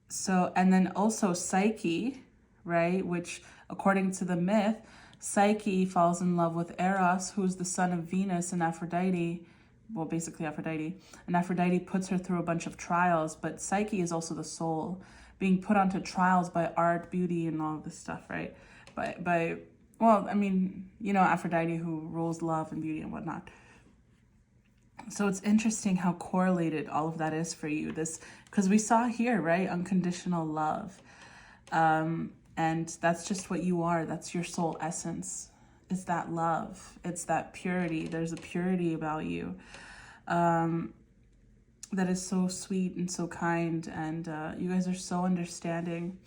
So, and then also Psyche, right, which according to the myth, Psyche falls in love with Eros, who's the son of Venus and Aphrodite. Well, basically Aphrodite. And Aphrodite puts her through a bunch of trials, but Psyche is also the soul, being put onto trials by art, beauty, and all of this stuff, right? Well, I mean, you know, Aphrodite, who rules love and beauty and whatnot. So it's interesting how correlated all of that is for you. Because we saw here, right? Unconditional love. And that's just what you are. That's your soul essence. It's that love. It's that purity. There's a purity about you that is so sweet and so kind. And you guys are so understanding.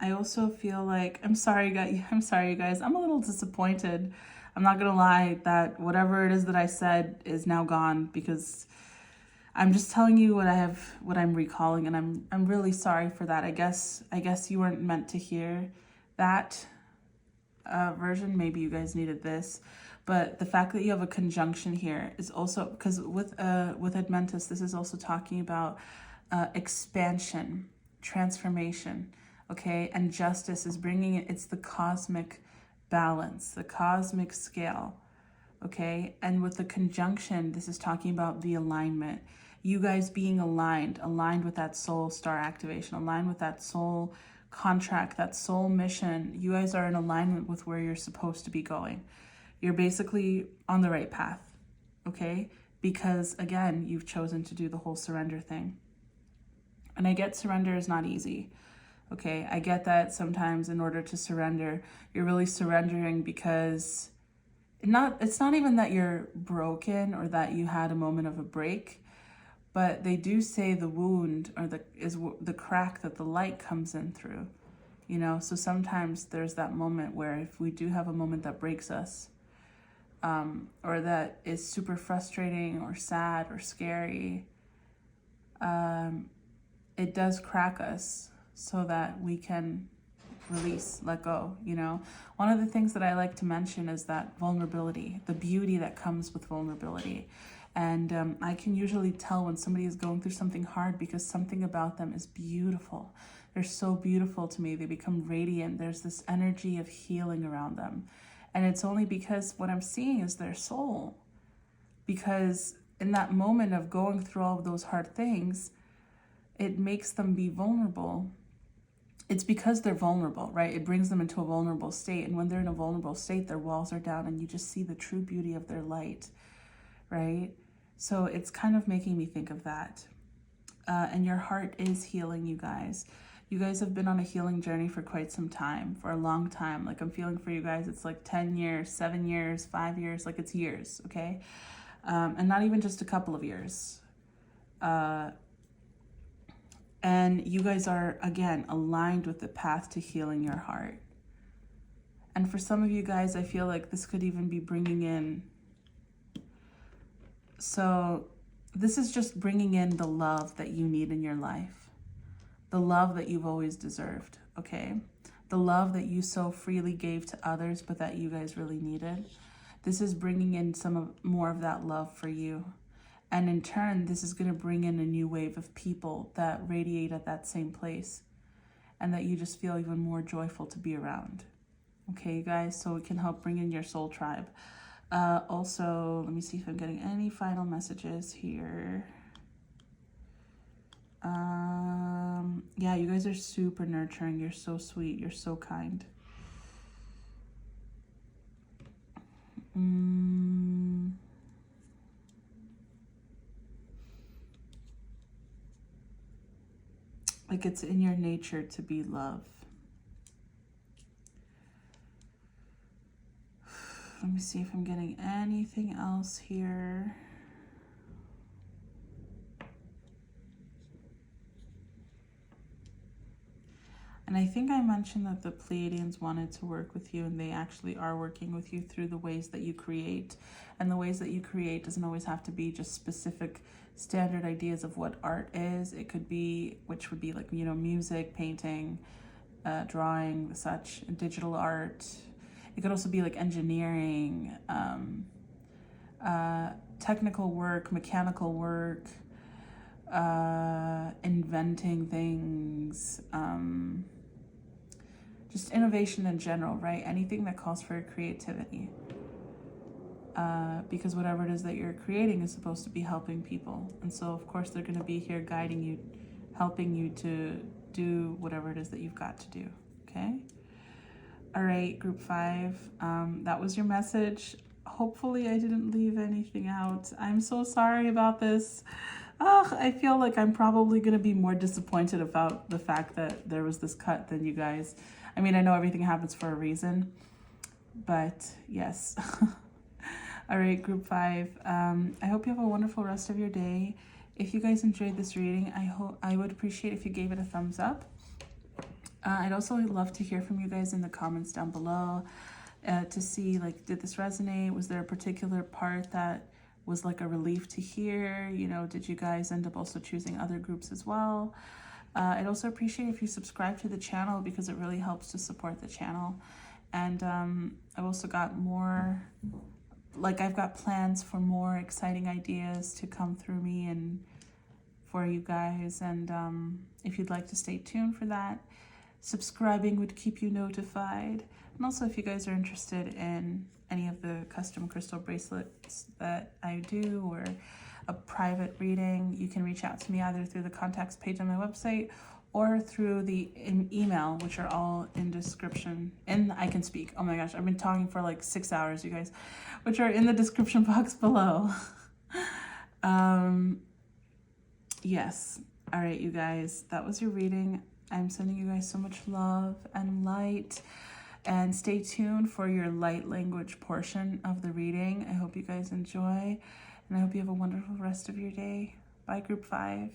I also feel like, I'm sorry, you guys. I'm a little disappointed. I'm not going to lie that whatever it is that I said is now gone, because I'm just telling you what I'm recalling, and I'm really sorry for that. I guess you weren't meant to hear that version. Maybe you guys needed this, but the fact that you have a conjunction here is also because with Admentus, this is also talking about expansion, transformation, okay? And Justice is bringing it. It's the cosmic balance, the cosmic scale, okay? And with the conjunction, this is talking about the alignment. You guys being aligned with that soul star activation, aligned with that soul contract, that soul mission. You guys are in alignment with where you're supposed to be going. You're basically on the right path, okay? Because again, you've chosen to do the whole surrender thing. And I get surrender is not easy, Okay, I get that sometimes in order to surrender, you're really surrendering because it's not even that you're broken or that you had a moment of a break, but they do say the wound or the crack that the light comes in through. You know, so sometimes there's that moment where if we do have a moment that breaks us, or that is super frustrating or sad or scary, it does crack us so that we can release, let go, you know. One of the things that I like to mention is that vulnerability, the beauty that comes with vulnerability. And I can usually tell when somebody is going through something hard because something about them is beautiful. They're so beautiful to me. They become radiant. There's this energy of healing around them. And it's only because what I'm seeing is their soul. Because in that moment of going through all of those hard things, it makes them be vulnerable. It's because they're vulnerable, right? It brings them into a vulnerable state. And when they're in a vulnerable state, their walls are down and you just see the true beauty of their light, right? So it's kind of making me think of that. And your heart is healing, you guys. You guys have been on a healing journey for quite some time, for a long time. Like I'm feeling for you guys, it's like 10 years, 7 years, 5 years, like it's years, okay? And not even just a couple of years. And you guys are, again, aligned with the path to healing your heart. And for some of you guys, I feel like this could even be bringing in. So this is just bringing in the love that you need in your life. The love that you've always deserved, okay? The love that you so freely gave to others, but that you guys really needed. This is bringing in more of that love for you. And in turn, this is going to bring in a new wave of people that radiate at that same place and that you just feel even more joyful to be around. Okay, you guys, so it can help bring in your soul tribe. Also, let me see if I'm getting any final messages here. Yeah, you guys are super nurturing. You're so sweet. You're so kind. Like it's in your nature to be love. Let me see if I'm getting anything else here. And I think I mentioned that the Pleiadians wanted to work with you, and they actually are working with you through the ways that you create. And the ways that you create doesn't always have to be just specific standard ideas of what art is. It could be, which would be like, you know, music, painting, drawing, such, digital art. It could also be like engineering, technical work, mechanical work, inventing things, just innovation in general, right? Anything that calls for creativity. Because whatever it is that you're creating is supposed to be helping people. And so, of course, they're going to be here guiding you, helping you to do whatever it is that you've got to do, okay? All right, group 5, that was your message. Hopefully I didn't leave anything out. I'm so sorry about this. I feel like I'm probably going to be more disappointed about the fact that there was this cut than you guys. I mean, I know everything happens for a reason, but yes. All right, group 5. I hope you have a wonderful rest of your day. If you guys enjoyed this reading, I would appreciate if you gave it a thumbs up. I'd also love to hear from you guys in the comments down below to see, like, did this resonate? Was there a particular part that was like a relief to hear? You know, did you guys end up also choosing other groups as well? I'd also appreciate if you subscribe to the channel because it really helps to support the channel. And I've also got more, like I've got plans for more exciting ideas to come through me and for you guys. And if you'd like to stay tuned for that, subscribing would keep you notified. And also if you guys are interested in any of the custom crystal bracelets that I do or a private reading, you can reach out to me either through the contacts page on my website or through the email, which are all in description. And I can speak. Oh my gosh, I've been talking for like 6 hours, you guys, which are in the description box below. Yes. All right, you guys, that was your reading. I'm sending you guys so much love and light. And stay tuned for your light language portion of the reading. I hope you guys enjoy, and I hope you have a wonderful rest of your day. Bye, Group 5.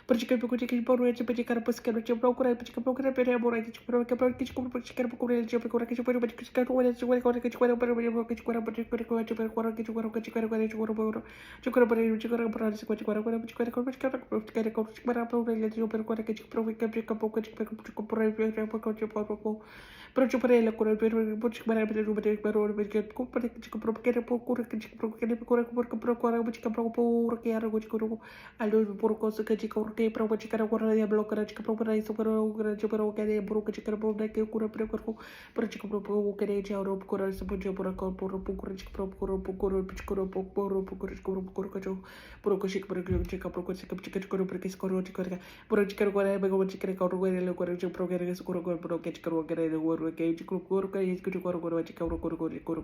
Perché perché paura ci perché cara pas cara ci procura perché procura per amore che ci procura perché ci procura perché cara procura ci procura che ci procura perché ci procura ci procura che ci procura per che ci procura perché ci procura che ci procura che ci procura che ci procura ci procura per ci procura per ci procura perché ci procura perché ci procura perché ci procura per ci procura che ci procura che ci procura che ci procura ci procura per ci procura però ci procura la cura per ci procura per perché ci procura che ci procura che ci procura che ci procura perché procura che ci procura che era che ci procura allora por cosa que ci corte pro que ci cara corre de bloquear ci pro isso pero ci pro que de bro que ci cara pro que cura pro pero ci pro que de ci oro cura se pode por ci pro ci pro que ci pro ci pro que ci cura porque ci cura ci cura pero ci cura que bego ci cura que le cura ci pro que ci cura pro que ci cura que de cura que ci cura que ci cura ci cura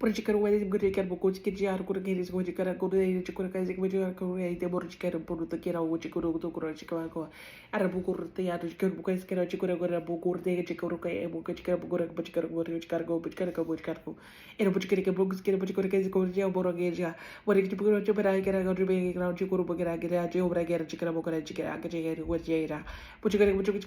Poricicar o Edith Gurricar Bocos que já recorreres o de cara correia de cura casa que vai jogar correia de borricar por do que era o de cura do cura de cava era bucur teatro de cura bucas que era de cura agora bucur de cura que é buca de cura bucura que pode cura de cargo pode cargo era pode que bucos que pode cura que correia borragueja o de cura de para que era de bem grau de cura bucura que era de obra que era de cura bucura de cura que era o de era pode cura que pode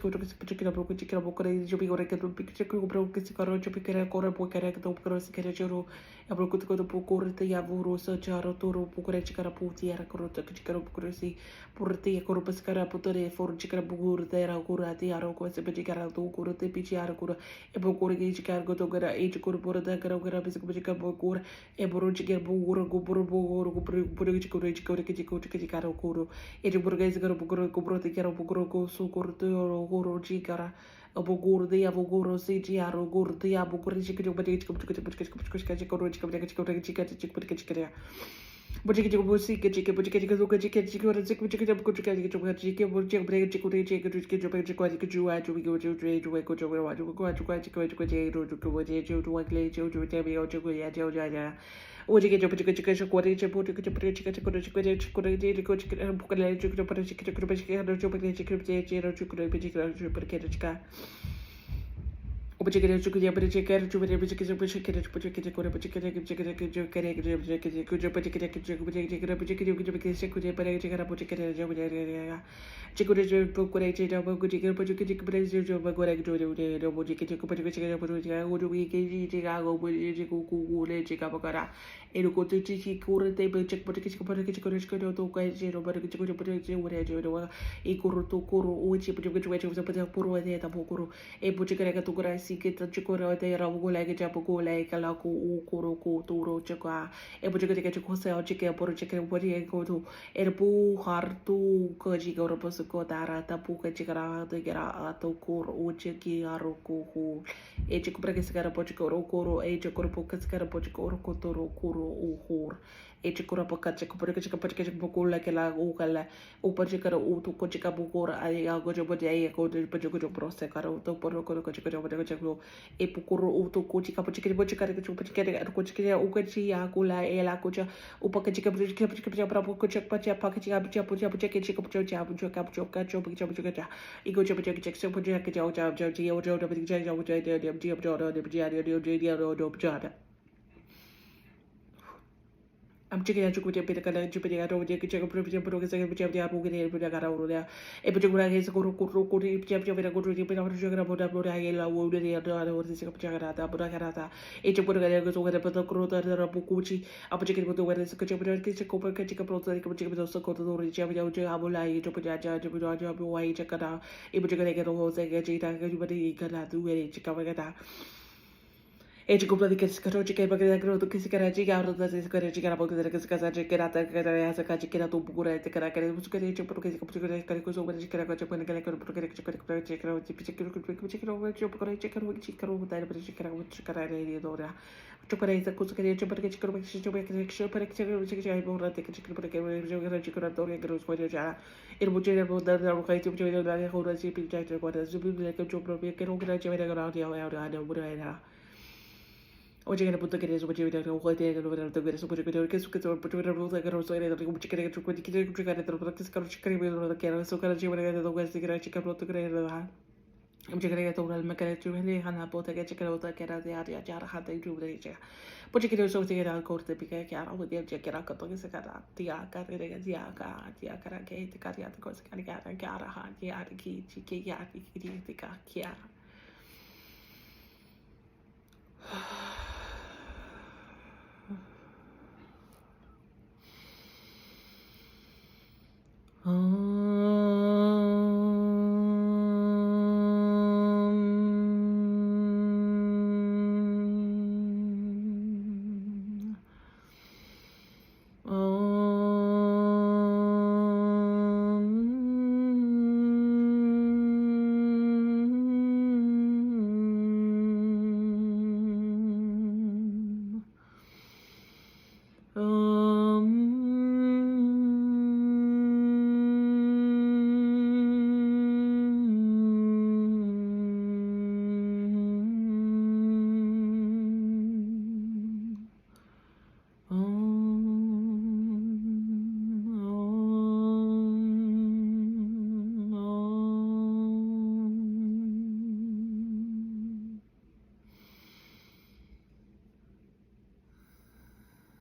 cura bucura de cura bucura de bigora que do pique que o pro que se caro de pique era cora bucura que do cura se que era juro a procura quando procura te a voro so jaro toro procura de cara puti era corota que de cara procura se por te a corpa se cara potore for de cara procura te era cura te ara co se de cara do cura te pichi ara cura e procura que de cara go to gara e de corpora da cara gara se de cara procura e boro de cara procura go por de cara que de cara cura e de procura se cara procura go pro te cara procura go so corto oro de cara a bogor de a bogor se de a bogor de a bogor de que eu bati que e puchikare ka tukura si ke chikoro te ra go la ke cha go la ka la ko u koro ko turo chaka e puchikare ka chiko se o chike por chike por ye ko to er pu har tu ko ji go ro pos ko tara ta pu ka chikara te gara to kor o chiki aro ko ho e chiko pra ke se gara po chiko ro koro e chiko pu ka se gara po chiko ro ko toro koro o hor e chikura paka chikura chikura ke la ukale upa chikara utu ko chikabukura ai algo jo bote ai ko de pajuko prose kara utu poro ko chikara bote chikro e pukuru utu ko chikapo chikiri bochikari ko chikiri ukachi ya kula e la kocha upa chikapra ko chikpa paka chikapa ego chapa chik so put jacket out of Joe I'm checking out with a bit of Jupiter. I don't check a provision progress of the Abu Gara. A particular is a good chapter of a good repeat of sugar about a Buddha, wood, the other was the Jakarta, Buddha, each of Buddha goes over the Patakrota, the Rapukuchi, a particular with the weather, Kitchen Copper, Kitchen Prota, Kitchen also go to the Jabba, Abula, Topaja, Jabba, Wai, Jakada, a particular get a horse, a Jita, everybody can do a Chicavagata. E ci compra di che scatoci che perché credo che si cara giga da si cara giga poco da che si casa giga da che da sa che che da tu pure te cara che su che ci perché si compra che cosa per ci cara che poi che perché ci cara ci cara ci ci cara ci cara ci perché ci cara ci cara da per ci cara ci cara di ora ci cara esa cosa che ci perché ci cara ci perché ci perché ci hai ora te che ci perché ci cara da che cosa poi già il budget da che ci da ora ci pigliare guarda su che ci proprio che non che ci vede gara di ora Oggi che ne punto che reso facevi da un po' di tempo per vedere su che su che tu puoi vedere che rosso era come ci che ci che giocare troppo che scaro ci credo che era su che ci vedere da questi che ci capito credo là I'm just going to get all the mechanics really hanna bota che ci credo che era di aria già racata in giù dice poi ci credo solo che era corte perché chiaro vuol dire che era che si cara ti ha carre che ti ha cara che ti cariata cosa caricata chiara ha ti ha chi ci che ya ti chiara